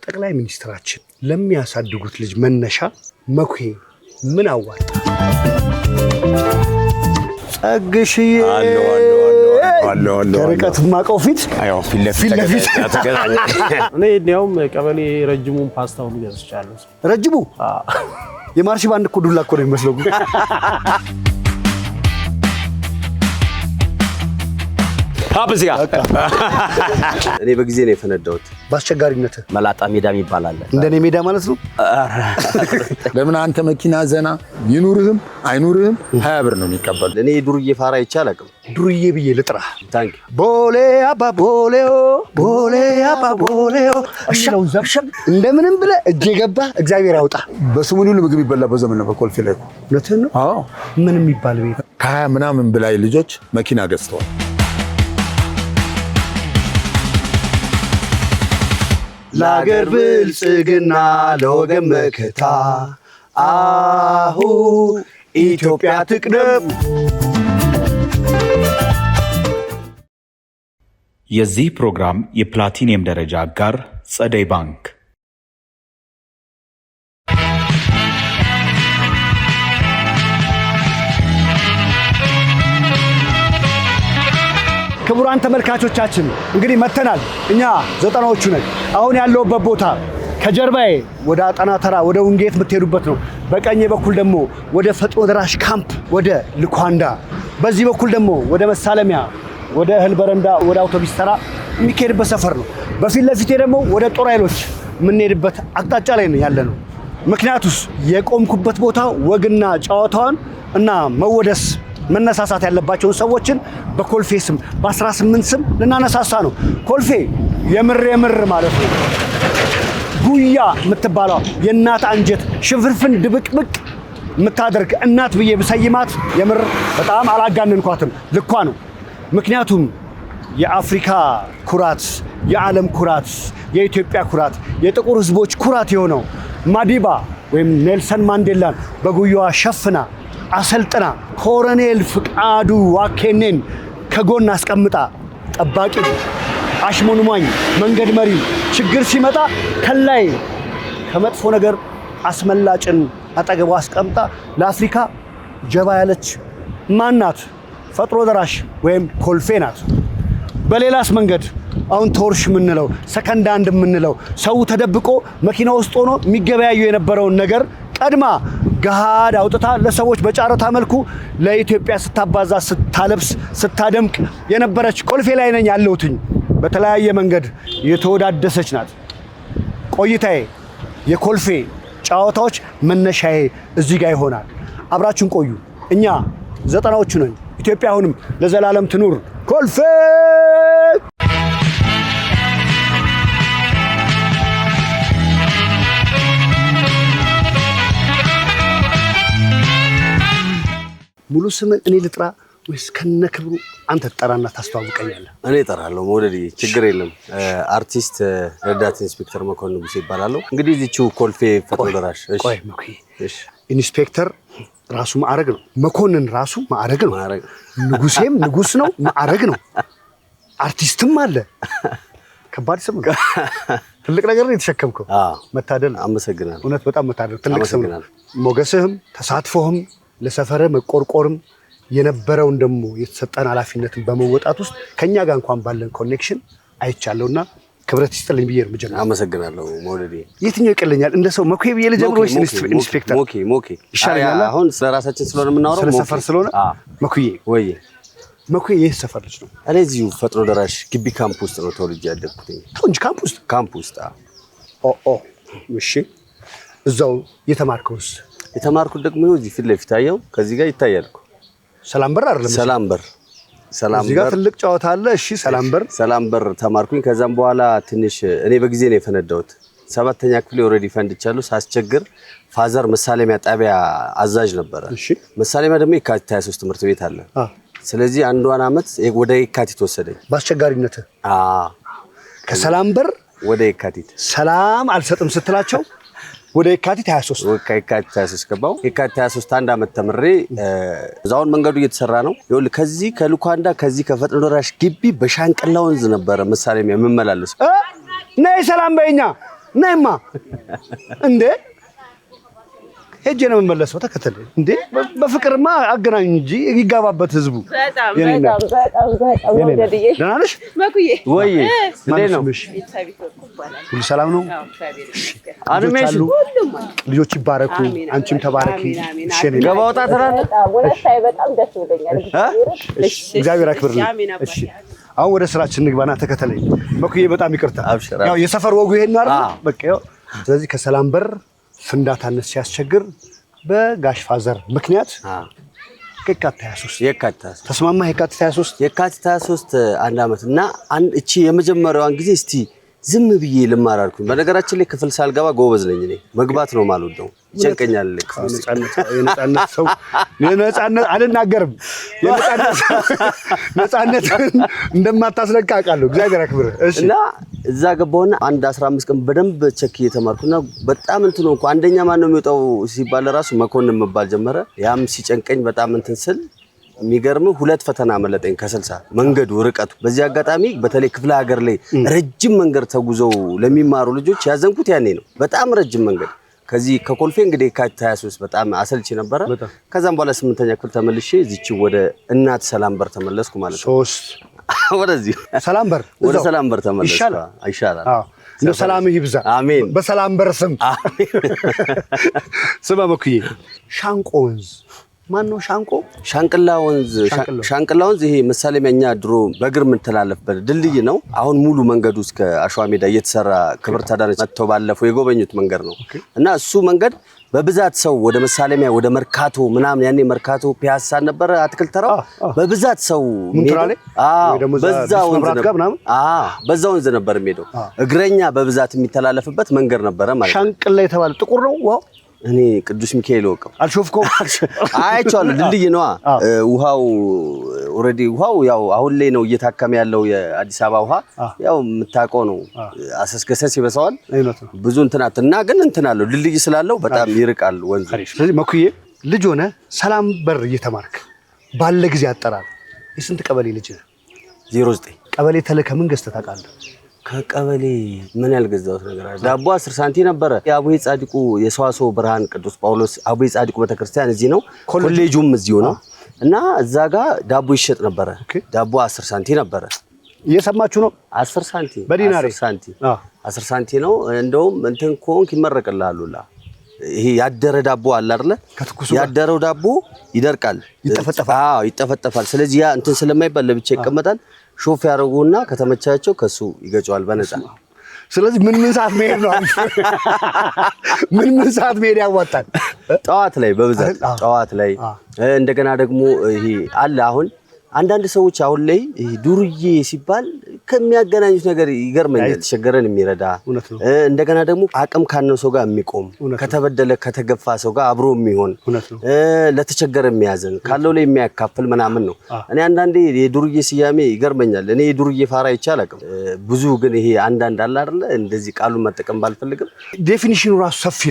ጠቅላይ ሚኒስትራችን ለሚያሳድጉት ልጅ መነሻ መኩ ምን አዋጣ? ጸግሽዬ አሎ ከርቀት ማቀው ፊት አዎ ፊት ለፊት እኔ እንዲያውም ቀበሌ ረጅሙን ፓስታውን ገዝቻለሁ። ረጅሙ የማርሽ ባንድ እኮ ዱላ እኮ ነው የሚመስለው። አብዚያ እኔ በጊዜ ነው የፈነዳሁት። ባስቸጋሪነት መላጣ ሜዳ ይባላል። እንደኔ ሜዳ ማለት ነው። ለምን አንተ መኪና ዘና ይኑርህም አይኑርህም 20 ብር ነው የሚቀበል። እኔ ዱርዬ ፋራ ይቻላልም። ዱርዬ ብዬ ልጥራ። ታንክ ቦሌ አባ ቦሌኦ ቦሌ አባ ቦሌኦ አሽለው ዘብሸብ እንደምንም ብለ እጄ ገባ እግዚአብሔር ያውጣ። በስሙኒ ሁሉ ምግብ ይበላበት ዘመን ነበር ኮልፌ ላይ። እውነትህን ነው። አዎ ምን የሚባል ቤት ከ20 ምናምን በላይ ልጆች መኪና ገዝተዋል። ለአገር ብልጽግና ለወገን መከታ አሁ ኢትዮጵያ ትቅደም። የዚህ ፕሮግራም የፕላቲኒየም ደረጃ አጋር ጸደይ ባንክ። ክቡራን ተመልካቾቻችን እንግዲህ መተናል። እኛ 90ዎቹ ነን። አሁን ያለውበት ቦታ ከጀርባዬ ወደ አጠና ተራ ወደ ውንጌት የምትሄዱበት ነው። በቀኝ በኩል ደግሞ ወደ ፈጥኖ ደራሽ ካምፕ ወደ ልኳንዳ፣ በዚህ በኩል ደግሞ ወደ መሳለሚያ ወደ እህል በረንዳ ወደ አውቶቡስ ተራ የሚካሄድበት ሰፈር ነው። በፊት ለፊቴ ደግሞ ወደ ጦር ኃይሎች የምንሄድበት አቅጣጫ ላይ ነው ያለነው። ምክንያቱስ የቆምኩበት ቦታ ወግና ጨዋታዋን እና መወደስ መነሳሳት ያለባቸውን ሰዎችን በኮልፌ ስም በ18 ስም ልናነሳሳ ነው። ኮልፌ የምር ማለት ነው። ጉያ የምትባለው የእናት አንጀት ሽፍርፍን ድብቅብቅ የምታደርግ እናት ብዬ ብሰይማት የምር በጣም አላጋነንኳትም። ልኳ ነው። ምክንያቱም የአፍሪካ ኩራት፣ የዓለም ኩራት፣ የኢትዮጵያ ኩራት፣ የጥቁር ህዝቦች ኩራት የሆነው ማዲባ ወይም ኔልሰን ማንዴላን በጉያዋ ሸፍና አሰልጥና ኮሎኔል ፍቃዱ ዋኬኔን ከጎን አስቀምጣ ጠባቂ አሽሞንሟኝ መንገድ መሪ ችግር ሲመጣ ከላይ ከመጥፎ ነገር አስመላጭን አጠገቧ አስቀምጣ ለአፍሪካ ጀባ ያለች ማናት? ፈጥኖ ደራሽ ወይም ኮልፌ ናት። በሌላስ መንገድ አሁን ቶርሽ የምንለው ሰከንድ አንድ የምንለው ሰው ተደብቆ መኪና ውስጥ ሆኖ የሚገበያዩ የነበረውን ነገር ቀድማ ገሃድ አውጥታ ለሰዎች በጫረታ መልኩ ለኢትዮጵያ ስታባዛ ስታለብስ ስታደምቅ የነበረች ኮልፌ ላይ ነኝ ያለሁትኝ። በተለያየ መንገድ የተወዳደሰች ናት ቆይታዬ። የኮልፌ ጨዋታዎች መነሻዬ እዚህ ጋር ይሆናል። አብራችሁን ቆዩ። እኛ 90ዎቹ ነን። ኢትዮጵያ አሁንም ለዘላለም ትኑር። ኮልፌ ሙሉ ስምን እኔ ልጥራ ወይስ ከነክብሩ አንተ ተጠራና ታስተዋውቀኛለህ? እኔ እጠራለሁ። መውደድ ችግር የለም። አርቲስት ረዳት ኢንስፔክተር መኮንን ንጉሴ ይባላል። እንግዲህ እዚህው ኮልፌ ፈጥኖ ደራሽ። ቆይ መኩ ኢንስፔክተር ራሱ ማዕረግ ነው። መኮንን ራሱ ማዕረግ ነው። ንጉሴም ንጉስ ነው፣ ማዕረግ ነው። አርቲስትም አለ። ከባድ ስም ነው። ትልቅ ነገር ነው የተሸከምከው። መታደል። አመሰግናለሁ። እውነት በጣም መታደል። ትልቅ ስም ነው። ሞገስህም ተሳትፎህም ለሰፈርህ መቆርቆርም የነበረውን ደግሞ የተሰጠን ኃላፊነትን በመወጣት ውስጥ ከኛ ጋር እንኳን ባለን ኮኔክሽን አይቻለሁና ክብረት ይስጥልኝ ብዬ እርምጃ ነው። አመሰግናለሁ መውደዴ። የትኛው ይቀለኛል? እንደ ሰው መኩ ብዬ ልጀምር ወይስ ኢንስፔክተር? ሞኬ ይሻላል። አሁን ስለራሳችን ስለሆነ የምናወራው ስለ ሰፈር ስለሆነ መኩዬ ወይ መኩዬ የት ሰፈር ልጅ ነው? እኔ እዚሁ ፈጥኖ ደራሽ ግቢ ካምፕ ውስጥ ነው ተወልጄ ያደግኩት። እንጂ ካምፕ ውስጥ እሺ። እዛው የተማርከውስ? የተማርኩት ደግሞ እዚህ ፊት ለፊት አየው፣ ከዚህ ጋር ይታያል እኮ ሰላም በር አይደለም? ሰላም እዚህ ጋር ትልቅ ጨዋታ አለ። እሺ ሰላም በር ተማርኩኝ። ከዛም በኋላ ትንሽ እኔ በጊዜ ነው የፈነዳሁት። 7ኛ ክፍል ኦሬዲ ፈንድቻለሁ። ሳስቸግር ፋዘር መሳለሚያ ጣቢያ አዛዥ ነበረ። እሺ መሳለሚያ ደግሞ የካቲት 23 ትምህርት ቤት አለ። ስለዚህ አንዷን አመት ወደ የካቲት ወሰደኝ በአስቸጋሪነት። ከሰላም በር ወደ የካቲት ሰላም አልሰጥም ስትላቸው ወደ የካቲት 23 ገባው። የካቲት 23 አንድ አመት ተምሬ እዛውን መንገዱ እየተሰራ ነው። ይኸውልህ ከዚህ ከልኳንዳ ከዚህ ከፈጥኖ ደራሽ ግቢ በሻንቅላ ወንዝ ነበረ መሳለሚያ የምመላለስ። ነይ ሰላም በእኛ ናይማ እንዴ ሄጄ ነው የምመለሰው። ተከተለ እንዴ በፍቅርማ አገናኝ እንጂ ይጋባበት ህዝቡ። በጣም ወደድዬ ደህና ነሽ መኩዬ? ወይ እንዴት ነው? ሁሉ ሰላም ነው? አድሜሽ ልጆች ይባረኩ፣ አንቺም ተባረኪ። እሺ እኔ ገባ ወጣ ትላለህ። በጣም ደስ ብሎኛል። እግዚአብሔር ያክብርልኝ። እሺ አሁን ወደ ስራችን እንግባና ተከተለኝ። መኩዬ በጣም ይቅርታ። ያው የሰፈር ወጉ ይሄን ነው አይደል? በቃ ያው ስለዚህ ከሰላም በር ፍንዳታነት ሲያስቸግር በጋሽ ፋዘር ምክንያት የካቲት 23 ተስማማ። የካቲት 23 አንድ አመት እና እቺ የመጀመሪያዋን ጊዜ እስቲ ዝም ብዬ ልማር አልኩኝ። በነገራችን ላይ ክፍል ሳልገባ ጎበዝ ነኝ እኔ። መግባት ነው የማልወደው፣ ይጨንቀኛል። የነጻነት ሰው የነጻነት አልናገርም። የነጻነት እንደማታስለቃ አውቃለሁ። እግዚአብሔር ያክብር። እሺ እና እዛ ገባሁና አንድ 15 ቀን በደንብ ቸክ እየተማርኩና በጣም እንትን ነው አንደኛ ማን ነው የሚወጣው ሲባል ራሱ መኮንን መባል ጀመረ። ያም ሲጨንቀኝ በጣም እንትን ስል የሚገርም 2 ፈተና መለጠኝ ከ60 መንገዱ ርቀቱ። በዚህ አጋጣሚ በተለይ ክፍለ ሀገር ላይ ረጅም መንገድ ተጉዘው ለሚማሩ ልጆች ያዘንኩት ያኔ ነው። በጣም ረጅም መንገድ ከዚህ ከኮልፌ እንግዲህ የካቲት 23 በጣም አሰልቺ ነበረ። ከዛም በኋላ 8ኛ ክፍል ተመልሼ እዚች ወደ እናት ሰላም በር ተመለስኩ ማለት ነው። ወደዚህ ሰላም በር ወደ ሰላም በር ተመለስኩ። ይሻላል። እንደ ሰላም ይብዛ። አሜን። በሰላም በር ስም ስማ መኩዬ፣ ሻንቆ ወንዝ ማን ነው? ሻንቅላ ወንዝ ይሄ መሳለሚያኛ ድሮ በእግር የምንተላለፍበት ድልድይ ነው። አሁን ሙሉ መንገዱ እስከ አሸዋ ሜዳ እየተሰራ ክብርት አዳነች መጥተው ባለፈው የጎበኙት መንገድ ነው እና እሱ መንገድ በብዛት ሰው ወደ መሳለሚያ ወደ መርካቶ ምናምን ያኔ መርካቶ ፒያሳ ነበረ አትክልት ተራው በብዛት ሰው በዛ ወንዝ ነበር የሚሄደው። እግረኛ በብዛት የሚተላለፍበት መንገድ ነበረ ማለት ነው። ሻንቅላ የተባለ ጥቁር ነው ዋው። እኔ ቅዱስ ሚካኤል ወቀው አልሾፍኩም አይቻለሁ። ድልድይ ነው ውሃው ኦሬዲ ውሃው ያው አሁን ላይ ነው እየታከመ ያለው የአዲስ አበባ ውሃ ያው የምታውቀው ነው። አሰስገሰስ ይበሳዋል ብዙ እንትናትና ግን እንትናለው ድልድይ ስላለው በጣም ይርቃል ወንዙ። ስለዚህ መኩዬ ልጅ ሆነ ሰላም በር እየተማርክ ባለ ጊዜ አጠራር የስንት ቀበሌ ልጅ ነህ? 09 ቀበሌ ተለከ ምን ገዝተህ ታውቃለህ? ከቀበሌ ምን ያልገዛሁት ነገር አለ? ዳቦ 10 ሳንቲም ነበረ። የአቡዬ ጻድቁ የሰዋስወ ብርሃን ቅዱስ ጳውሎስ አቡዬ ጻድቁ ቤተክርስቲያን እዚህ ነው፣ ኮሌጁም እዚሁ ነው እና እዛ ጋር ዳቦ ይሸጥ ነበረ። ዳቦ 10 ሳንቲም ነበረ። እየሰማችሁ ነው? 10 ሳንቲም በዲናር 10 ሳንቲም ነው። እንደውም እንትን ኮንክ ይመረቅልሃሉላ። ይሄ ያደረ ዳቦ አለ አይደለ? ያደረው ዳቦ ይደርቃል፣ ይጠፈጠፋል። ስለዚህ ያ እንትን ስለማይባል ለብቻ ይቀመጣል። ሾፍ ያደርጉና ከተመቻቸው ከሱ ይገጫዋል በነፃ። ስለዚህ ምን ሰዓት መሄድ ነው? ምን ሰዓት መሄድ ያዋጣል? ጠዋት ላይ በብዛት ጠዋት ላይ። እንደገና ደግሞ ይሄ አለ አሁን አንዳንድ ሰዎች አሁን ላይ ዱርዬ ሲባል ከሚያገናኙት ነገር ይገርመኛል። ተቸገረን የሚረዳ እንደገና ደግሞ አቅም ካነው ሰው ጋር የሚቆም ከተበደለ ከተገፋ ሰው ጋር አብሮ የሚሆን ለተቸገረ የሚያዘን ካለው ላይ የሚያካፍል ምናምን ነው። እኔ አንዳንዴ የዱርዬ ስያሜ ይገርመኛል። እኔ የዱርዬ ፋራ ይቻል አቅም ብዙ ግን ይሄ አንዳንድ አለ አይደለ እንደዚህ ቃሉን መጠቀም ባልፈልግም ዴፊኒሽኑ ራሱ ሰፊ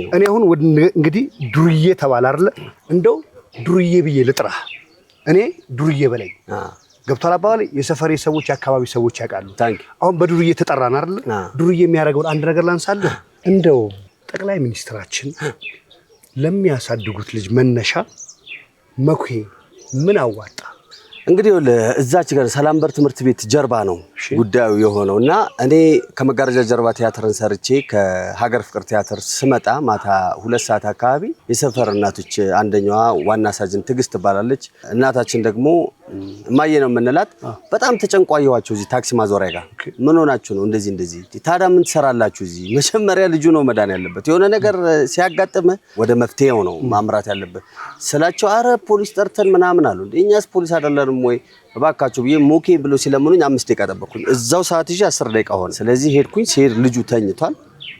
ነው። እኔ አሁን እንግዲህ ዱርዬ ተባለ አይደለ እንደው ዱርዬ ብዬ ልጥራ እኔ ዱርዬ በላይ ገብቷል አባባሌ። የሰፈሬ ሰዎች የአካባቢ ሰዎች ያውቃሉ። አሁን በዱርዬ ተጠራን አይደል? ዱርዬ የሚያደርገውን አንድ ነገር ላንሳለህ። እንደው ጠቅላይ ሚኒስትራችን ለሚያሳድጉት ልጅ መነሻ መኩዬ ምን አዋጣ? እንግዲህ እዛች ጋር ሰላም በር ትምህርት ቤት ጀርባ ነው ጉዳዩ የሆነው እና እኔ ከመጋረጃ ጀርባ ቲያትርን ሰርቼ ከሀገር ፍቅር ቲያትር ስመጣ ማታ 2 ሰዓት አካባቢ የሰፈር እናቶች አንደኛዋ ዋና ሳጅን ትግስት ትባላለች። እናታችን ደግሞ እማዬ ነው የምንላት። በጣም ተጨንቋየዋቸው እዚህ ታክሲ ማዞሪያ ጋር ምን ሆናችሁ ነው እንደዚህ ታዲያ ምን ትሰራላችሁ እዚህ? መጀመሪያ ልጁ ነው መዳን ያለበት። የሆነ ነገር ሲያጋጥም ወደ መፍትሄው ነው ማምራት ያለበት ስላቸው አረ ፖሊስ ጠርተን ምናምን አሉ። እኛስ ፖሊስ አይደለንም ወይ እባካችሁ ብዬ ሞኬ ብሎ ሲለምኑኝ 5 ደቂቃ ጠበቅኩኝ። እዛው ሰዓት ይዤ 10 ደቂቃ ሆነ። ስለዚህ ሄድኩኝ። ሲሄድ ልጁ ተኝቷል።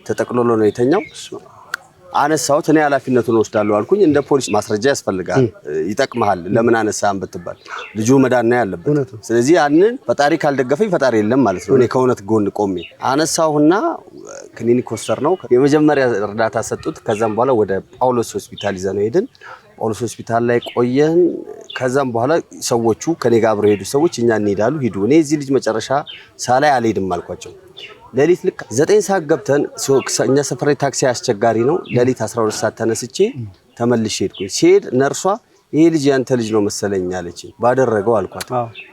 ተጠቅልሎ ነው የተኛው። አነሳሁት። እኔ ኃላፊነቱን ወስዳለሁ አልኩኝ። እንደ ፖሊስ ማስረጃ ያስፈልጋል፣ ይጠቅምሃል ለምን አነሳህም ብትባል ልጁ መዳን ነው ያለበት። ስለዚህ ያንን ፈጣሪ ካልደገፈኝ ፈጣሪ የለም ማለት ነው። እኔ ከእውነት ጎን ቆሜ አነሳሁና ክሊኒክ ወሰድነው። የመጀመሪያ እርዳታ ሰጡት። ከዛም በኋላ ወደ ጳውሎስ ሆስፒታል ይዘነው ሄድን። ጳውሎስ ሆስፒታል ላይ ቆየን። ከዛም በኋላ ሰዎቹ ከኔ ጋር አብረው ሄዱ ሰዎች እኛ እንሄዳሉ ሂዱ፣ እኔ እዚህ ልጅ መጨረሻ ሳላይ አልሄድም አልኳቸው። ሌሊት ልክ 9 ሰዓት ገብተን እኛ ሰፈር ታክሲ አስቸጋሪ ነው። ሌሊት 12 ሰዓት ተነስቼ ተመልሼ ሄድኩኝ። ሲሄድ ነርሷ ይሄ ልጅ ያንተ ልጅ ነው መሰለኝ አለች። ባደረገው አልኳት።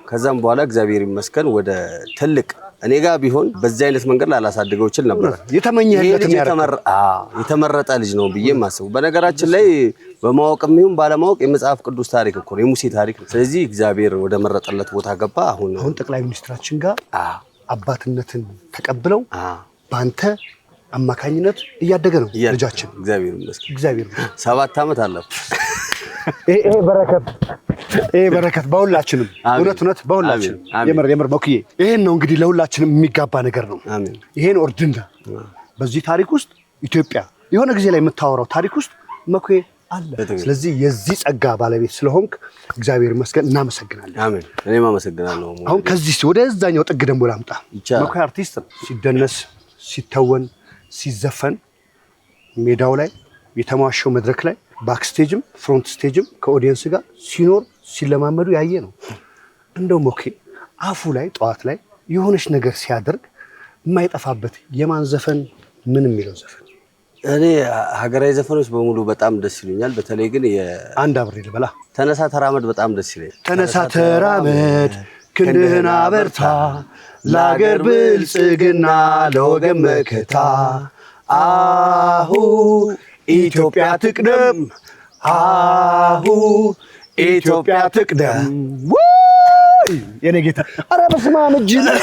ከዛም በኋላ እግዚአብሔር ይመስገን ወደ ትልቅ እኔ ጋር ቢሆን በዚህ አይነት መንገድ ላላሳድገው ይችል ነበር። የተመረጠ ልጅ ነው ብዬ ማሰቡ። በነገራችን ላይ በማወቅም ይሁን ባለማወቅ የመጽሐፍ ቅዱስ ታሪክ እኮ ነው፣ የሙሴ ታሪክ ነው። ስለዚህ እግዚአብሔር ወደ መረጠለት ቦታ ገባ። አሁን ጠቅላይ ሚኒስትራችን ጋር አባትነትን ተቀብለው ባንተ አማካኝነት እያደገ ነው ልጃችን። እግዚአብሔር ይመስገን 7 ዓመት አለፈ። ይሄ በረከት በሁላችንም እውነት በሁላችንም የምር መኩዬ ይሄን ነው እንግዲህ ለሁላችንም የሚጋባ ነገር ነው። አሜን። ይሄን ኦርድንዳ በዚህ ታሪክ ውስጥ ኢትዮጵያ የሆነ ጊዜ ላይ የምታወራው ታሪክ ውስጥ መኩዬ አለ። ስለዚህ የዚህ ጸጋ ባለቤት ስለሆንክ እግዚአብሔር ይመስገን እናመሰግናለን። አሜን። እኔም አመሰግናለሁ። አሁን ከዚህ ወደዛኛው ጥግ ደግሞ ላምጣ። መኩዬ አርቲስት ነው። ሲደነስ፣ ሲተወን፣ ሲዘፈን ሜዳው ላይ የተሟሸው መድረክ ላይ ባክስቴጅም ፍሮንት ስቴጅም ከኦዲየንስ ጋር ሲኖር ሲለማመዱ ያየ ነው። እንደው ሞኬ አፉ ላይ ጠዋት ላይ የሆነች ነገር ሲያደርግ የማይጠፋበት የማን ዘፈን ምን የሚለው ዘፈን? እኔ ሀገራዊ ዘፈኖች በሙሉ በጣም ደስ ይሉኛል። በተለይ ግን አንድ አብሬ ልበላ ተነሳ ተራመድ በጣም ደስ ይለኛል። ተነሳ ተራመድ ክንድህን አበርታ ለአገር ብልጽግና ለወገን መከታ አሁ ኢትዮጵያ ትቅደም አሁ ኢትዮጵያ ትቅደም። የኔ ጌታ ኧረ በስመ አብ እጅ ነው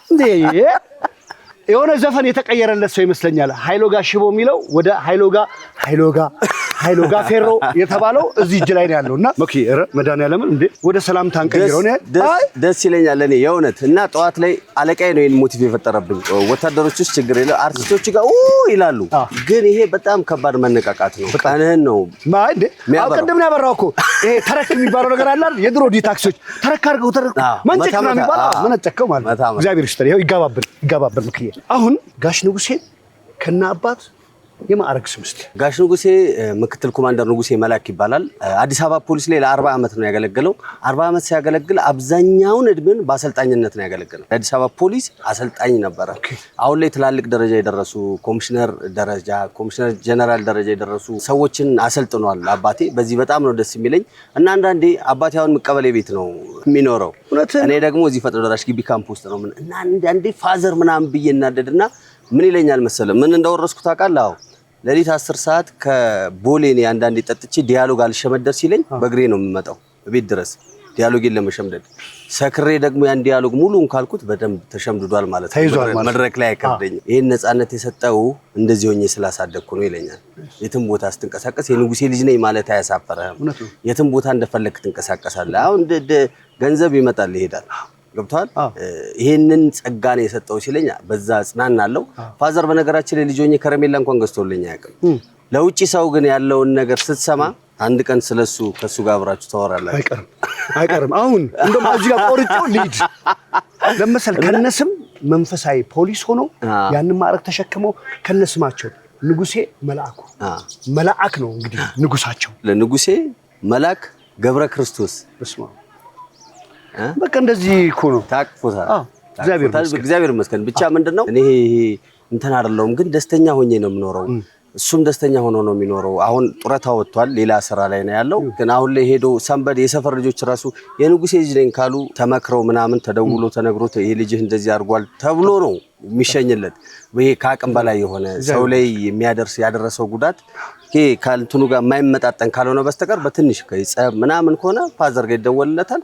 እንዴ! የሆነ ዘፈን የተቀየረለት ሰው ይመስለኛል። ኃይሎጋ ሽቦ የሚለው ወደ ኃይሎጋ ፌሮ የተባለው እዚህ እጅ ላይ ነው ያለውና መኪ ኧረ መድኃኒዓለምን እንዴ ወደ ሰላም ታንቀይረው ነው። ደስ ይለኛል እኔ የእውነት እና ጠዋት ላይ አለቃዬ ነው ይሄን ሞቲቭ የፈጠረብኝ። ወታደሮች ውስጥ ችግር የለም አርቲስቶች ጋር ይላሉ፣ ግን ይሄ በጣም ከባድ መነቃቃት ነው። ቀንህን ነው እንዴ ቅድም ነው ያበራው እኮ ይሄ ተረክ የሚባለው ነገር አለ አይደል? የድሮ ዲታክሶች ተረክ አድርገው መንጨቅ ነው የሚባለው መንጨቀው ማለት እግዚአብሔር ይስጥር። ይሄው ይጋባብል ምክዬ አሁን ጋሽ ንጉሴ ከና አባት የማዕረግ ስም እስቲ። ጋሽ ንጉሴ ምክትል ኮማንደር ንጉሴ መላክ ይባላል። አዲስ አበባ ፖሊስ ላይ ለ40 ዓመት ነው ያገለገለው። 40 ዓመት ሲያገለግል አብዛኛውን እድሜን በአሰልጣኝነት ነው ያገለገለው። አዲስ አበባ ፖሊስ አሰልጣኝ ነበረ። አሁን ላይ ትላልቅ ደረጃ የደረሱ ኮሚሽነር ጀነራል ደረጃ የደረሱ ሰዎችን አሰልጥኗል አባቴ። በዚህ በጣም ነው ደስ የሚለኝ እና አንዳንዴ አባቴ አሁን ቀበሌ ቤት ነው የሚኖረው፣ እኔ ደግሞ እዚህ ፈጥኖ ደራሽ ግቢ ካምፕ ውስጥ ነው እና አንዳንዴ ፋዘር ምናምን ብዬ እናደድና ምን ይለኛል መሰለ ምን እንዳወረስኩት ታውቃለህ? አዎ ሌሊት 10 ሰዓት ከቦሌ እኔ አንዳንዴ ጠጥቼ ዲያሎግ አልሸመደር ሲለኝ በእግሬ ነው የምመጣው ቤት ድረስ ዲያሎግን ለመሸምደድ። ሰክሬ ደግሞ ያን ዲያሎግ ሙሉን ካልኩት በደንብ ተሸምድዷል ማለት ነው። መድረክ ላይ አይከብደኝም። ይሄን ነፃነት የሰጠው እንደዚህ ሆኜ ስላሳደግኩ ነው ይለኛል። የትም ቦታ ስትንቀሳቀስ የንጉሴ ልጅ ነኝ ማለት አያሳፈረህም። የትም ቦታ እንደፈለክ ትንቀሳቀሳለህ። አሁን ገንዘብ ይመጣል ይሄዳል። ገብቷል። ይሄንን ጸጋ ነው የሰጠው ሲለኝ በዛ ጽናናለሁ። ፋዘር በነገራችን ላይ ልጆኜ ከረሜላ እንኳን ገዝቶልኝ አያውቅም። ለውጪ ሰው ግን ያለውን ነገር ስትሰማ አንድ ቀን ስለሱ ከሱ ጋር አብራችሁ ታወራላችሁ። አይቀርም። አሁን እንደውም እዚህ ጋር ቆርጬው ልሂድ ለምሳሌ ከነስም መንፈሳዊ ፖሊስ ሆኖ ያንን ማዕረግ ተሸክመው ከነስማቸው ንጉሴ መልአክ ነው እንግዲህ ንጉሳቸው። ለንጉሴ መልአክ ገብረ ክርስቶስ በስመ አብ በቃ እንደዚህ እኮ ነው ታቅፎታል። እግዚአብሔር ይመስገን። ብቻ ምንድነው እኔ እንትን አይደለሁም፣ ግን ደስተኛ ሆኜ ነው የምኖረው። እሱም ደስተኛ ሆኖ ነው የሚኖረው። አሁን ጡረታ ወጥቷል፣ ሌላ ስራ ላይ ነው ያለው። ግን አሁን ላይ ሄዶ ሰንበድ የሰፈር ልጆች ራሱ የንጉሴ ልጅ ነኝ ካሉ ተመክረው ምናምን ተደውሎ ተነግሮት ይሄ ልጅህ እንደዚህ አድርጓል ተብሎ ነው የሚሸኝለት። ይሄ ከአቅም በላይ የሆነ ሰው ላይ ያደረሰው ጉዳት ይሄ ካልንቱኑ ጋር የማይመጣጠን ካልሆነ በስተቀር በትንሽ ከይጸብ ምናምን ከሆነ ፋዘር ጋር ይደወልለታል።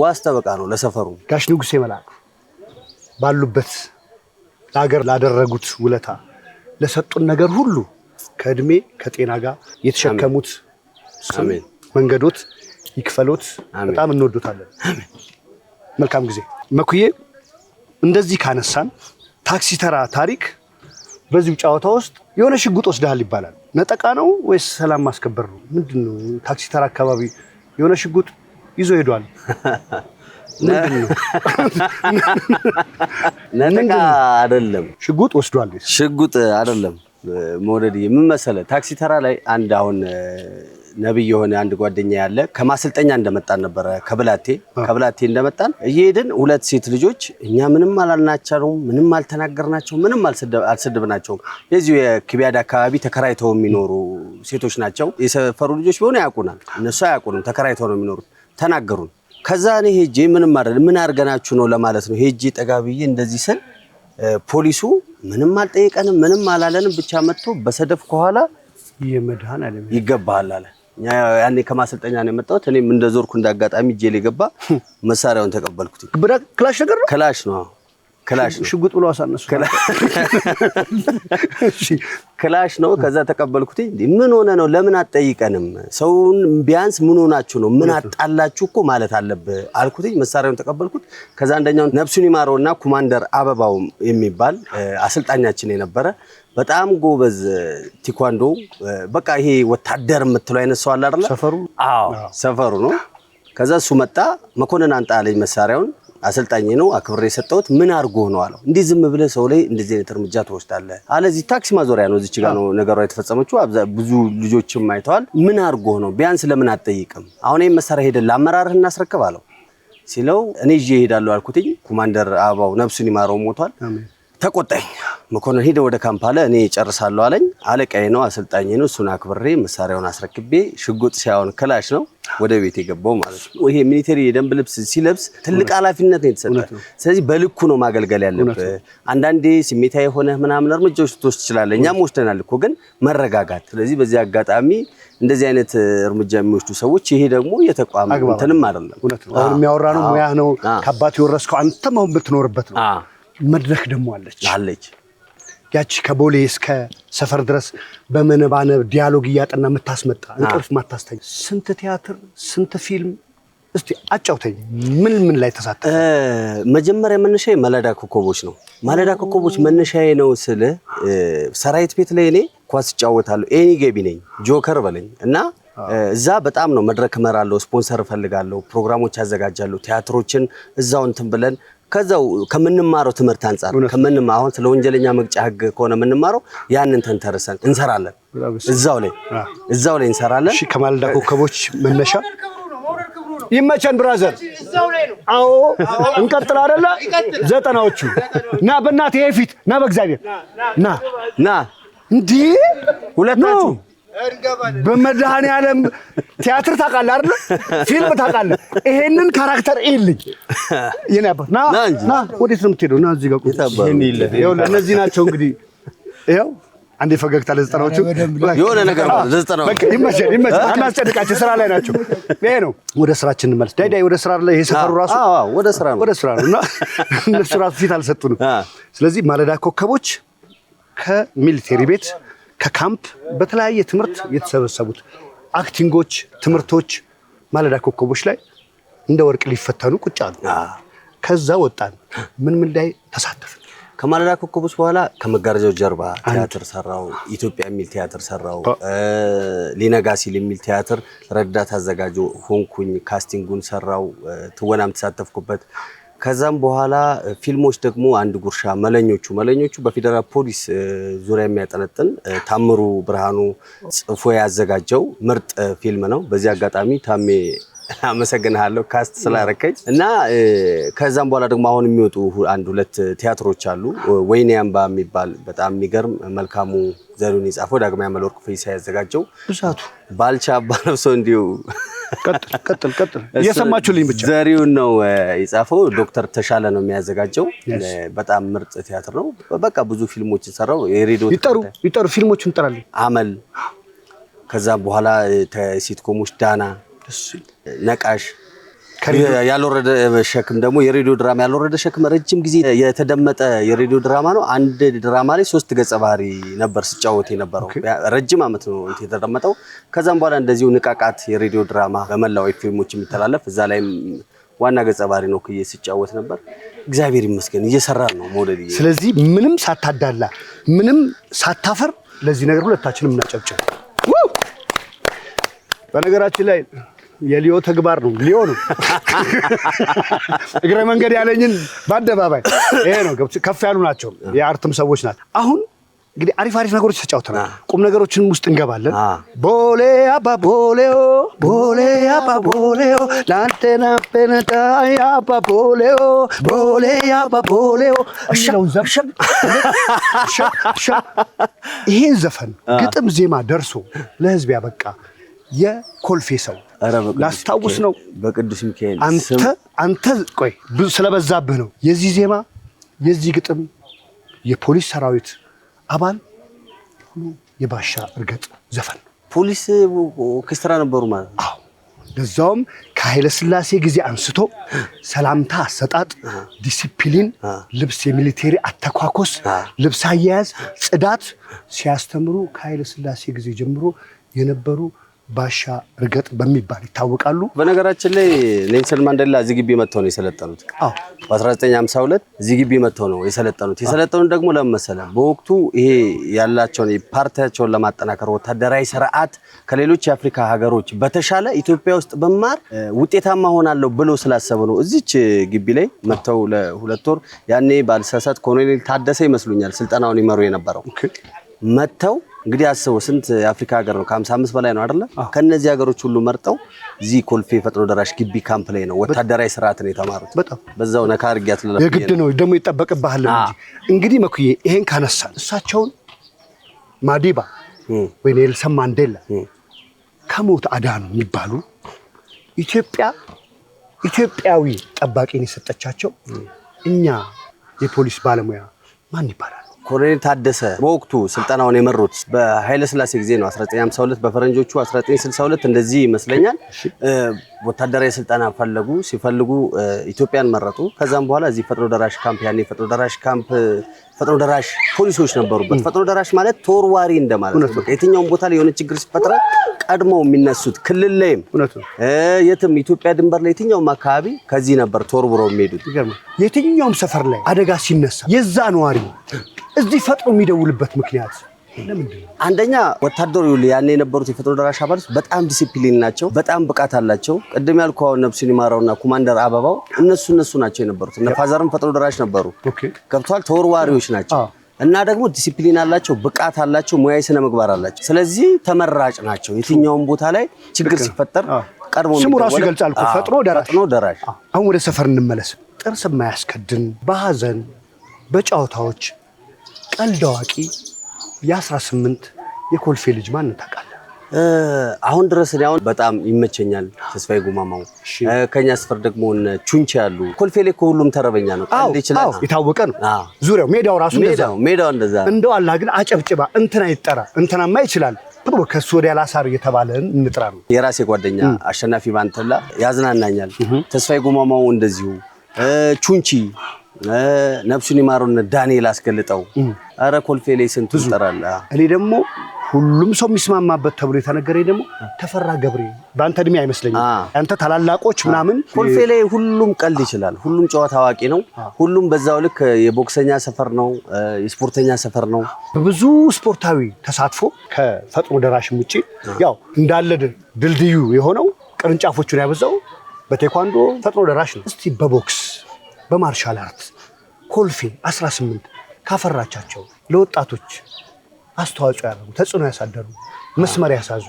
ዋስ ጠበቃ ነው ለሰፈሩ። ጋሽ ንጉሴ መልአክ ባሉበት ለሀገር ላደረጉት ውለታ ለሰጡን ነገር ሁሉ ከእድሜ ከጤና ጋር የተሸከሙት አሜን መንገዶት ይክፈሎት። በጣም እንወዱታለን። መልካም ጊዜ መኩዬ። እንደዚህ ካነሳን ታክሲ ተራ ታሪክ በዚህ ጨዋታ ውስጥ የሆነ ሽጉጥ ወስደሃል ይባላል። ነጠቃ ነው ወይስ ሰላም ማስከበር ነው? ምንድነው? ታክሲ ተራ አካባቢ የሆነ ሽጉጥ ይዞ ሄዷል። ነጠቃ አይደለም፣ ሽጉጥ ወስዷል። ሽጉጥ አይደለም። መውደድ ምን መሰለህ፣ ታክሲ ተራ ላይ አንድ አሁን ነብይ የሆነ አንድ ጓደኛ ያለ ከማሰልጠኛ እንደመጣን ነበረ ከብላቴ እንደመጣን እየሄድን ሁለት ሴት ልጆች እኛ ምንም አላልናቸውም ምንም አልተናገርናቸው ምንም አልሰደብናቸው የዚህ የክቢያድ አካባቢ ተከራይተው የሚኖሩ ሴቶች ናቸው የሰፈሩ ልጆች ቢሆኑ ያውቁናል እነሱ አያውቁንም ተከራይተው ነው የሚኖሩት ተናገሩን ከዛ እኔ ሄጄ ምን አርገናችሁ ነው ለማለት ነው ሄጄ ጠጋብዬ እንደዚህ ስል ፖሊሱ ምንም አልጠየቀንም ምንም አላለንም ብቻ መጥቶ በሰደፍ ከኋላ የመድሃን አለ ይገባል አለ ያኔ ከማሰልጠኛ ነው የመጣሁት እኔም እንደዞርኩ እንዳጋጣሚ ጄል ገባ መሳሪያውን ተቀበልኩት ክላሽ ነገር ነው ክላሽ ነው ሽጉጥ ብሎ አሳነሱ ክላሽ ነው ከዛ ተቀበልኩት ምን ሆነ ነው ለምን አትጠይቀንም ሰውን ቢያንስ ምን ሆናችሁ ነው ምን አጣላችሁ እኮ ማለት አለብህ አልኩት መሳሪያውን ተቀበልኩት ከዛ አንደኛው ነፍሱን ይማረውና ኮማንደር አበባው የሚባል አሰልጣኛችን የነበረ በጣም ጎበዝ ቲኳንዶ በቃ ይሄ ወታደር የምትለው አይነት ሰው አለ አይደል ሰፈሩ ነው ከዛ እሱ መጣ መኮንን አንጣ አለኝ መሳሪያውን አሰልጣኝ ነው አክብሬ የሰጠሁት ምን አርጎ ነው አለው እንዴ ዝም ብለህ ሰው ላይ እንደዚህ አይነት እርምጃ ተወስዳለህ አለዚህ ታክሲ ማዞሪያ ነው እዚች ጋር ነው ነገሩ የተፈጸመችው ብዙ ልጆችም አይተዋል ምን አርጎ ነው ቢያንስ ለምን አትጠይቅም አሁን ይሄን መሳሪያ ሄደ ለአመራርህ እናስረክብ አለው ሲለው እኔ ይዤ እሄዳለሁ አልኩትኝ ኮማንደር አበባው ነፍሱን ይማረው ሞቷል ተቆጣኝ መኮንን ሄደ ወደ ካምፕ አለ እኔ ጨርሳለሁ አለኝ አለቃዬ ነው አሰልጣኝ ነው እሱን አክብሬ መሳሪያውን አስረክቤ ሽጉጥ ሳይሆን ክላሽ ነው ወደ ቤት የገባው ማለት ነው ይሄ ሚሊተሪ የደንብ ልብስ ሲለብስ ትልቅ ኃላፊነት ነው የተሰጠው ስለዚህ በልኩ ነው ማገልገል ያለበት አንዳንዴ ስሜታዊ ሆነ ምናምን እርምጃዎች ትወስድ ይችላል እኛም ወስደናል እኮ ግን መረጋጋት ስለዚህ በዚህ አጋጣሚ እንደዚህ አይነት እርምጃ የሚወስዱ ሰዎች ይሄ ደግሞ የተቋም እንትንም አይደለም አሁን የሚያወራ ነው ሙያ ነው ከአባት የወረስከው አንተም አሁን ብትኖርበት ነው መድረክ ደግሞ አለች ያቺ ከቦሌ እስከ ሰፈር ድረስ በመነባነብ ዲያሎግ እያጠና የምታስመጣ እንቅልፍ ማታስተኝ ስንት ቲያትር ስንት ፊልም እስቲ አጫውተኝ ምን ላይ ተሳተፈ መጀመሪያ መነሻዬ ማለዳ ኮከቦች ነው ማለዳ ኮከቦች መነሻዬ ነው ስለ ሰራዊት ቤት ላይ እኔ ኳስ እጫወታለሁ ኤኒ ገቢ ነኝ ጆከር በለኝ እና እዛ በጣም ነው መድረክ እመራለሁ ስፖንሰር እፈልጋለሁ ፕሮግራሞች አዘጋጃለሁ ቲያትሮችን እዛው እንትን ብለን ከዛው ከምንማረው ትምህርት አንፃር አሁን ስለ ወንጀለኛ መቅጫ ህግ ከሆነ የምንማረው ያንን ተንተርሰን እንሰራለን እዛው ላይ እንሰራለን እሺ ከማለዳ ኮከቦች መነሻ ይመቸን ብራዘር እዛው ላይ ነው አዎ እንቀጥል አይደለ ዘጠናዎቹ ና በእናትህ ይሄ ፊት ና በእግዚአብሔር ና እንዴ ሁለታችሁ በመድሃኔ ዓለም ቲያትር ታውቃለህ አይደል ፊልም ታውቃለህ ይሄንን ካራክተር ይልኝ የኔ አባት ና ወዴት ነው የምትሄደው ና እዚህ ጋር ይሄን ይልህ ይኸው እነዚህ ናቸው እንግዲህ ይኸው አንዴ ፈገግታ ለዘጠናዎቹ የሆነ ነገር ለዘጠናው በቃ ይመቸን አናስጨንቃቸው ስራ ላይ ናቸው ይሄ ነው ወደ ስራችን እንመለስ ዳይ ወደ ስራ ላይ ይሄ ሰፈሩ ራሱ ወደ ስራ ነውና እነሱ ራሱ ፊት አልሰጡንም ስለዚህ ማለዳ ኮከቦች ከሚሊቴሪ ቤት ከካምፕ በተለያየ ትምህርት የተሰበሰቡት አክቲንጎች ትምህርቶች ማለዳ ኮከቦች ላይ እንደ ወርቅ ሊፈተኑ ቁጭ አሉ ከዛ ወጣን ምን ላይ ተሳተፈ ከማለዳ ኮከቦች በኋላ ከመጋረጃው ጀርባ ቲያትር ሰራው ኢትዮጵያ የሚል ቲያትር ሰራው ሊነጋ ሲል የሚል ቲያትር ረዳት አዘጋጆ ሆንኩኝ ካስቲንጉን ሰራው ትወናም ተሳተፍኩበት ከዛም በኋላ ፊልሞች ደግሞ አንድ ጉርሻ መለኞቹ በፌደራል ፖሊስ ዙሪያ የሚያጠነጥን ታምሩ ብርሃኑ ጽፎ ያዘጋጀው ምርጥ ፊልም ነው በዚህ አጋጣሚ ታሜ አመሰግናለሁ ካስት ስላረከኝ እና ከዛም በኋላ ደግሞ አሁን የሚወጡ አንድ ሁለት ቲያትሮች አሉ ወይኔ አምባ የሚባል በጣም የሚገርም መልካሙ ዘሩን ይጻፈው ዳግማዊ አመለወርቅ ፈይሳ ያዘጋጀው ብዛቱ ባልቻ አባነብሶ እንዲው ቀጥል እየሰማችሁልኝ ብቻ ዘሪውን ነው ይጻፈው ዶክተር ተሻለ ነው የሚያዘጋጀው በጣም ምርጥ ቲያትር ነው በቃ ብዙ ፊልሞች ሰራው የሬዲዮ ይጠሩ ፊልሞችን እንጠራለን አመል ከዛም በኋላ ሲትኮሞች ዳና ነቃሽ ያልወረደ ሸክም ደግሞ የሬዲዮ ድራማ ያልወረደ ሸክም ረጅም ጊዜ የተደመጠ የሬዲዮ ድራማ ነው አንድ ድራማ ላይ 3 ገጸ ባህሪ ነበር ሲጫወት የነበረው ረጅም አመት ነው የተደመጠው ከዛም በኋላ እንደዚሁ ንቃቃት የሬዲዮ ድራማ በመላው ፊልሞች የሚተላለፍ እዛ ላይ ዋና ገጸ ባህሪ ነው ሲጫወት ነበር እግዚአብሔር ይመስገን እየሰራ ነው ሞዴል ስለዚህ ምንም ሳታዳላ ምንም ሳታፈር ለዚህ ነገር ሁለታችንም እናጨብጭብ በነገራችን ላይ የሊዮ ተግባር ነው ሊዮ ነው እግረ መንገድ ያለኝን በአደባባይ ይሄ ነው ከፍ ያሉ ናቸው የአርትም ሰዎች ናቸው አሁን እንግዲህ አሪፍ ነገሮች ተጫውተናል። ቁም ነገሮችን ውስጥ እንገባለን። ቦሌ አባ ቦሌዮ ቦሌ አባ ቦሌዮ ላንተና በነታ አባ ቦሌዮ ቦሌ አባ ቦሌዮ እሺው ዘፈን ይሄን ዘፈን ግጥም ዜማ ደርሶ ለህዝብ ያበቃ የኮልፌ ሰው ላስታውስ ነው። በቅዱስ ሚካኤል አንተ ቆይ ብዙ ስለበዛብህ ነው። የዚህ ዜማ የዚህ ግጥም የፖሊስ ሰራዊት አባል ሁሉ የባሻ እርገጥ ዘፈን ፖሊስ ኦርኬስትራ ነበሩ ማለት ነው። አዎ ለዛውም ከኃይለ ሥላሴ ጊዜ አንስቶ ሰላምታ አሰጣጥ፣ ዲሲፕሊን፣ ልብስ የሚሊቴሪ አተኳኮስ፣ ልብስ አያያዝ፣ ጽዳት ሲያስተምሩ ከኃይለ ሥላሴ ጊዜ ጀምሮ የነበሩ ባሻ እርገጥ በሚባል ይታወቃሉ። በነገራችን ላይ ኔልሰን ማንዴላ እዚህ ግቢ መጥተው ነው የሰለጠኑት። በ1952 እዚህ ግቢ መጥተው ነው የሰለጠኑት። የሰለጠኑት ደግሞ ለምን መሰለህ? በወቅቱ ይሄ ያላቸውን ፓርቲያቸውን ለማጠናከር ወታደራዊ ስርዓት ከሌሎች የአፍሪካ ሀገሮች በተሻለ ኢትዮጵያ ውስጥ በማር ውጤታማ ሆናለሁ ብሎ ስላሰቡ ነው እዚች ግቢ ላይ መጥተው ለ2 ወር ያኔ ባልሳሳት ኮሎኔል ታደሰ ይመስሉኛል ስልጠናውን ይመሩ የነበረው መጥተው እንግዲህ አስበው ስንት የአፍሪካ ሀገር ነው ከ55 በላይ ነው አይደለ? ከነዚህ ሀገሮች ሁሉ መርጠው እዚህ ኮልፌ ፈጥኖ ደራሽ ግቢ ካምፕ ላይ ነው ወታደራዊ ስርዓትን የተማሩት። በዛው ነካ አድርጊያት ለለፍ የግድ ነው ደግሞ ይጠበቅብሃል እንጂ። እንግዲህ መኩዬ ይሄን ካነሳን እሳቸውን ማዲባ ወይ ኔልሰን ማንዴላ ከሞት አዳኑ የሚባሉ ኢትዮጵያዊ ጠባቂን የሰጠቻቸው እኛ የፖሊስ ባለሙያ ማን ይባላል? ኮሎኔል ታደሰ በወቅቱ ስልጠናውን የመሩት በኃይለ ሥላሴ ጊዜ ነው። 1952 በፈረንጆቹ 1962 እንደዚህ ይመስለኛል። ወታደራዊ ስልጠና ፈለጉ። ሲፈልጉ ኢትዮጵያን መረጡ። ከዛም በኋላ እዚህ ፈጥኖ ደራሽ ካምፕ ያኔ ፈጥኖ ደራሽ ካምፕ ፈጥኖ ደራሽ ፖሊሶች ነበሩበት። ፈጥኖ ደራሽ ማለት ተወርዋሪ እንደማለት ነው። የትኛውም ቦታ ላይ የሆነ ችግር ሲፈጠር ቀድመው የሚነሱት ክልል ላይም የትም ኢትዮጵያ ድንበር ላይ የትኛውም አካባቢ ከዚህ ነበር ተወርውረው የሚሄዱት። የትኛውም ሰፈር ላይ አደጋ ሲነሳ የዛ ነዋሪ እዚህ ፈጥኖ የሚደውልበት ምክንያት ለምንድን ነው? አንደኛ ወታደሩ ያኔ የነበሩት የፈጥኖ ደራሽ አባላት በጣም ዲሲፕሊን ናቸው፣ በጣም ብቃት አላቸው። ቅድም ያልኩህ አሁን ነፍሱን ይማረውና ኮማንደር አበባው እነሱ ናቸው የነበሩት። እነ ፋዘርም ፈጥኖ ደራሽ ነበሩ። ገብቷል። ተወርዋሪዎች ናቸው እና ደግሞ ዲሲፕሊን አላቸው፣ ብቃት አላቸው፣ ሙያዊ ስነ ምግባር አላቸው። ስለዚህ ተመራጭ ናቸው። የትኛውም ቦታ ላይ ችግር ሲፈጠር ቀድሞ ስሙ ራሱ ይገልጻል እኮ ፈጥኖ ደራሽ። አሁን ወደ ሰፈር እንመለስ። ጥርስ የማያስከድን በሐዘን በጨዋታዎች ቀልድ አዋቂ የ18 የኮልፌ ልጅ ማን ታውቃለህ? አሁን ድረስ እኔ አሁን በጣም ይመቸኛል ተስፋዬ ጉማማው። ከኛ ሰፈር ደግሞ ቹንቻ ያሉ ኮልፌ ላይ ሁሉም ተረበኛ ነው። ቀልድ ይችላል። የታወቀ ነው። ዙሪያው ሜዳው ራሱ ሜዳው እንደዛ እንደው አላ ግን አጨብጭባ እንትና ይጠራ እንትናማ ይችላል ከሱ ወዲያ ላሳር እየተባለ እንጥራ ነው። የራሴ ጓደኛ አሸናፊ ባንተላ ያዝናናኛል። ተስፋዬ ጉማማው እንደዚሁ ቹንቺ ነፍሱን ይማሩን ዳንኤል አስገልጠው አረ ኮልፌ ላይ ስንቱ ይጠራል። እኔ ደግሞ ሁሉም ሰው የሚስማማበት ተብሎ የተነገረኝ ደግሞ ተፈራ ገብሬ በአንተ እድሜ አይመስለኝም። አንተ ታላላቆች ምናምን ኮልፌ ላይ ሁሉም ቀልድ ይችላል። ሁሉም ጨዋታ አዋቂ ነው። ሁሉም በዛው ልክ የቦክሰኛ ሰፈር ነው፣ የስፖርተኛ ሰፈር ነው። በብዙ ስፖርታዊ ተሳትፎ ከፈጥኖ ደራሽም ውጪ ያው እንዳለ ድልድዩ የሆነው ቅርንጫፎቹን ያበዛው በቴኳንዶ ፈጥኖ ደራሽ ነው። እስቲ በቦክስ በማርሻል አርት ኮልፌ 18 ካፈራቻቸው ለወጣቶች አስተዋጽኦ ያደረጉ ተጽዕኖ ያሳደሩ መስመር ያሳዙ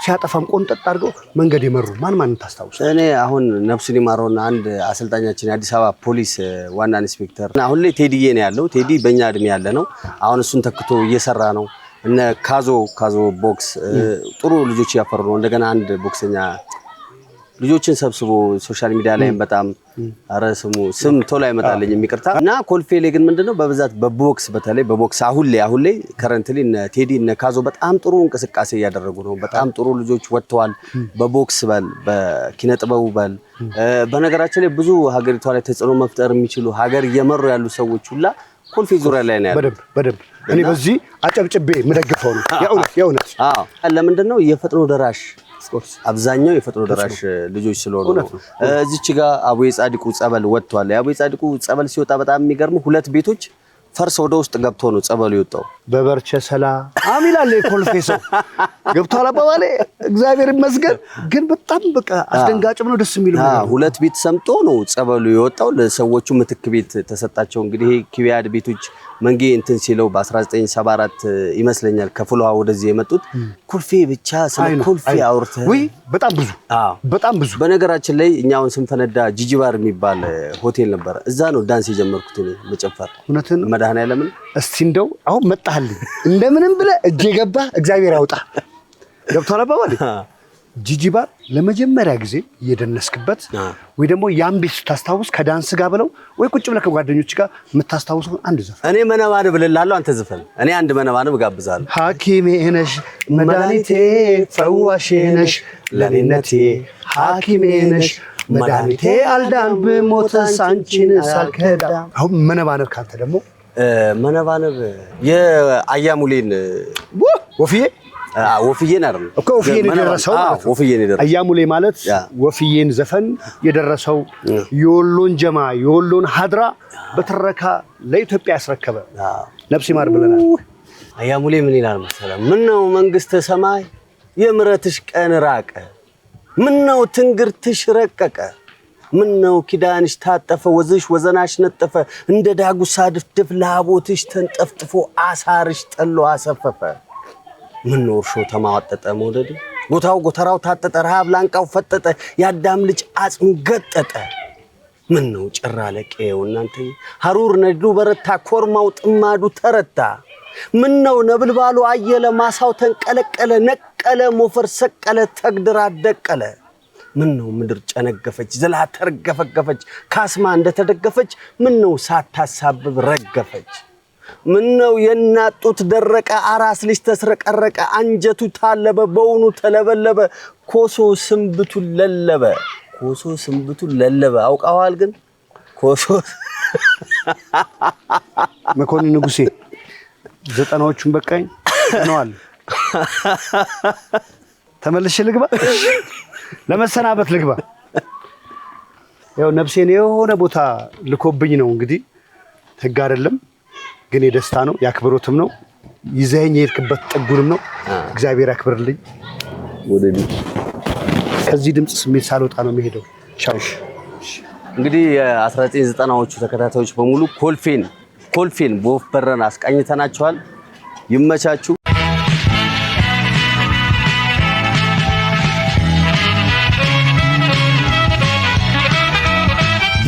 ሲያጠፋም ቆንጠጥ አድርገው መንገድ የመሩ ማን ታስታውሱ? እኔ አሁን ነፍሱን ይማረውና አንድ አሰልጣኛችን የአዲስ አበባ ፖሊስ ዋና ኢንስፔክተር አሁን ላይ ቴዲዬ ነው ያለው። ቴዲ በእኛ እድሜ ያለ ነው። አሁን እሱን ተክቶ እየሰራ ነው። እነ ካዞ ቦክስ ጥሩ ልጆች ያፈሩ ነው። እንደገና አንድ ቦክሰኛ ልጆችን ሰብስቦ ሶሻል ሚዲያ ላይም በጣም ስም ቶሎ አይመጣልኝ የሚቅርታ እና ኮልፌ ላይ ግን ምንድነው በብዛት በቦክስ በተለይ በቦክስ አሁን ላይ ከረንትሊ እነ ቴዲ እነ ካዞ በጣም ጥሩ እንቅስቃሴ እያደረጉ ነው። በጣም ጥሩ ልጆች ወጥተዋል። በቦክስ በኪነ ጥበቡ በነገራችን ላይ ብዙ ሀገሪቷ ላይ ተጽዕኖ መፍጠር የሚችሉ ሀገር እየመሩ ያሉ ሰዎች ሁላ ኮልፌ ዙሪያ ላይ ነው ያለው። በደንብ እኔ በዚህ አጨብጭቤ የምደግፈው ነው የእውነት። ለምንድነው የፈጥኖ ደራሽ አብዛኛው የፈጥኖ ደራሽ ልጆች ስለሆኑ ነው። እዚች ጋር አቡዬ ጻድቁ ጸበል ወጥቷል። የአቡዬ ጻድቁ ጸበል ሲወጣ በጣም የሚገርም 2 ቤቶች ፈርስ ወደ ውስጥ ገብቶ ነው ጸበሉ የወጣው። በበርቸ ሰላም ይላል የኮልፌ ሰው ገብቷል አባባሌ እግዚአብሔር ይመስገን ግን በጣም በቃ አስደንጋጭም ነው ደስ የሚል ነው ሁለት ቤት ሰምጦ ነው ጸበሉ የወጣው ለሰዎቹ ምትክ ቤት ተሰጣቸው እንግዲህ ኪቢያድ ቤቶች መንጌ እንትን ሲለው በ1974 ይመስለኛል ከፍሏ ወደዚህ የመጡት ኮልፌ ብቻ ስለ ኮልፌ አውርተ ወይ በጣም ብዙ በነገራችን ላይ እኛውን ስንፈነዳ ጂጂባር የሚባል ሆቴል ነበር እዛ ነው ዳንስ የጀመርኩት እኔ መጨፈር እውነትን መድኃኔዓለም እስቲ እንደው አሁን መጣህልኝ እንደምንም ብለ እጄ ገባ እግዚአብሔር ያውጣ ገብቷል አባባል ጂጂባር ለመጀመሪያ ጊዜ እየደነስክበት ወይ ደግሞ ያምቢስ ታስታውስ ከዳንስ ጋር ብለው ወይ ቁጭ ብለህ ከጓደኞች ጋር የምታስታውሰው አንድ ዘፈን እኔ መነባንብ ልላለሁ አንተ ዘፈን እኔ አንድ መነባንብ ጋብዛለሁ ሐኪሜ ነሽ መድኃኒቴ ፈዋሼ ነሽ ለኔነቴ ሐኪሜ ነሽ መድኃኒቴ አልዳን ብሞት አንቺን ሳልከዳ አሁን መነባንብ ካንተ ደግሞ መነባንብ የአያሙሌን ወፍዬ ወፍዬን አይደል እኮ ወፍዬን የደረሰው ማለት ነው ወፍዬን የደረሰው አያሙሌ ማለት ወፍዬን ዘፈን የደረሰው የወሎን ጀማ የወሎን ሀድራ በትረካ ለኢትዮጵያ ያስረከበ ነፍስ ይማር ብለናል አያሙሌ ምን ይላል መሰለህ ምን ነው መንግስተ ሰማይ የምረትሽ ቀን ራቀ ምን ነው ትንግርትሽ ረቀቀ ምን ነው ኪዳንሽ ታጠፈ ወዝሽ ወዘናሽ ነጠፈ እንደ ዳጉሳ ድፍድፍ ላቦትሽ ተንጠፍጥፎ አሳርሽ ጠሎ አሰፈፈ ምን ነው እርሾ ተማወጠጠ መውደድ ጎታው ጎተራው ታጠጠ ረሃብ ላንቃው ፈጠጠ ያዳም ልጅ አጽሙ ገጠጠ ምን ነው ጭራ ለቀየው እናንተ ሐሩር ነዱ በረታ ኮርማው ጥማዱ ተረታ ምን ነው ነብልባሉ አየለ ማሳው ተንቀለቀለ ነቀለ ሞፈር ሰቀለ ተግድራ ደቀለ ምን ነው ምድር ጨነገፈች ዘላ ተርገፈገፈች ካስማ እንደተደገፈች ምን ነው ሳታሳብብ ረገፈች ምን ነው የናጡት ደረቀ አራስ ልጅ ተስረቀረቀ አንጀቱ ታለበ በውኑ ተለበለበ ኮሶ ስንብቱ ለለበ አውቃዋል ግን ኮሶ መኮንን ንጉሴ ዘጠናዎቹን በቃኝ ነዋል ተመልሼ ልግባ ለመሰናበት ልግባ ያው ነፍሴን የሆነ ቦታ ልኮብኝ ነው እንግዲህ ህግ አይደለም ግን የደስታ ነው ያክብሮትም ነው ይዘኸኝ የሄድክበት ጥጉንም ነው እግዚአብሔር ያክብርልኝ ወደዲ ከዚህ ድምጽ ስሜት ሳልወጣ ነው የሚሄደው ቻውሽ እንግዲህ የ1990ዎቹ ተከታታዮች በሙሉ ኮልፌን በወፍ በረን አስቃኝተናቸዋል ይመቻችሁ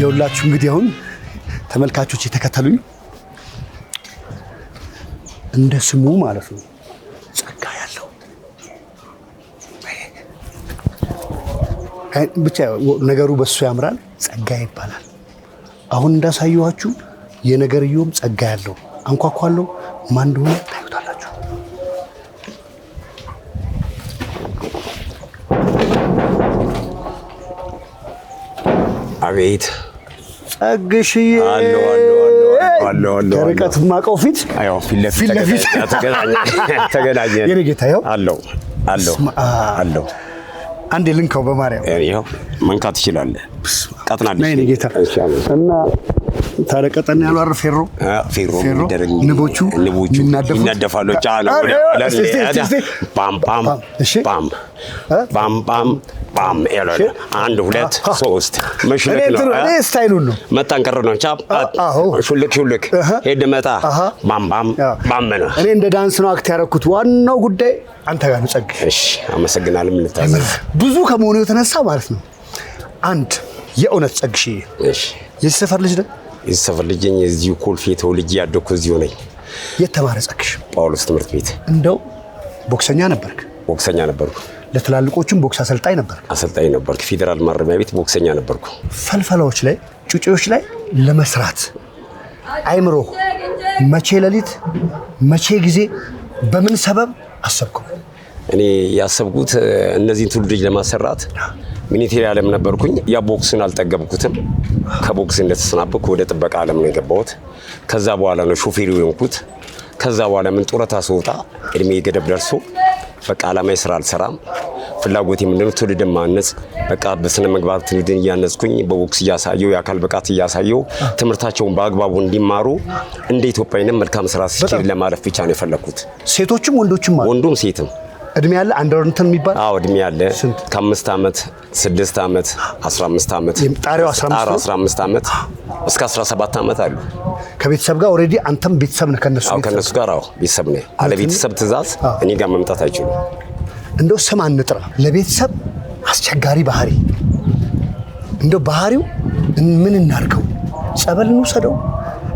የሁላችሁ እንግዲህ አሁን ተመልካቾች የተከተሉኝ እንደ ስሙ ማለት ነው ጸጋ ያለው ብቻ ነገሩ በሱ ያምራል ጸጋ ይባላል አሁን እንዳሳየዋችሁ የነገርየውም ጸጋ ያለው አንኳኳለው ማን እንደሆነ ታዩታላችሁ አቤት ጸግሽዬ አሎ ከርቀት ማቀው ፊት አዎ ፊት ለፊት ተገናኘ የኔ ጌታ ይኸው አሎ አንዴ ልንካው በማርያም ይኸው መንካት ትችላለህ ቀጥናለሽ የኔ ጌታ እና ታረቀጠን ያለው አረ ፌሮ ንቦቹ ይናደፋሉ ጫላ ባም ባም ባም ባም ባም ባም ኤሎን 1 2 3 መሽለክ ነው ስታይሉን ነው መጣን ቀረ ነው ቻፕ ሹልክ ሄድ መጣ ባም ባም ባም ነው እኔ እንደ ዳንስ ነው አክት ያረኩት ዋናው ጉዳይ አንተ ጋር ነው ጸግ እሺ አመሰግናለሁ ምን ታዘዝ ብዙ ከመሆኑ የተነሳ ማለት ነው አንድ የእውነት ጸግሽ እሺ የሰፈር ልጅ ነው የሰፈር ልጅ ነኝ እዚሁ ኮልፌ ተወልጄ ያደኩ እዚሁ ነኝ የተማረ ጸግሽ ጳውሎስ ትምህርት ቤት እንደው ቦክሰኛ ነበርኩ ለትላልቆቹም ቦክስ አሰልጣኝ ነበርኩ ፌደራል ማረሚያ ቤት ቦክሰኛ ነበርኩ ፈልፈላዎች ላይ ጩጬዎች ላይ ለመስራት አይምሮ መቼ ሌሊት መቼ ጊዜ በምን ሰበብ አሰብከው እኔ ያሰብኩት እነዚህን ትውልዶች ለማሰራት ሚኒቴሪ ዓለም ነበርኩኝ ያ ቦክስን አልጠገብኩትም ከቦክስ እንደተሰናበኩ ወደ ጥበቃ ዓለም ነው የገባሁት ከዛ በኋላ ነው ሾፌሩ የሆንኩት ከዛ በኋላ ምን ጡረታ ስወጣ እድሜ ገደብ ደርሶ በቃ ዓላማዬ ስራ አልሰራም ፍላጎቴ ምንድነው ትውልድን ማነጽ በቃ በስነ ምግባር ትውልድን እያነጽኩኝ በቦክስ እያሳየው የአካል ብቃት እያሳየው ትምህርታቸውን በአግባቡ እንዲማሩ እንደ ኢትዮጵያዊነት መልካም ስራ ሲል ለማለፍ ብቻ ነው የፈለኩት። ሴቶችም ወንዶችም ማለት ወንዱም ሴትም እድሜ ያለ አንደር እንትን የሚባል አዎ እድሜ ያለ ከ5 ዓመት 6 ዓመት 15 ዓመት ጣሪያው 15 ዓመት እስከ 17 ዓመት አሉ። ከቤተሰብ ጋር ኦሬዲ አንተም ቤተሰብ ነህ ከነሱ አዎ ከነሱ ጋር አዎ ቤተሰብ ነኝ። አለ ቤተሰብ ትእዛዝ እኔ ጋር መምጣት አይችሉም። እንደው ስም አንጥራ ለቤተሰብ አስቸጋሪ ባህሪ እንደው ባህሪው ምን እናርገው ጸበል እንውሰደው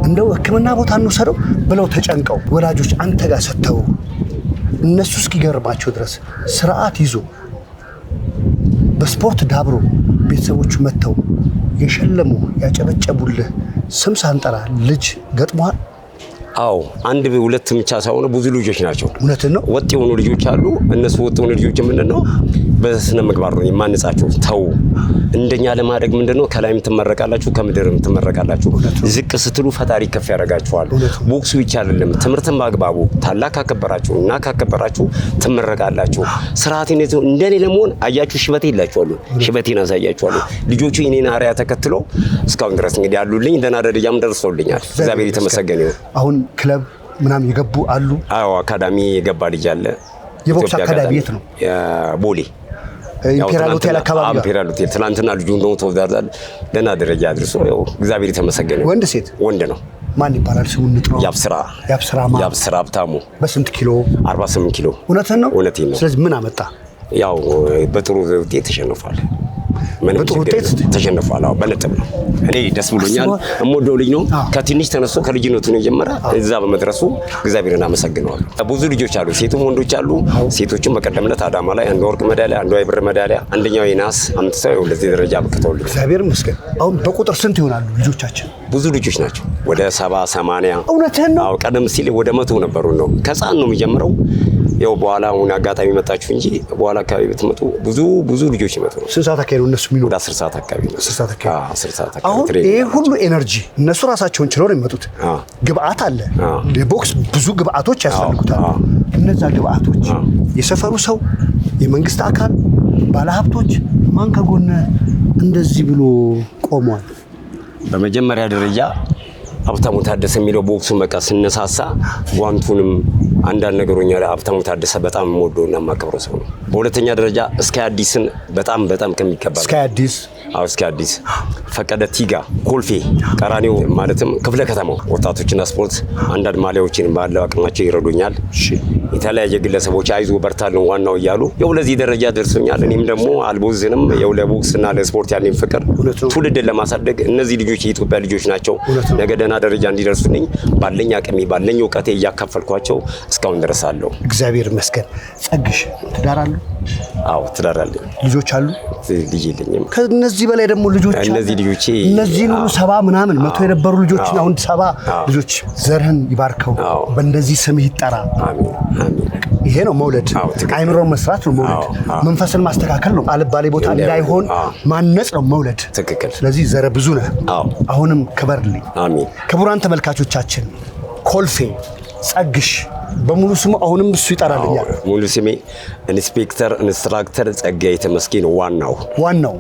እንደው ሕክምና ቦታ እንውሰደው ብለው ተጨንቀው ወላጆች አንተ ጋር ሰተው እነሱ እስኪገርባቸው ድረስ ስርዓት ይዞ በስፖርት ዳብሮ ቤተሰቦቹ መተው የሸለሙ ያጨበጨቡልህ ስም ሳንጠራ ልጅ ገጥሟል? አዎ አንድ ሁለት ብቻ ሳይሆን ብዙ ልጆች ናቸው። እውነትን ነው። ወጥ የሆኑ ልጆች አሉ። እነሱ ወጥ የሆኑ ልጆች ምንድነው በስነ ምግባር ነው የማንጻቸው። ተው እንደኛ ለማድረግ ምንድነው ከላይም ትመረቃላችሁ ከምድርም ትመረቃላችሁ። ዝቅ ስትሉ ፈጣሪ ከፍ ያደርጋችኋል። ቦክሱ ብቻ አይደለም ትምህርትን በአግባቡ ታላቅ ካከበራችሁ እና ካከበራችሁ ትመረቃላችሁ። ስርዓትን ይዘው እንደኔ ለመሆን አያችሁ ሽበቴ ይላችኋል። ሽበቴን አሳያችኋለሁ። ልጆቹ የኔን አሪያ ተከትለው እስካሁን ድረስ እንግዲህ ያሉልኝ ደህና ደረጃም ደርሰውልኛል። እግዚአብሔር የተመሰገነ ይሁን። አሁን ክለብ ምናምን የገቡ አሉ? አዎ አካዳሚ የገባ ልጅ አለ። የቦክስ አካዳሚ የት ነው? ቦሌ ኢምፔሪያል ሆቴል አካባቢ። ኢምፔሪያል ሆቴል ትናንትና ልጁ እንደው ተወዳዳል ደህና ደረጃ አድርሶ ያው እግዚአብሔር የተመሰገነ። ወንድ ሴት? ወንድ ነው። ማን ይባላል ስሙን? ንጥሮ ያብስራ ሀብታሙ። በስንት ኪሎ? 48 ኪሎ። እውነትን ነው? እውነቴን ነው። ስለዚህ ምን አመጣ? ያው በጥሩ ውጤት ተሸንፏል። በጥሩ ውጤት ተሸንፏል። አዎ በነጥብ ነው። እኔ ደስ ብሎኛል። እሞደው ልጅ ነው። ከትንሽ ተነስቶ ከልጅነቱ ነው የጀመረ እዛ በመድረሱ እግዚአብሔርን አመሰግነዋለሁ። ብዙ ልጆች አሉ፣ ሴቱም ወንዶች አሉ። ሴቶችም በቀደምነት አዳማ ላይ አንዷ ወርቅ ሜዳሊያ አንዷ የብር ሜዳሊያ አንደኛው የናስ አምጥተው ለዚህ ደረጃ አብቅተውልኝ እግዚአብሔር ይመስገን። አሁን በቁጥር ስንት ይሆናሉ ልጆቻችን? ብዙ ልጆች ናቸው። ወደ 70 80። እውነትህን ነው? አዎ ቀደም ሲል ወደ 100 ነበሩ ነው። ከህፃን ነው የሚጀምረው። ያው በኋላ አሁን አጋጣሚ መጣችሁ እንጂ በኋላ አካባቢ ብትመጡ ብዙ ልጆች ይመጡ ነው። ስንት ሰዓት አካባቢ ነው እነሱ የሚኖሩ? ወደ 10 ሰዓት አካባቢ ነው። 10 ሰዓት አካባቢ። 10 ሰዓት አካባቢ። አሁን ይሄ ሁሉ ኤነርጂ እነሱ ራሳቸውን ችለው ነው የሚመጡት። ግብአት አለ። የቦክስ ብዙ ግብአቶች ያስፈልጉታል። እነዛ ግብአቶች የሰፈሩ ሰው፣ የመንግስት አካል፣ ባለሀብቶች ማን ከጎነ እንደዚህ ብሎ ቆሟል? በመጀመሪያ ደረጃ ሀብታሙ ታደሰ የሚለው ቦክሱ በቃ ስነሳሳ ጓንቱንም አንዳንድ ነገሮኛ ሀብታሙ ታደሰ በጣም የምወደውና የማከብረው ሰው ነው። በሁለተኛ ደረጃ እስከ አዲስን በጣም ከሚከበር እስከ አዲስ ፈቀደ ቲጋ ኮልፌ ቀራኒዮ ማለትም ክፍለ ከተማው ወጣቶችና ስፖርት አንዳንድ ማሊያዎችን ባለው አቅማቸው ይረዱኛል። የተለያየ ግለሰቦች አይዞ በርታልን ዋናው እያሉ ያው ለዚህ ደረጃ ደርሶኛል። እኔም ደግሞ አልቦዝንም። ያው ለቦክስና ለስፖርት ያለኝ ፍቅር ትውልድን ለማሳደግ እነዚህ ልጆች የኢትዮጵያ ልጆች ናቸው። ነገ ደህና ደረጃ እንዲደርሱልኝ ባለኝ አቅሜ ባለኝ እውቀቴ እያካፈልኳቸው እስካሁን ድረስ አለው። እግዚአብሔር ይመስገን። ጸግሽ ትዳር አሉ? አዎ ትዳር አለኝ። ልጆች አሉ? ልጅ የለኝም። ከነዚህ በላይ ደግሞ ልጆች እነዚህ ልጆቼ እነዚህን ሁሉ 70 ምናምን 100 የነበሩ ልጆችን አሁን 70 ልጆች ዘርህን ይባርከው፣ በእንደዚህ ስምህ ይጠራ። አሜን አሜን። ይሄ ነው መውለድ። አይምሮን መስራት ነው መውለድ። መንፈስን ማስተካከል ነው። አልባሌ ቦታ እንዳይሆን ማነጽ ነው መውለድ። ትክክል። ስለዚህ ዘረ ብዙ ነህ። አሁንም ክበርልኝ። አሜን። ክቡራን ተመልካቾቻችን ኮልፌ ጸግሽ በሙሉ ስሙ አሁንም እሱ ይጠራልኛል። ሙሉ ስሜ ኢንስትራክተር ጸጋዬ ተመስገን ዋናው።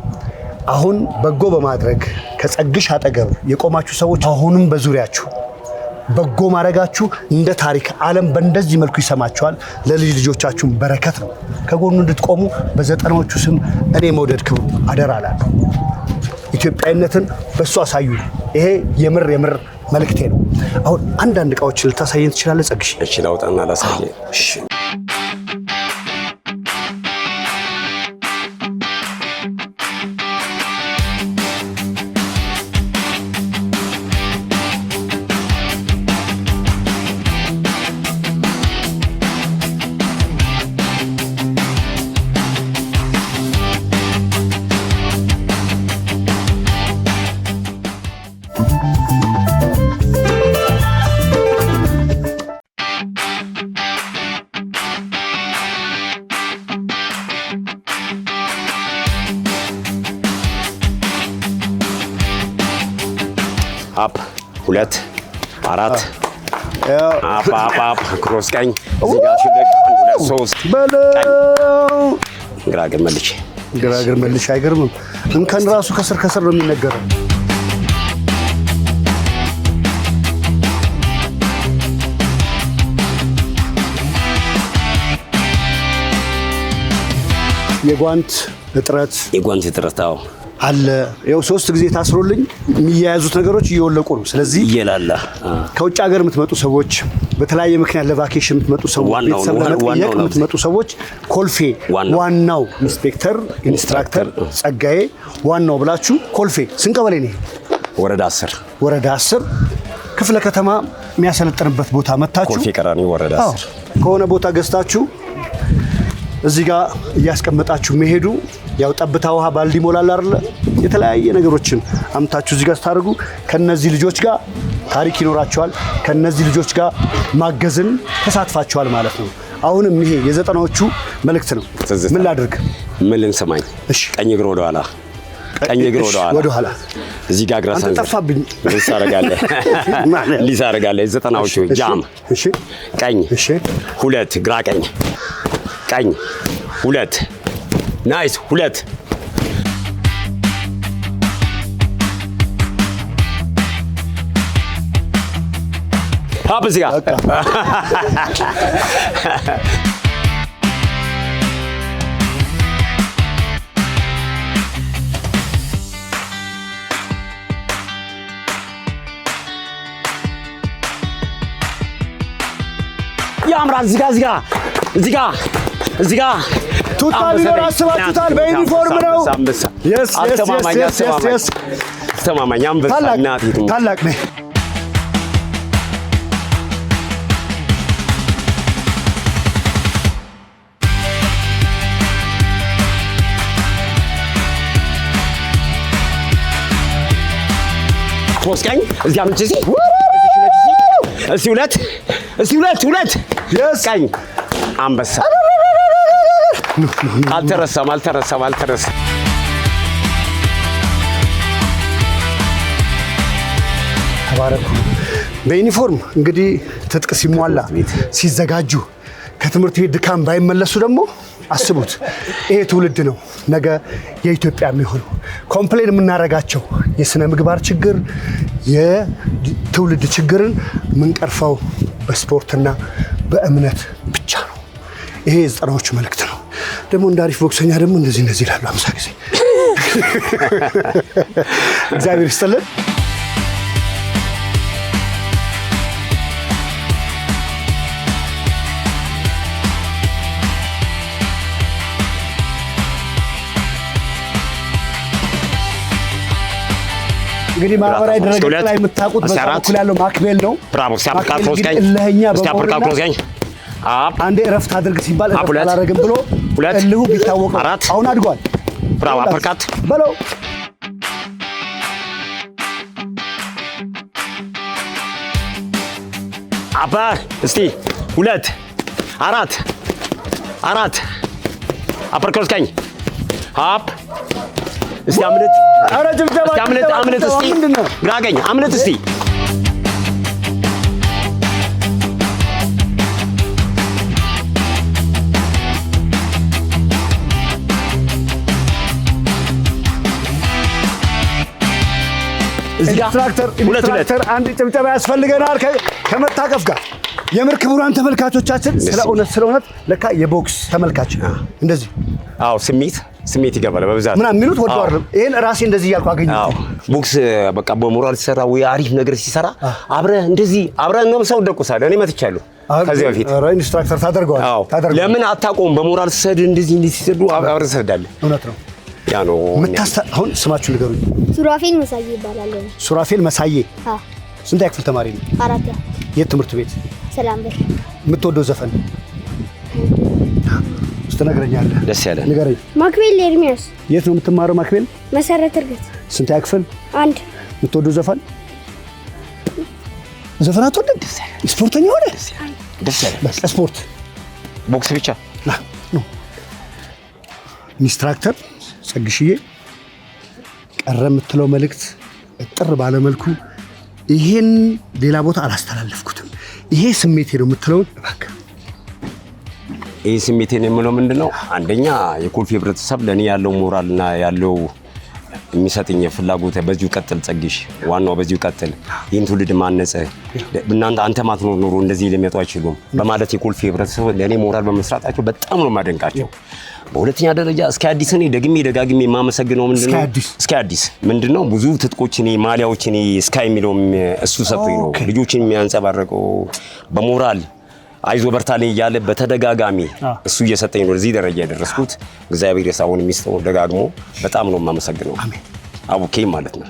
አሁን በጎ በማድረግ ከጸግሽ አጠገብ የቆማችሁ ሰዎች አሁንም በዙሪያችሁ በጎ ማድረጋችሁ እንደ ታሪክ ዓለም በእንደዚህ መልኩ ይሰማችኋል። ለልጅ ልጆቻችሁም በረከት ነው። ከጎኑ እንድትቆሙ በዘጠናዎቹ ስም እኔ መውደድ ክብሩ አደራ እላለሁ። ኢትዮጵያዊነትን በሱ አሳዩ። ይሄ የምር መልእክቴ ነው። አሁን አንዳንድ እቃዎችን ልታሳየን ትችላለህ ጸግሽ? እሺ ላውጣና ላሳየ። እሺ አፕ 2 4 አፕ ክሮስ ቀኝ እዚህ ጋር ሽልቅ 2 3 በለው ግራግር መልሼ አይገርምም? እንከን ራሱ ከስር ነው የሚነገረው። የጓንት እጥረት አዎ አለ። ያው 3 ጊዜ ታስሮልኝ የሚያያዙት ነገሮች እየወለቁ ነው። ስለዚህ ይላላ ከውጭ ሀገር የምትመጡ ሰዎች፣ በተለያየ ምክንያት ለቫኬሽን የምትመጡ ሰዎች፣ ቤተሰብ ለመጠየቅ የምትመጡ ሰዎች ኮልፌ ዋናው ኢንስትራክተር ጸጋዬ ዋናው ብላችሁ ኮልፌ ስንቀበሌ ነው ወረዳ 10 ክፍለ ከተማ የሚያሰለጥንበት ቦታ መታችሁ ኮልፌ ቀራኒ ወረዳ 10 ከሆነ ቦታ ገዝታችሁ እዚህ ጋር እያስቀመጣችሁ መሄዱ ያው ጠብታ ውሃ ባልዲ ሞላል አይደለ? የተለያየ ነገሮችን አምታችሁ እዚህ ጋር ስታደርጉ ከነዚህ ልጆች ጋር ታሪክ ይኖራቸዋል። ከነዚህ ልጆች ጋር ማገዝን ተሳትፋቸዋል ማለት ነው። አሁንም ይሄ የዘጠናዎቹ መልእክት ነው። ምን ላድርግ? ምን ልንሰማኝ? ቀኝ እግር ወደ ኋላ እዚህ ጋር ግራሳ ጠፋብኝ። ሊሳረጋለ የዘጠናዎቹ ጃም ቀኝ 2 ግራ ቀኝ 2 ናይስ 2 እዚህ ጋር ያምራል። እዚህ ጋር ቱታ ሊኖር አስባችሁታል? በዩኒፎርም ነው። አስተማማኝ አንበሳ እናቲቱ ታላቅ ነህ። ፖስቀኝ እዚህ አምጪ እስቲ ሁለት ቀኝ አንበሳ አልተረሳም። ተባረኩ። በዩኒፎርም እንግዲህ ትጥቅ ሲሟላ ሲዘጋጁ ከትምህርት ቤት ድካም ባይመለሱ ደግሞ አስቡት። ይሄ ትውልድ ነው ነገ የኢትዮጵያ የሚሆነው። ኮምፕሌን የምናረጋቸው የስነ ምግባር ችግር፣ የትውልድ ችግርን የምንቀርፈው በስፖርትና በእምነት ብቻ ነው። ይሄ የዘጠናዎቹ መልእክት ነው። ደግሞ እንደ አሪፍ ቦክሰኛ ደግሞ እንደዚህ ይላሉ 50 ጊዜ። እግዚአብሔር ይስጥልን። እንግዲህ ማህበራዊ ድረገጽ ላይ የምታውቁት በኩል ያለው ማክቤል ነው። እልህኛ በመሆንና አንዴ እረፍት አድርግ ሲባል እረፍት አላደርግም ብሎ እልሁ ቢታወቅ አሁን አድጓል። ብራቮ አፐርካት በለው። አፐር እስቲ 2 4 አፐርካት ቀኝ አፕ እስቲ አምልጥ። ኧረ ጭብጨባ አምልጥ እስቲ ግራ ቀኝ አምልጥ እስቲ ኢንስትራክተር አንድ ጭብጨባ ያስፈልገናል ከመታቀፍ ጋር። የምር ክቡራን ተመልካቾቻችን ስለ እውነት ለካ የቦክስ ተመልካች እንደዚህ ስሜት ይገባል በብዛት ምናምን የሚሉት ወደው አይደለም። ይሄን ራሴ እንደዚህ እያልኩ አገኘሁት። ቦክስ በቃ በሞራል ሲሰራ ወይ አሪፍ ነገር ሲሰራ አብረን ነው ሰው ደቁሳለ። እኔ መትቻለሁ ከዚህ በፊት። ኧረ ኢንስትራክተር ታደርገዋለህ። ለምን አታቆም? በሞራል ሰድ እንደዚህ ሲሰዱ አብረን ሰዳለን። እውነት ነው። ያ ነው። አሁን ስማችሁ ንገሩኝ። ሱራፌል መሳዬ ይባላል። ሱራፌል መሳዬ። ስንት ክፍል ተማሪ ነው? 4ኛ። የት ትምህርት ቤት? ሰላም በር። የምትወደው ዘፈን ትነግረኛለህ? ደስ ያለ ንገረኝ። ማክቤል ኤርሚያስ። የት ነው የምትማረው? ማክቤል መሰረት እርገት። ስንት ክፍል? 1። የምትወደው ዘፈን አትወድም? ስፖርተኛ ሆነ? ደስ ያለ ስፖርት ቦክስ ብቻ ኢንስትራክተር ጸግሽዬ ቀረ የምትለው መልእክት እጥር ባለ መልኩ ይሄን ሌላ ቦታ አላስተላለፍኩትም፣ ይሄ ስሜቴ ነው የምትለውን እባክህ። ይህ ስሜቴን የምለው ምንድነው አንደኛ የኮልፌ ህብረተሰብ ለኔ ያለው ሞራልና ያለው የሚሰጥኝ ፍላጎት በዚሁ ቀጥል ጸግሽ ዋናው በዚሁ ቀጥል ይህን ትውልድ ማነጸ እናንተ አንተ ማትኖር ኖሮ እንደዚህ ሊመጡ አይችሉም በማለት የኮልፌ ህብረተሰብ ለኔ ሞራል በመስራታቸው በጣም ነው ማደንቃቸው። በሁለተኛ ደረጃ እስከ አዲስ እኔ ደጋግሜ የማመሰግነው ምንድነው እስከ አዲስ ምንድነው ብዙ ትጥቆች እኔ ማሊያዎች እኔ ስካይ የሚለውም እሱ ሰጥቶኝ ነው ልጆችን የሚያንጸባርቀው በሞራል አይዞ በርታለኝ እያለ በተደጋጋሚ እሱ እየሰጠኝ ነው እዚህ ደረጃ ያደረስኩት። እግዚአብሔር የሳውን ሚስጥሩ ደጋግሞ በጣም ነው የማመሰግነው። አሜን። አቡኬ ማለት ነው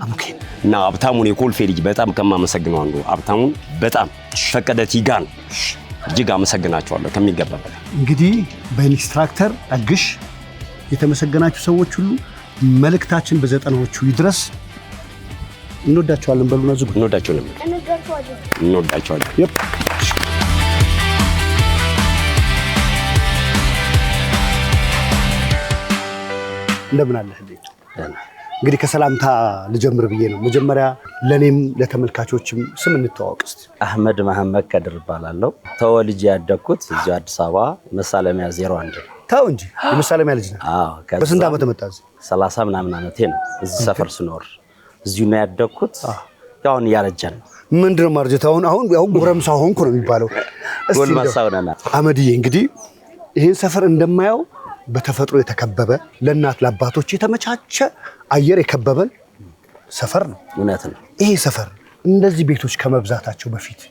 እና ሀብታሙን የኮልፌ ልጅ በጣም ከማመሰግነው አንዱ ሀብታሙን በጣም ፈቀደ ቲጋን እጅግ አመሰግናቸዋለሁ ከሚገባ በላይ። እንግዲህ በኢንስትራክተር ጸግሽ የተመሰገናችሁ ሰዎች ሁሉ መልእክታችን በዘጠናዎቹ ይድረስ። እንወዳቸዋለን በሉና ዝጉ። እንወዳቸዋለን። እንደምን አለህልኝ? እንግዲህ ከሰላምታ ልጀምር ብዬ ነው። መጀመሪያ ለኔም ለተመልካቾችም ስም እንተዋወቅ እስቲ። አህመድ መሐመድ ከድር እባላለሁ። ተወልጄ ያደግኩት እዚህ አዲስ አበባ መሳለሚያ 01 ነው። ታው እንጂ የመሳለሚያ ልጅ ነህ? አዎ። በስንት ዓመት መጣ እዚህ? 30 ምናምን ዓመቴ ነው እዚህ ሰፈር ስኖር። እዚሁ ነው ያደግኩት። ያው እያረጀን ነው። ምንድነው ማርጀት? አሁን ጎረምሳ ሆንኩ ነው የሚባለው። ጎልማሳ ሆነና አህመድዬ፣ እንግዲህ ይሄን ሰፈር እንደማየው በተፈጥሮ የተከበበ ለእናት ለአባቶች የተመቻቸ አየር የከበበን ሰፈር ነው። እውነት ነው። ይሄ ሰፈር እንደዚህ ቤቶች ከመብዛታቸው በፊት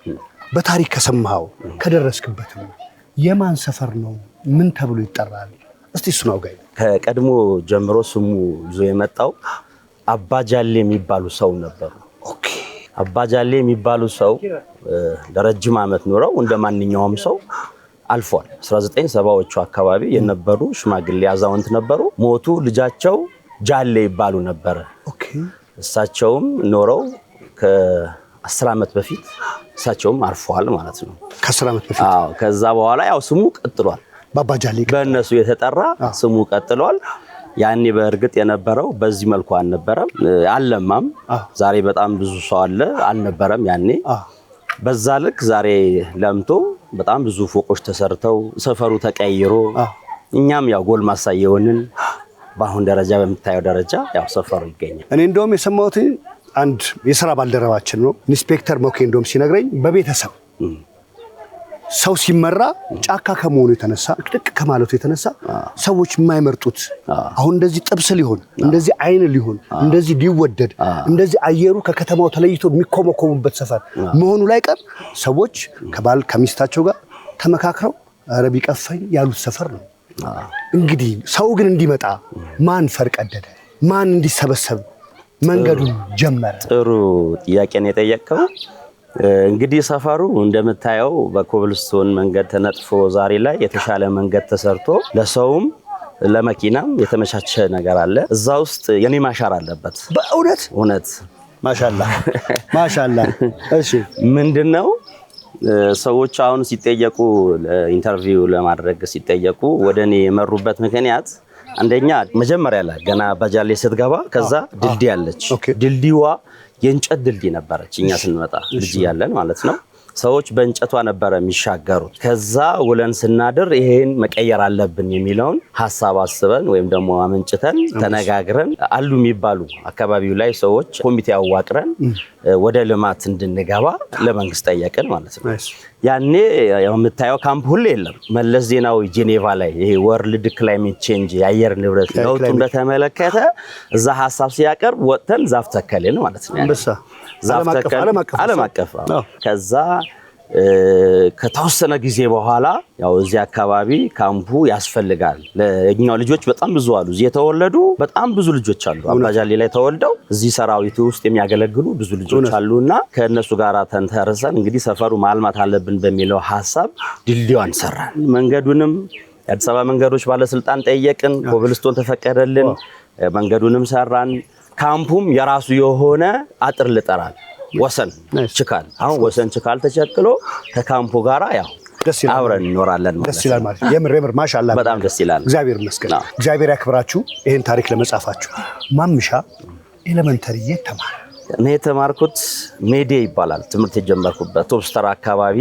በታሪክ ከሰማኸው ከደረስክበትም የማን ሰፈር ነው? ምን ተብሎ ይጠራል? እስቲ እሱን አውጋኝ። ከቀድሞ ጀምሮ ስሙ ይዞ የመጣው አባጃሌ የሚባሉ ሰው ነበሩ። ኦኬ። አባጃሌ የሚባሉ ሰው ለረጅም ዓመት ኖረው እንደማንኛውም ሰው አልፏል። 1970ዎቹ አካባቢ የነበሩ ሽማግሌ አዛውንት ነበሩ። ሞቱ። ልጃቸው ጃሌ ይባሉ ነበር። ኦኬ። እሳቸውም ኖረው ከ10 ዓመት በፊት እሳቸውም አርፈዋል ማለት ነው። ከ10 ዓመት በፊት? አዎ። ከዛ በኋላ ያው ስሙ ቀጥሏል። ባባጃሌ በእነሱ የተጠራ ስሙ ቀጥሏል። ያኔ በእርግጥ የነበረው በዚህ መልኩ አልነበረም፣ አልለማም። ዛሬ በጣም ብዙ ሰው አለ፣ አልነበረም ያኔ። በዛ ልክ ዛሬ ለምቶ በጣም ብዙ ፎቆች ተሰርተው ሰፈሩ ተቀይሮ እኛም ያው ጎልማሳ የሆንን በአሁን ደረጃ በምታየው ደረጃ ያው ሰፈሩ ይገኛል። እኔ እንደውም የሰማሁት አንድ የሥራ ባልደረባችን ነው ኢንስፔክተር ሞኬ እንደውም ሲነግረኝ በቤተሰብ ሰው ሲመራ ጫካ ከመሆኑ የተነሳ ጥቅ ከማለቱ የተነሳ ሰዎች የማይመርጡት አሁን እንደዚህ ጥብስ ሊሆን እንደዚህ አይን ሊሆን እንደዚህ ሊወደድ እንደዚህ አየሩ ከከተማው ተለይቶ የሚኮመኮሙበት ሰፈር መሆኑ ላይ ቀር ሰዎች ከባል ከሚስታቸው ጋር ተመካክረው ኧረ ቢቀፈኝ ያሉት ሰፈር ነው። እንግዲህ ሰው ግን እንዲመጣ ማን ፈርቀደደ? ማን እንዲሰበሰብ መንገዱን ጀመረ? ጥሩ ጥያቄ ነው የጠየቀው። እንግዲህ ሰፈሩ እንደምታየው በኮብልስቶን መንገድ ተነጥፎ ዛሬ ላይ የተሻለ መንገድ ተሰርቶ ለሰውም ለመኪናም የተመቻቸ ነገር አለ። እዛ ውስጥ የኔ ማሻር አለበት። በእውነት እውነት ማሻአላ። እሺ፣ ምንድነው ሰዎች አሁን ሲጠየቁ ኢንተርቪው ለማድረግ ሲጠየቁ ወደኔ የመሩበት ምክንያት አንደኛ መጀመሪያ ላይ ገና ባጃሌ ስትገባ ከዛ ድልድይ አለች። ድልድይዋ የእንጨት ድልድይ ነበረች። እኛ ስንመጣ ልጅ ያለን ማለት ነው። ሰዎች በእንጨቷ ነበረ የሚሻገሩት። ከዛ ውለን ስናድር ይሄን መቀየር አለብን የሚለውን ሐሳብ አስበን ወይም ደግሞ አመንጭተን ተነጋግረን አሉ የሚባሉ አካባቢው ላይ ሰዎች ኮሚቴ አዋቅረን ወደ ልማት እንድንገባ ለመንግስት ጠየቅን ማለት ነው። ያኔ የምታየው ካምፕ ሁሉ የለም። መለስ ዜናዊ ጄኔቫ ላይ ይሄ ወርልድ ክላይሜት ቼንጅ የአየር ንብረት ለውጡን በተመለከተ እዛ ሐሳብ ሲያቀርብ ወጥተን ዛፍ ተከልን ማለት ነው። ዛፍ ተከልን ዓለም አቀፍ። ከዛ ከተወሰነ ጊዜ በኋላ ያው እዚህ አካባቢ ካምፑ ያስፈልጋል። ለኛው ልጆች በጣም ብዙ አሉ። እዚህ የተወለዱ በጣም ብዙ ልጆች አሉ። አባጃሌ ላይ ተወልደው እዚህ ሰራዊቱ ውስጥ የሚያገለግሉ ብዙ ልጆች አሉና ከነሱ ጋር ተንተርሰን እንግዲህ ሰፈሩ ማልማት አለብን በሚለው ሐሳብ ድልድዩን ሰራን። መንገዱንም የአዲስ አበባ መንገዶች ባለስልጣን ጠየቅን። ኮብልስቶን ተፈቀደልን። መንገዱንም ሰራን። ካምፑም የራሱ የሆነ አጥር ልጠራል ወሰን ችካል። አሁን ወሰን ችካል ተቸክሎ ከካምፑ ጋራ ያው አብረን እንኖራለን ማለት ነው። ደስ ይላል ማለት የምር ማሻአላ በጣም ደስ ይላል። እግዚአብሔር ይመስገን። እግዚአብሔር ያክብራችሁ ይሄን ታሪክ ለመጻፋችሁ። ማምሻ ኤሌመንተሪ የት ተማረ? እኔ የተማርኩት ሜዴ ይባላል ትምህርት የጀመርኩበት ቶፕስተር አካባቢ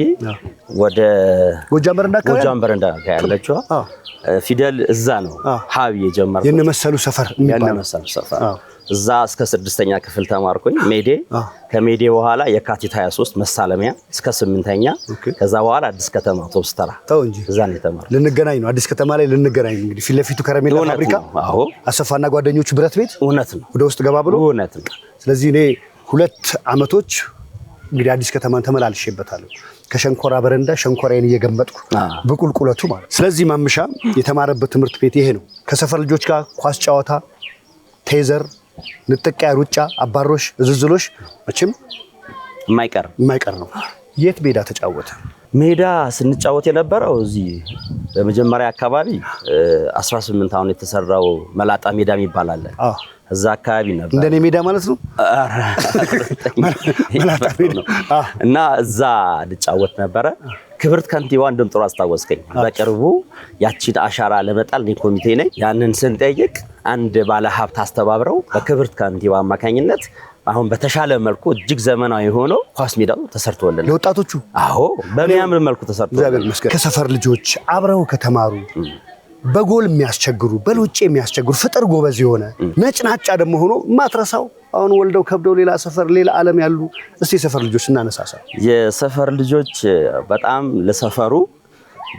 ወደ ጎጃም በረንዳ ያለችው ፊደል እዛ ነው ሀብ የጀመርኩት። የነመሰሉ ሰፈር እዛ እስከ 6ኛ ክፍል ተማርኩኝ ሜዴ። ከሜዴ በኋላ የካቲት 23 መሳለሚያ እስከ 8ኛ። ከዛ በኋላ አዲስ ከተማ ቶፕስተር እዛ ነው የተማርኩት። ልንገናኝ ነው አዲስ ከተማ ላይ ልንገናኝ። እንግዲህ ፊት ለፊቱ ከረሜላ ፋብሪካ አሰፋና ጓደኞቹ ብረት ቤት እውነት ነው። ወደ ውስጥ ገባ ብሎ እውነት ነው። ስለዚህ እኔ 2 አመቶች እንግዲህ አዲስ ከተማን ተመላልሼበታለሁ። ከሸንኮራ በረንዳ ሸንኮራዬን እየገመጥኩ በቁልቁለቱ ማለት። ስለዚህ ማምሻ የተማረበት ትምህርት ቤት ይሄ ነው። ከሰፈር ልጆች ጋር ኳስ ጨዋታ፣ ቴዘር፣ ንጥቂያ፣ ሩጫ፣ አባሮሽ፣ እዝዝሎሽ መቼም የማይቀር ነው። የት ሜዳ ተጫወተ? ሜዳ ስንጫወት የነበረው እዚህ በመጀመሪያ አካባቢ 18 አሁን የተሰራው መላጣ ሜዳ የሚባል አለ። እዛ አካባቢ ነበር። እንደኔ ሜዳ ማለት ነው። መላጣ ሜዳ እና እዛ ልጫወት ነበረ። ክብርት ከንቲባ እንደም ጥሩ አስታወስከኝ። በቅርቡ ያቺን አሻራ ለመጣል እኔ ኮሚቴ ነኝ። ያንን ስንጠይቅ አንድ ባለ ሀብት አስተባብረው በክብርት ከንቲባ አማካኝነት አሁን በተሻለ መልኩ እጅግ ዘመናዊ ሆኖ ኳስ ሜዳው ተሰርቶልን ለወጣቶቹ በሚያምር መልኩ ተሰርቶልን ከሰፈር ልጆች አብረው ከተማሩ በጎል የሚያስቸግሩ በሉጭ የሚያስቸግሩ ፍጥር ጎበዝ የሆነ ነጭናጫ ደግሞ ሆኖ ማትረሳው አሁን ወልደው ከብደው ሌላ ሰፈር ሌላ ዓለም ያሉ እስቲ የሰፈር ልጆች እናነሳሳ። የሰፈር ልጆች በጣም ለሰፈሩ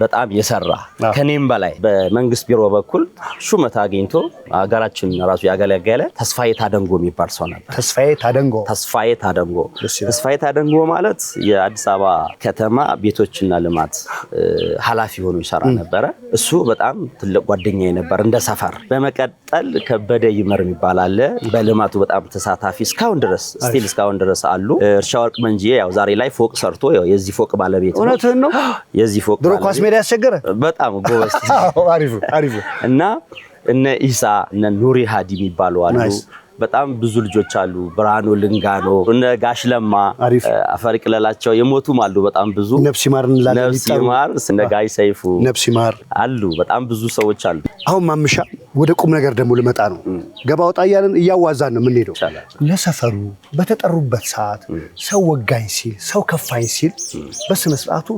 በጣም የሰራ ከኔም በላይ በመንግስት ቢሮ በኩል ሹመት አግኝቶ ሀገራችን ራሱ ያገለገለ ተስፋዬ ታደንጎ የሚባል ሰው ነበር። ተስፋዬ ታደንጎ ማለት የአዲስ አበባ ከተማ ቤቶችና ልማት ኃላፊ ሆኖ ይሰራ ነበረ። እሱ በጣም ትልቅ ጓደኛዬ ነበር እንደ ሰፈር። በመቀጠል ከበደ ይመር የሚባል አለ። በልማቱ በጣም ተሳታፊ እስካሁን ድረስ አሉ። እርሻ ወርቅ መንጂ ያው ዛሬ ላይ ፎቅ ሰርቶ የዚህ ፎቅ ባለቤት ነው። እውነትህን ነው። የዚህ ፎቅ ሜዳ ያስቸገረ በጣም ጎበዝ አሪፍ እና እነ ኢሳ እነ ኑሪ ሃዲ የሚባሉ አሉ። በጣም ብዙ ልጆች አሉ። ብርሃኑ ልንጋኖ እነ ጋሽ ለማ አፈር ይቅለላቸው የሞቱም አሉ። በጣም ብዙ ነፍስ ይማር እነ ጋይ ሰይፉ ነፍስ ይማር አሉ። በጣም ብዙ ሰዎች አሉ። አሁን ማምሻ ወደ ቁም ነገር ደግሞ ልመጣ ነው። ገባ ወጣ እያልን እያዋዛን ነው የምንሄደው። ለሰፈሩ በተጠሩበት ሰዓት ሰው ወጋኝ ሲል ሰው ከፋኝ ሲል በስነ ስርዓቱ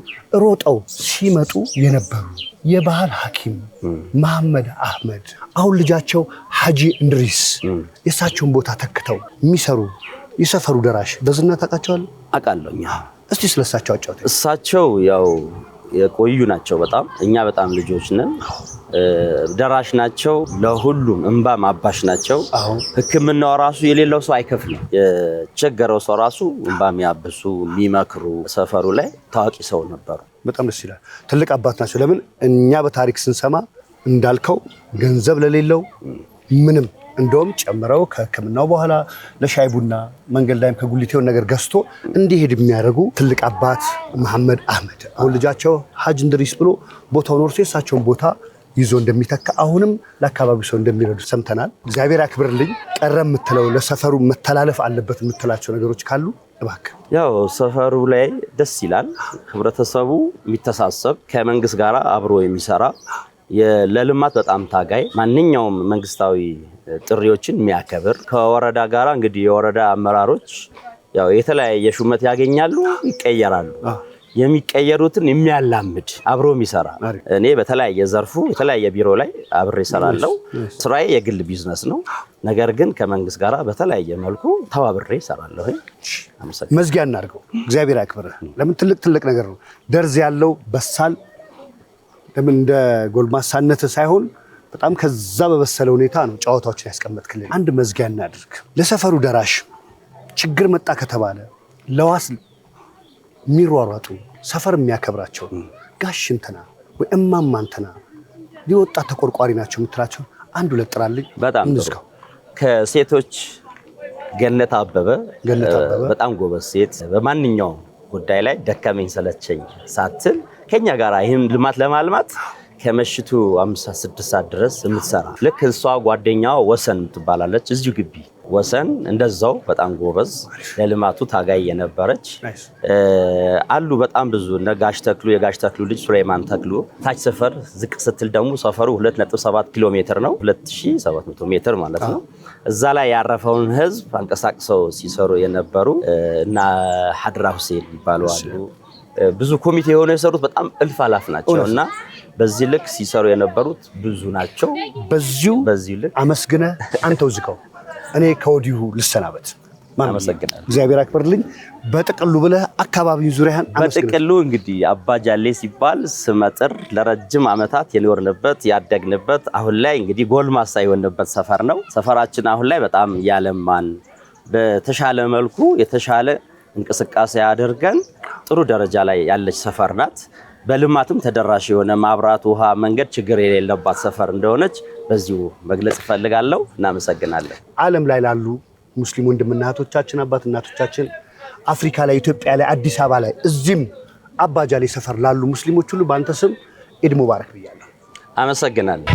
ሮጠው ሲመጡ የነበሩ የባህል ሐኪም መሐመድ አህመድ አሁን ልጃቸው ሐጂ እንድሪስ የእሳቸውን ቦታ ተክተው የሚሰሩ የሰፈሩ ደራሽ በዝና ታውቃቸዋለህ? አውቃለሁኝ። እስቲ ስለሳቸው አጫውተኝ። እሳቸው ያው የቆዩ ናቸው በጣም እኛ በጣም ልጆች ነን። ደራሽ ናቸው፣ ለሁሉም እንባ ማባሽ ናቸው። ሕክምናው ራሱ የሌለው ሰው አይከፍልም። የቸገረው ሰው ራሱ እንባ የሚያብሱ የሚመክሩ ሰፈሩ ላይ ታዋቂ ሰው ነበሩ። በጣም ደስ ይላል። ትልቅ አባት ናቸው። ለምን እኛ በታሪክ ስንሰማ እንዳልከው ገንዘብ ለሌለው ምንም እንደውም ጨምረው ከሕክምናው በኋላ ለሻይ ቡና መንገድ ላይም ከጉሊቴው ነገር ገዝቶ እንዲሄድ የሚያደርጉ ትልቅ አባት መሐመድ አህመድ አሁን ልጃቸው ሐጅ እንድሪስ ብሎ ቦታውን ወርሶ የእሳቸውን ቦታ ይዞ እንደሚተካ አሁንም ለአካባቢው ሰው እንደሚረዱ ሰምተናል። እግዚአብሔር ያክብርልኝ። ቀረ የምትለው ለሰፈሩ መተላለፍ አለበት የምትላቸው ነገሮች ካሉ እባክህ። ያው ሰፈሩ ላይ ደስ ይላል። ህብረተሰቡ የሚተሳሰብ ከመንግስት ጋር አብሮ የሚሰራ ለልማት በጣም ታጋይ ማንኛውም መንግስታዊ ጥሪዎችን የሚያከብር ከወረዳ ጋራ እንግዲህ የወረዳ አመራሮች ያው የተለያየ ሹመት ያገኛሉ፣ ይቀየራሉ። የሚቀየሩትን የሚያላምድ አብሮ የሚሰራ እኔ በተለያየ ዘርፉ የተለያየ ቢሮ ላይ አብሬ እሰራለሁ። ስራዬ የግል ቢዝነስ ነው። ነገር ግን ከመንግስት ጋራ በተለያየ መልኩ ተባብሬ እሰራለሁ። መዝጊያ እናድርገው። እግዚአብሔር ያክብርህ። ለምን ትልቅ ነገር ነው። ደርዝ ያለው በሳል ለምን እንደ ጎልማሳነት ሳይሆን በጣም ከዛ በበሰለ ሁኔታ ነው ጨዋታዎችን ያስቀመጥክልኝ። አንድ መዝጊያ እናድርግ። ለሰፈሩ ደራሽ ችግር መጣ ከተባለ ለዋስ የሚሯሯጡ ሰፈር የሚያከብራቸው ጋሽ እንትና ወይ እማማ እንትና ሊወጣ ተቆርቋሪ ናቸው የምትላቸው አንዱ ለጥራልኝ። በጣም ጥሩ። ከሴቶች ገነት አበበ በጣም ጎበዝ ሴት፣ በማንኛውም ጉዳይ ላይ ደከመኝ ሰለቸኝ ሳትል ከኛ ጋር ይህን ልማት ለማልማት ከመሽቱ 5-6 ሰዓት ድረስ የምትሰራ ልክ እሷ ጓደኛዋ ወሰን ትባላለች እዚሁ ግቢ ወሰን እንደዛው በጣም ጎበዝ ለልማቱ ታጋይ የነበረች አሉ በጣም ብዙ ነጋሽ ተክሉ የጋሽ ተክሉ ልጅ ሱሌማን ተክሉ ታች ሰፈር ዝቅ ስትል ደግሞ ሰፈሩ 2.7 ኪሎ ሜትር ነው 2700 ሜትር ማለት ነው እዛ ላይ ያረፈውን ህዝብ አንቀሳቅሰው ሲሰሩ የነበሩ እና ሐድራ ሁሴን ይባላሉ ብዙ ኮሚቴ የሆነ የሰሩት በጣም እልፍ አላፍ ናቸውና በዚህ ልክ ሲሰሩ የነበሩት ብዙ ናቸው በዚህ ልክ አመስግነ አንተው ዝቀው እኔ ከወዲሁ ልሰናበት አመሰግናለሁ እግዚአብሔር አክብርልኝ በጥቅሉ ብለህ አካባቢው ዙሪያን በጥቅሉ እንግዲህ አባጃሌ ሲባል ስመጥር ለረጅም አመታት የኖርንበት ያደግንበት አሁን ላይ እንግዲህ ጎልማሳ የሆነበት ሰፈር ነው ሰፈራችን አሁን ላይ በጣም ያለማን በተሻለ መልኩ የተሻለ እንቅስቃሴ አድርገን ጥሩ ደረጃ ላይ ያለች ሰፈር ናት በልማትም ተደራሽ የሆነ ማብራት ውሃ መንገድ ችግር የሌለባት ሰፈር እንደሆነች በዚሁ መግለጽ ፈልጋለሁ እናመሰግናለን ዓለም ላይ ላሉ ሙስሊም ወንድምና እህቶቻችን አባት እናቶቻችን አፍሪካ ላይ ኢትዮጵያ ላይ አዲስ አበባ ላይ እዚህም አባጃሌ ሰፈር ላሉ ሙስሊሞች ሁሉ በአንተ ስም ኢድ ሙባረክ ብያለሁ አመሰግናለሁ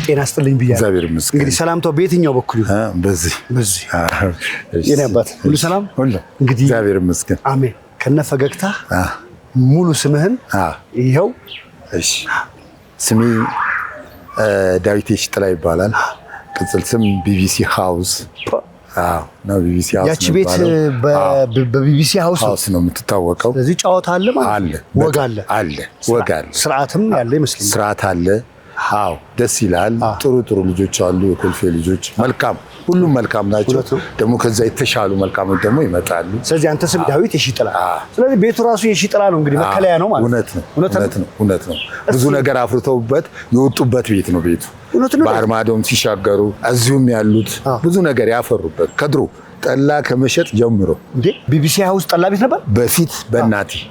ጤና ይስጥልኝ ብያለሁ እግዚአብሔር ይመስገን እንግዲህ ሰላምታው በየትኛው በኩል ይሁን በዚህ የኔ አባት ሁሉ ሰላም ሁሉ እንግዲህ እግዚአብሔር ይመስገን አሜን ከነ ፈገግታ ሙሉ ስምህን ይሄው እሺ ስሜ ዳዊት ሽጥላ ይባላል ቅጽል ስም ቢቢሲ ሃውስ ነው ቢቢሲ ሃውስ ያቺ ቤት በቢቢሲ ሃውስ ነው የምትታወቀው ስለዚህ ጨዋታ አለ ማለት አለ ወግ አለ ስርዓትም ያለ ይመስለኛል ስርዓት አለ አዎ ደስ ይላል ጥሩ ልጆች አሉ የኮልፌ ልጆች መልካም ሁሉም መልካም ናቸው ደግሞ ከዛ የተሻሉ መልካሞች ደግሞ ይመጣሉ ስለዚህ አንተ ስም ዳዊት የሺጥላ ስለዚህ ቤቱ ራሱ የሺጥላ ነው እንግዲህ መከለያ ነው ማለት እውነት ነው ብዙ ነገር አፍርተውበት የወጡበት ቤት ነው ቤቱ በአርማዶም ሲሻገሩ እዚሁም ያሉት ብዙ ነገር ያፈሩበት ከድሮ ጠላ ከመሸጥ ጀምሮ እንዴ ቢቢሲ ሃውስ ጠላ ቤት ነበር በፊት በእናቴ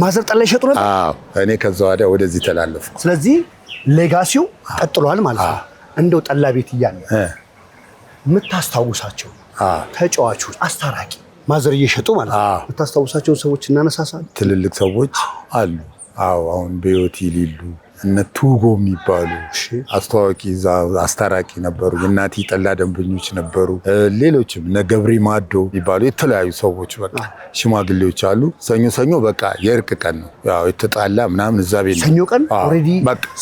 ማዘር ጠላ ይሸጡ ነበር እኔ ከዛ ወዲያ ወደዚህ ተላለፍኩ ስለዚህ ሌጋሲው ቀጥሏል ማለት ነው እንደው ጠላ ቤት እያለ የምታስታውሳቸው ተጫዋቾች አስታራቂ ማዘር እየሸጡ ማለት ነው የምታስታውሳቸው ሰዎች እናነሳሳለን ትልልቅ ሰዎች አሉ አሁን በህይወት ይሊሉ እነ ቱጎ የሚባሉ አስተዋቂ አስታራቂ ነበሩ የእናቴ ጠላ ደንበኞች ነበሩ ሌሎችም እነ ገብሬ ማዶ ይባሉ የተለያዩ ሰዎች በቃ ሽማግሌዎች አሉ ሰኞ በቃ የእርቅ ቀን ነው ያው የተጣላ ምናምን እዛ ቤት ሰኞ ቀን ኦሬዲ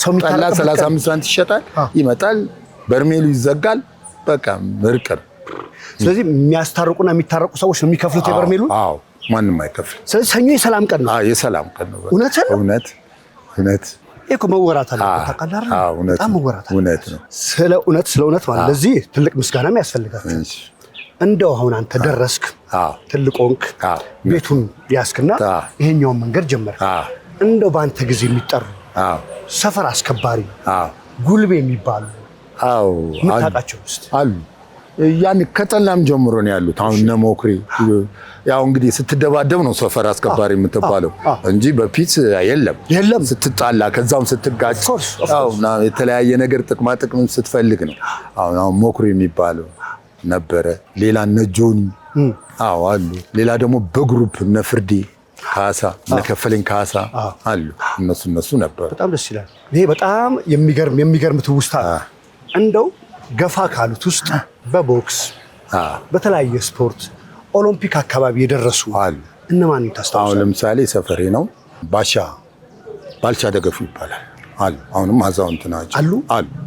ሰው ጠላ 35 ሳንቲም ይሸጣል ይመጣል በርሜሉ ይዘጋል በቃ እርቅ ስለዚህ የሚያስታርቁና የሚታረቁ ሰዎች ነው የሚከፍሉት የበርሜሉ ማንም አይከፍል ስለዚህ ሰኞ የሰላም ቀን ነው የሰላም ቀን ነው እውነት እኮ መወራት አለበት ታቃላራ በጣም መወራት እውነት ነው ስለ እውነት ማለት ለዚህ ትልቅ ምስጋናም ያስፈልጋል እንደው አሁን አንተ ደረስክ ትልቅ ሆንክ ቤቱን ያስክና ይሄኛውን መንገድ ጀመርክ እንደው በአንተ ጊዜ የሚጠሩ ሰፈር አስከባሪ ጉልቤ የሚባሉ ምታቃቸው ውስጥ አሉ ያን ከጠላም ጀምሮ ነው ያሉት አሁን እነ ሞክሪ ያው እንግዲህ ስትደባደብ ነው ሰፈር አስከባሪ የምትባለው እንጂ በፊት የለም ስትጣላ ከዛም ስትጋጭ አውና የተለያየ ነገር ጥቅም ስትፈልግ ነው አሁን ሞክሪ የሚባለው ነበረ ሌላ ነጆኒ አሉ ሌላ ደግሞ በግሩፕ ነፍርዲ ካሳ ነከፈለኝ ካሳ አሉ እነሱ ነበር በጣም ደስ ይላል ይሄ በጣም የሚገርም ትውስታ እንደው ገፋ ካሉት ውስጥ በቦክስ በተለያየ ስፖርት ኦሎምፒክ አካባቢ የደረሱ አሉ እነማን ታስታውሳለህ አሁን ለምሳሌ ሰፈሬ ነው ባልቻ ደገፉ ይባላል አሉ አሁንም አዛውንት ናቸው አሉ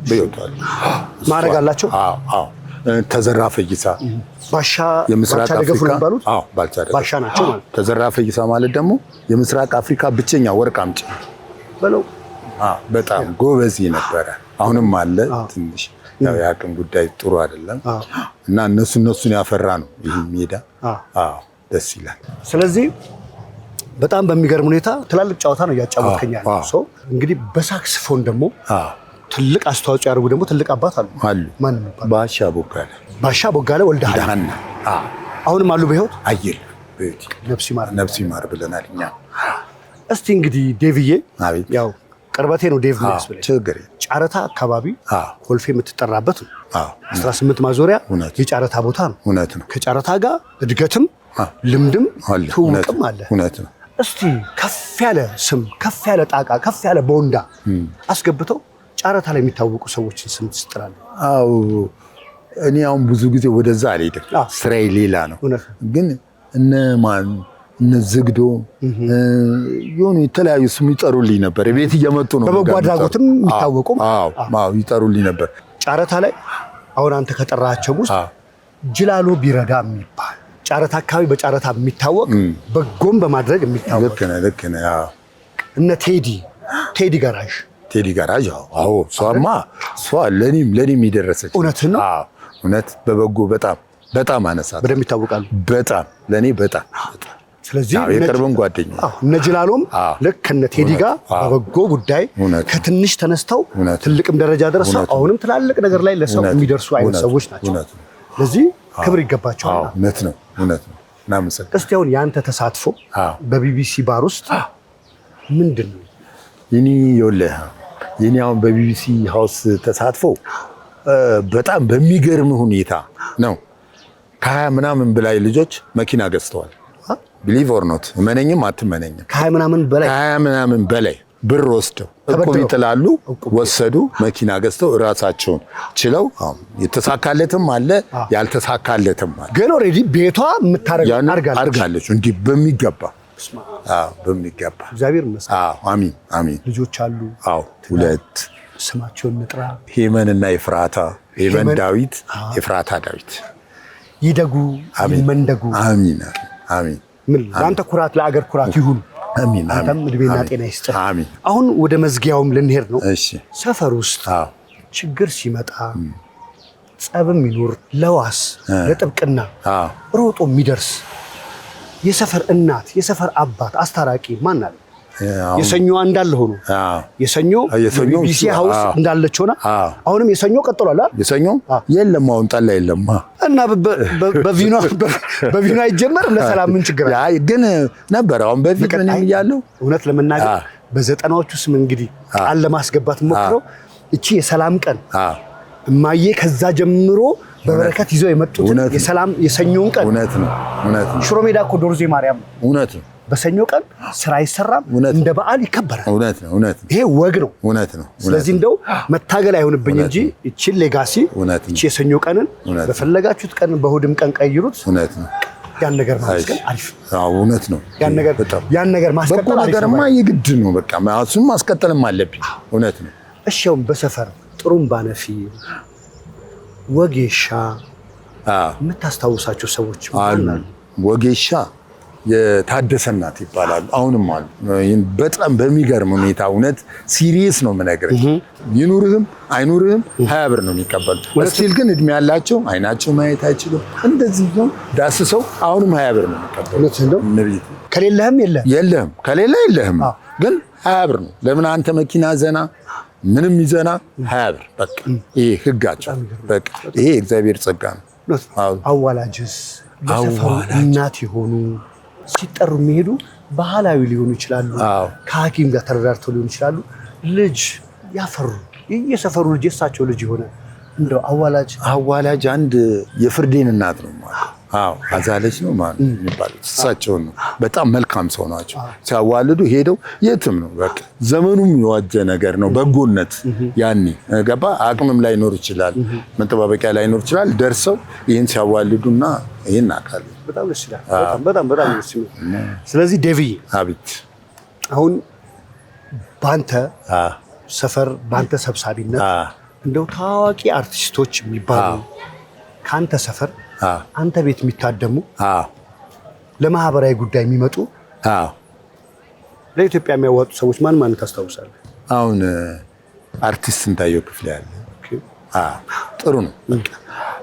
በይወጣሉ ማረግ አላቸው ተዘራ ፈይሳ ባሻ የምስራቅ ደገፉ አፍሪካ ይባሉት ባሻ ናቸው ማለት ተዘራ ፈይሳ ማለት ደግሞ የምስራቅ አፍሪካ ብቸኛ ወርቅ አምጪ በለው በጣም ጎበዝ ነበረ አሁንም አለ ትንሽ ያው ያቅም ጉዳይ ጥሩ አይደለም እና እነሱን ያፈራ ነው ይሄ ሜዳ ደስ ይላል ስለዚህ በጣም በሚገርም ሁኔታ ትላልቅ ጨዋታ ነው ያጫወተኛ ነው እንግዲህ በሳክስፎን ደግሞ ትልቅ አስተዋጽኦ ያደርጉ ደግሞ ትልቅ አባት አሉ ማን ነው ባሻ ቦጋለ ወልደሃና አሁንም አሉ በህይወት አየል ነፍስ ይማር ብለናል እኛ እስቲ እንግዲህ ዴቪዬ ያው ቅርበቴ ነው ዴቭ የሚያስብለኝ። ችግር ጫረታ አካባቢ ኮልፌ የምትጠራበት ነው። 18 ማዞሪያ የጫረታ ቦታ ነው። እውነት ነው። ከጫረታ ጋር እድገትም ልምድም ትውውቅም አለ። እውነት ነው። እስቲ ከፍ ያለ ስም፣ ከፍ ያለ ጣቃ፣ ከፍ ያለ ቦንዳ አስገብተው ጫረታ ላይ የሚታወቁ ሰዎችን ስም ትስጥራለህ? አዎ እኔ አሁን ብዙ ጊዜ ወደዛ አልሄድም፣ ስራዬ ሌላ ነው። ግን እነ ዝግዶ የሆኑ የተለያዩ ስም ይጠሩልኝ ነበር። ቤት እየመጡ ነው። በበጎ አድራጎትም የሚታወቁ ይጠሩልኝ ነበር። ጫረታ ላይ አሁን አንተ ከጠራቸው ውስጥ ጅላሎ ቢረዳ የሚባል ጫረታ አካባቢ በጫረታ የሚታወቅ በጎም በማድረግ የሚታወቅ ልክ ነህ። እነ ቴዲ ጋራዥ አዎ እሷ ለኔም የደረሰች እውነት ነው። እውነት በበጎ በጣም አነሳት። በደንብ ይታወቃሉ። በጣም ለኔ በጣም ስለዚህ የቅርብን ጓደኛ እነ ጅላሎም ልክ እነ ቴዲ ጋር በበጎ ጉዳይ ከትንሽ ተነስተው ትልቅም ደረጃ ደርሰው አሁንም ትላልቅ ነገር ላይ ለሰው የሚደርሱ አይነት ሰዎች ናቸው። ስለዚህ ክብር ይገባቸዋል። እውነት ነው። እናመሰግናለን። እስቲ አሁን ያንተ ተሳትፎ በቢቢሲ ባር ውስጥ ምንድን ነው? የኔ አሁን በቢቢሲ ሃውስ ተሳትፎ በጣም በሚገርም ሁኔታ ነው። ከ20 ምናምን በላይ ልጆች መኪና ገዝተዋል። ቢሊቭ ኦር ኖት፣ እመነኝም አትመነኝም፣ ከ20 ምናምን በላይ ብር ወስደው እቁብ ይጥላሉ። ወሰዱ፣ መኪና ገዝተው እራሳቸውን ችለው የተሳካለትም አለ ያልተሳካለትም አለ። ግን ኦሬዲ ቤቷ የምታረጋጋለች አርጋለች እንዲህ በሚገባ እግዚአብሔር ይመስገን። አሜን። ልጆች አሉ? አዎ 2። ስማቸውን ንጥራ። ሄመንና ኤፍራታ። ሄመን ዳዊት፣ ኤፍራታ ዳዊት። ይደጉ ይመንደጉ። አሜን። ምን ለአንተ ኩራት ለአገር ኩራት ይሁን። አንተም እድሜና ጤና ይስጥህ። አሁን ወደ መዝጊያውም ልንሄድ ነው። ሰፈር ውስጥ ችግር ሲመጣ ጸብም ይኖር ለዋስ ለጥብቅና ሮጦ የሚደርስ የሰፈር እናት የሰፈር አባት አስታራቂ ማን አለ? የሰኞ እንዳለ ሆኖ የሰኞ ቢቢሲ ሃውስ እንዳለች ሆነ አሁንም የሰኞ ቀጥሏል። የሰኞ የለም አሁን ጠላ የለም እና በቪኖ አይጀመርም። ለሰላም ምን ችግር አለ? ግን ነበር አሁን በፊት ምን ይያለው እውነት ለመናገር በዘጠናዎቹ ስም እንግዲህ ቃል ለማስገባት ሞክረው እቺ የሰላም ቀን እማዬ ከዛ ጀምሮ በበረከት ይዘው የመጡት የሰላም የሰኞን ቀን እውነት ነው። ሽሮ ሜዳ እኮ ዶርዜ ማርያም እውነት ነው። በሰኞ ቀን ስራ አይሰራም፣ እንደ በዓል ይከበራል። እውነት ነው። ይሄ ወግ ነው። እውነት ነው። ስለዚህ እንደው መታገል አይሆንብኝ እንጂ እቺን ሌጋሲ እቺ የሰኞ ቀንን በፈለጋችሁት ቀን በእሑድም ቀን ቀይሩት። እውነት ነው። ያን ነገር ማስቀጠል አሪፍ። እውነት ነው። ያን ነገር ማስቀጠል ነገርማ የግድ ነው። በቃ እሱን ማስቀጠልም አለብኝ። እውነት ነው። እሺ አሁን በሰፈር ጥሩምባ ነፊ ወጌሻ የምታስታውሳቸው ሰዎች አሉ? ወጌሻ የታደሰ እናት ይባላሉ። አሁንም አሉ። በጣም በሚገርም ሁኔታ እውነት ሲሪየስ ነው የምነግርህ። ይኑርህም አይኑርህም 20 ብር ነው የሚቀበሉ። እስቲል ግን እድሜ ያላቸው አይናቸው ማየት አይችልም። እንደዚህ ነው ዳስሰው አሁንም 20 ብር ነው የሚቀበሉ። ከሌለህም የለህም ከሌለ የለህም፣ ግን 20 ብር ነው። ለምን አንተ መኪና ዘና ምንም ይዘና 20 ብር በቃ ይሄ ህጋቸው። በቃ ይሄ እግዚአብሔር ጸጋ ነው። አዋላጅስ ለሰፈሩ እናት የሆኑ ሲጠሩ የሚሄዱ ባህላዊ ሊሆኑ ይችላሉ። ከሐኪም ጋር ተረዳድተው ሊሆኑ ይችላሉ። ልጅ ያፈሩ የሰፈሩ ልጅ የእሳቸው ልጅ የሆነ እንደው አዋላጅ አንድ የፍርዴን እናት ነው ማለት አዛለች ነው ማለት የሚባለው እሳቸውን ነው። በጣም መልካም ሰው ናቸው። ሲያዋልዱ ሄደው የትም ነው በቃ ዘመኑም የዋጀ ነገር ነው። በጎነት ያኔ ገባ አቅምም ላይኖር ይችላል፣ መጠባበቂያ ላይኖር ይችላል። ደርሰው ይህን ሲያዋልዱና ይህን አካል በጣም ደስ ይላል። በጣም ደስ ይላል። ስለዚህ ዴቪዬ አቤት አሁን ባንተ ሰፈር ባንተ ሰብሳቢነት እንደው ታዋቂ አርቲስቶች የሚባሉ ካንተ ሰፈር አንተ ቤት የሚታደሙ ለማህበራዊ ጉዳይ የሚመጡ ለኢትዮጵያ የሚያዋጡ ሰዎች ማን ታስታውሳለህ? አሁን አርቲስት ስንታየው ክፍሌ ያለ ጥሩ ነው።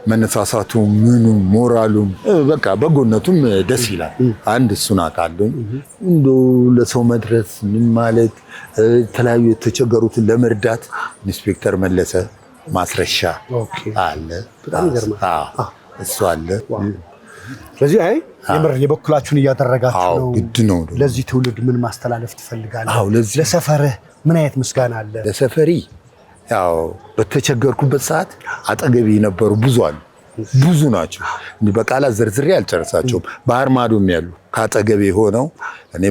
መነሳሳቱ ምኑ ሞራሉም በቃ በጎነቱም ደስ ይላል። አንድ እሱን አውቃለሁ። እንደው ለሰው መድረስ ምን ማለት የተለያዩ የተቸገሩትን ለመርዳት ኢንስፔክተር መለሰ ማስረሻ አለ። በጣም ይገርማል። እሱ አለ። ስለዚህ የበኩላችሁን እያደረጋችሁ ነው። ግድ ነው። ለዚህ ትውልድ ምን ማስተላለፍ ትፈልጋለህ? ለሰፈርህ ምን አይነት ምስጋና አለ? ለሰፈሪ ያው በተቸገርኩበት ሰዓት አጠገቤ የነበሩ ብዙ ናቸው። በቃላት ዘርዝሬ አልጨርሳቸውም። ባህር ማዶም ያሉ ከአጠገቤ ሆነው እኔ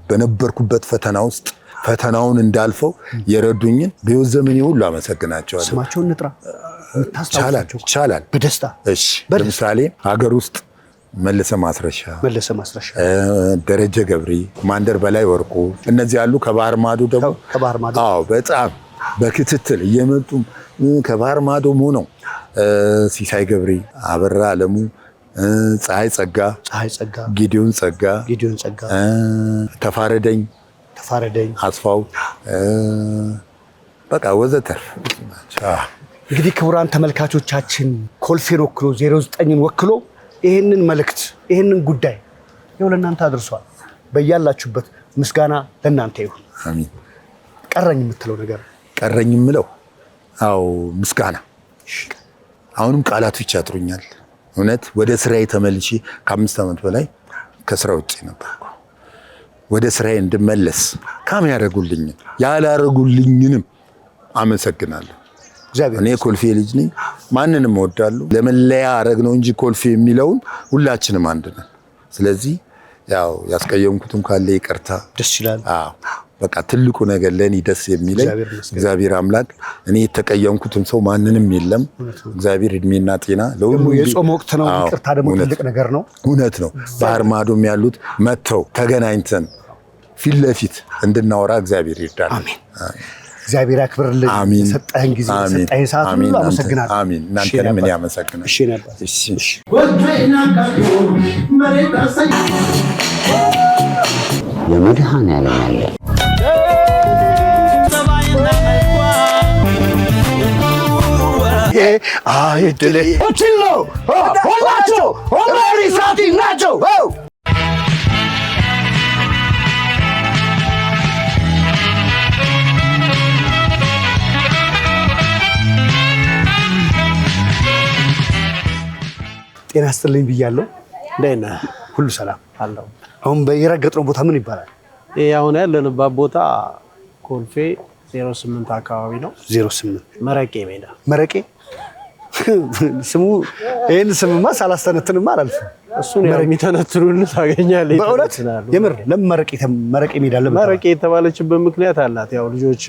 በነበርኩበት ፈተና ውስጥ ፈተናውን እንዳልፈው የረዱኝን በሕይወት ዘመኔ ሁሉ አመሰግናቸዋለሁ። ስማቸውን እንጥራ። ይቻላል። በደስታ እሺ። ለምሳሌ ሀገር ውስጥ መለሰ ማስረሻ፣ ደረጀ ገብሬ፣ ማንደር በላይ ወርቁ እነዚህ ያሉ ከባህር ማዶ ደግሞ በጣም በክትትል እየመጡ ከባህር ማዶ ሆነው ሲሳይ ገብሬ፣ አበራ አለሙ፣ ፀሐይ ጸጋ፣ ጊዲዮን ጸጋ፣ ተፋረደኝ አስፋው በቃ ወዘተርፍ። እንግዲህ ክቡራን ተመልካቾቻችን ኮልፌን ወክሎ 09ን ወክሎ ይህንን መልእክት ይህንን ጉዳይ ይኸው ለእናንተ አድርሷል። በያላችሁበት ምስጋና ለእናንተ ይሁን። አሜን። ቀረኝ የምትለው ነገር? ቀረኝ የምለው አዎ ምስጋና። አሁንም ቃላቶች ያጥሩኛል። እውነት ወደ ስራዬ ተመልሼ ከ5 ዓመት በላይ ከስራ ውጭ ነበርኩ። ወደ ስራዬ እንድመለስ ካም ያላረጉልኝንም አመሰግናለሁ። እኔ ኮልፌ ልጅ ነኝ። ማንንም እወዳለሁ። ለመለያ አረግ ነው እንጂ ኮልፌ የሚለውን ሁላችንም አንድ ነን። ስለዚህ ያው ያስቀየምኩትም ካለ ይቅርታ። ደስ ይላል። አዎ በቃ ትልቁ ነገር ለኔ ደስ የሚለኝ እግዚአብሔር አምላክ እኔ የተቀየምኩትም ሰው ማንንም የለም። እግዚአብሔር እድሜና ጤና ለሁሉ። የጾም ወቅት ነው። ይቅርታ ደግሞ ትልቅ ነገር ነው። እውነት ነው። ባህር ማዶም ያሉት መተው ተገናኝተን ፊት ለፊት እንድናወራ እግዚአብሔር ይርዳል። አሜን። እግዚአብሔር ያክብርልኝ። ሰጠህን ጊዜ ሰጠህን ሰዓት ሁሉ አመሰግናለሁ። አሜን። እናንተንም እኔ አመሰግናለሁ። እሺ ነበር። እሺ የመድኃኔዓለም ያለ አይድል ኦችሎ ሁላቸው ኦሜሪ ሳቲ ናቸው። ጤና ይስጥልኝ ብያለሁ። ደህና ሁሉ ሰላም አለው። አሁን የረገጥነው ቦታ ምን ይባላል? ይሄ አሁን ያለንበት ቦታ ኮልፌ 08 አካባቢ ነው። 08 መረቄ ሜዳ። መረቄ ስሙ። ይሄን ስምማ ሳላስተነትንማ አላልፍም። እሱ ነው የሚተነትኑን ታገኛለህ። በእውነት የምር ለምን መረቄ ሜዳ ለምን መረቄ የተባለችበት ምክንያት አላት። ያው ልጆች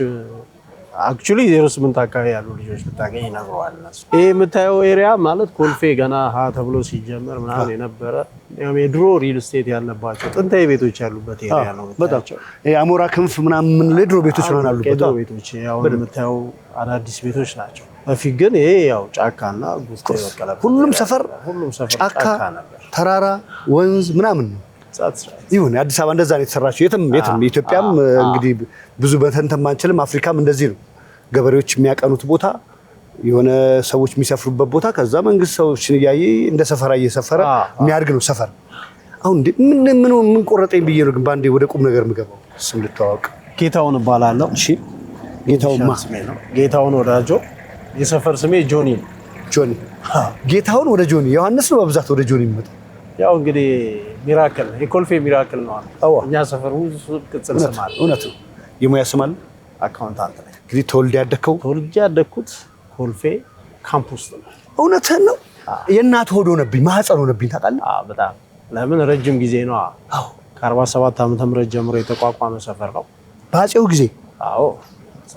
አክቹሊ 08 አካባቢ ያሉ ልጆች ብታገኝ ይነግረዋል። ይሄ የምታየው ኤሪያ ማለት ኮልፌ ገና ሀ ተብሎ ሲጀመር ምናምን የነበረ የድሮ ሪል ስቴት ያለባቸው ጥንታዊ ቤቶች ያሉበት ኤሪያ ነው። በጣም ይሄ አሞራ ክንፍ ምናምን ምን የድሮ ቤቶች ነው ያሉበት። የድሮ ቤቶች ያው የምታየው አዳዲስ ቤቶች ናቸው። በፊት ግን ይሄ ያው ጫካና ጉስቆ ይወቀላል። ሁሉም ሰፈር ጫካ፣ ተራራ፣ ወንዝ ምናምን ነው። ይሁን አዲስ አበባ እንደዛ ነው የተሰራችው። የትም ኢትዮጵያም እንግዲህ ብዙ በተንተን ማንችልም አፍሪካም እንደዚህ ነው። ገበሬዎች የሚያቀኑት ቦታ የሆነ ሰዎች የሚሰፍሩበት ቦታ ከዛ መንግስት ሰዎችን እያየ እንደ ሰፈራ እየሰፈረ የሚያድግ ነው ሰፈር። አሁን ምን ቆረጠኝ ብዬ ነው ግን ባንዴ ወደ ቁም ነገር የምገባው። ስም ልተዋወቅ። ጌታውን እባላለሁ። እሺ ጌታውማ ጌታውን ወዳጆ። የሰፈር ስሜ ጆኒ ነው። ጆኒ ጌታውን ወደ ጆኒ ዮሐንስ ነው በብዛት ወደ ጆኒ የሚመጣው። ያው እንግዲህ ሚራክል የኮልፌ ሚራክል ነው። እኛ ሰፈር ብዙ ቅጽል ስም አለ። እውነት ነው። የሙያ ስም አለ። አካውንታንት ነኝ። እንግዲህ ተወልጄ ያደግኩት ኮልፌ ካምፕስ ነው። እውነትህን ነው። የእናት ሆድ ሆነብኝ ማህፀን ሆነብኝ ታውቃለህ። በጣም ለምን ረጅም ጊዜ ነው። ከ47 ዓመተ ምህረት ጀምሮ የተቋቋመ ሰፈር ነው በአፄው ጊዜ።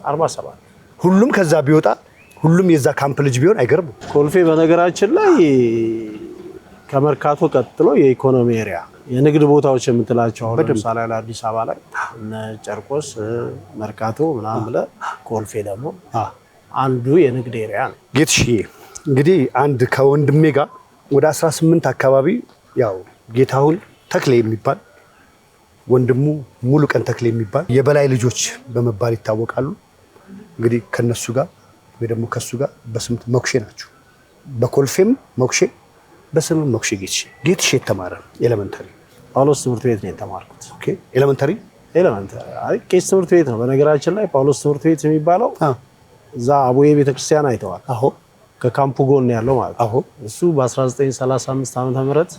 47 ሁሉም ከዛ ቢወጣ ሁሉም የዛ ካምፕ ልጅ ቢሆን አይገርምም። ኮልፌ በነገራችን ላይ ከመርካቶ ቀጥሎ የኢኮኖሚ ኤሪያ የንግድ ቦታዎች የምትላቸው አሁን ለምሳሌ አዲስ አበባ ላይ እነ ጨርቆስ፣ መርካቶ ምናምን ብለህ ኮልፌ ደግሞ አንዱ የንግድ ኤሪያ ነው። ጌትሽዬ እንግዲህ አንድ ከወንድሜ ጋር ወደ 18 አካባቢ ያው ጌታሁን ተክሌ የሚባል ወንድሙ ሙሉ ቀን ተክሌ የሚባል የበላይ ልጆች በመባል ይታወቃሉ። እንግዲህ ከነሱ ጋር ወይ ደግሞ ከሱ ጋር በስምት ሞክሼ ናቸው። በኮልፌም ሞክሼ በስምም ሞክሼ ጌትሽ የተማረ ኤሌመንተሪ ጳውሎስ ትምህርት ቤት ነው የተማርኩት። ኦኬ ኤሌመንተሪ አይ ቄስ ትምህርት ቤት ነው በነገራችን ላይ ጳውሎስ ትምህርት ቤት የሚባለው እዛ አቡዬ ቤተክርስቲያን አይተዋል። አዎ ከካምፑ ጎን ያለው ማለት አዎ እሱ በ1935 ዓመተ ምህረት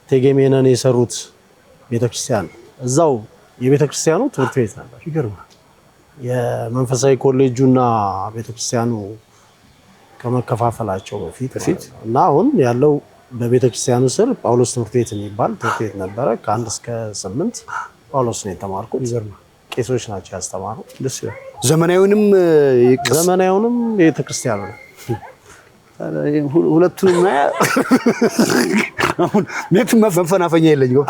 ቴጌሜነን የሰሩት ቤተክርስቲያን እዛው የቤተክርስቲያኑ ትምህርት ቤት ነበር። ይገርማል። የመንፈሳዊ ኮሌጁና ቤተክርስቲያኑ ከመከፋፈላቸው በፊት እና አሁን ያለው በቤተክርስቲያኑ ስር ጳውሎስ ትምህርት ቤት የሚባል ትምህርት ቤት ነበረ። ከ1 እስከ 8 ጳውሎስ ነው የተማርኩት። ቄሶች ናቸው ያስተማሩ። ደስ ይላል። ዘመናዊውንም ቤተክርስቲያኑ ነው። ሁለቱንም አሁን የትም መፈናፈኛ የለኝም።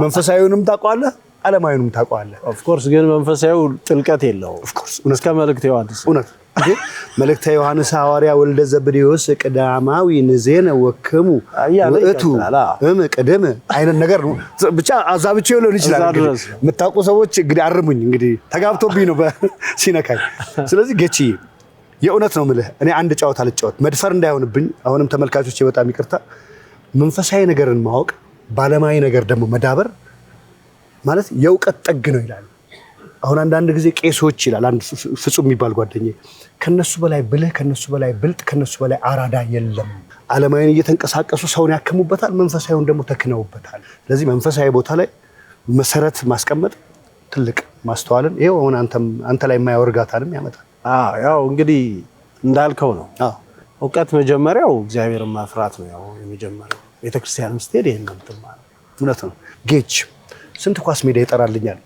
መንፈሳዊውንም ታውቀዋለህ፣ ዓለማዊውንም ታውቀዋለህ። ኦፍ ኮርስ ግን መንፈሳዊው ጥልቀት የለውም። ኦፍ ኮርስ እስከ መልእክተ ዮሐንስ እውነት መልእክተ ዮሐንስ ሐዋርያ ወልደ ዘብዴዎስ ቀዳማዊ ንዜነ ወክሙ ወእቱ ቅድም አይነት ነገር ነው። ብቻ አዛብቼው ሊሆን ይችላል። የምታውቁ ሰዎች እንግዲህ አርሙኝ። እንግዲህ ተጋብቶብኝ ነው ሲነካኝ። ስለዚህ ጌቺ የእውነት ነው የምልህ። እኔ አንድ ጨዋታ ልጫወት መድፈር እንዳይሆንብኝ። አሁንም ተመልካቾች በጣም ይቅርታ። መንፈሳዊ ነገርን ማወቅ ባለማዊ ነገር ደግሞ መዳበር ማለት የእውቀት ጠግ ነው ይላል። አሁን አንዳንድ ጊዜ ቄሶች ይላል አንድ ፍጹም የሚባል ጓደኛዬ፣ ከነሱ በላይ ብልህ፣ ከነሱ በላይ ብልጥ፣ ከነሱ በላይ አራዳ የለም። ዓለማዊን እየተንቀሳቀሱ ሰውን ያከሙበታል፣ መንፈሳዊውን ደግሞ ተክነውበታል። ስለዚህ መንፈሳዊ ቦታ ላይ መሰረት ማስቀመጥ ትልቅ ማስተዋልን ይሄው አሁን አንተ ላይ የማያው እርጋታንም ያመጣል። ያው እንግዲህ እንዳልከው ነው። እውቀት መጀመሪያው እግዚአብሔርን መፍራት ነው። ያው የመጀመሪያው ቤተክርስቲያን ስትሄድ ይሄን ነው ማለት እውነት ነው። ጌች ስንት ኳስ ሜዳ ይጠራልኛል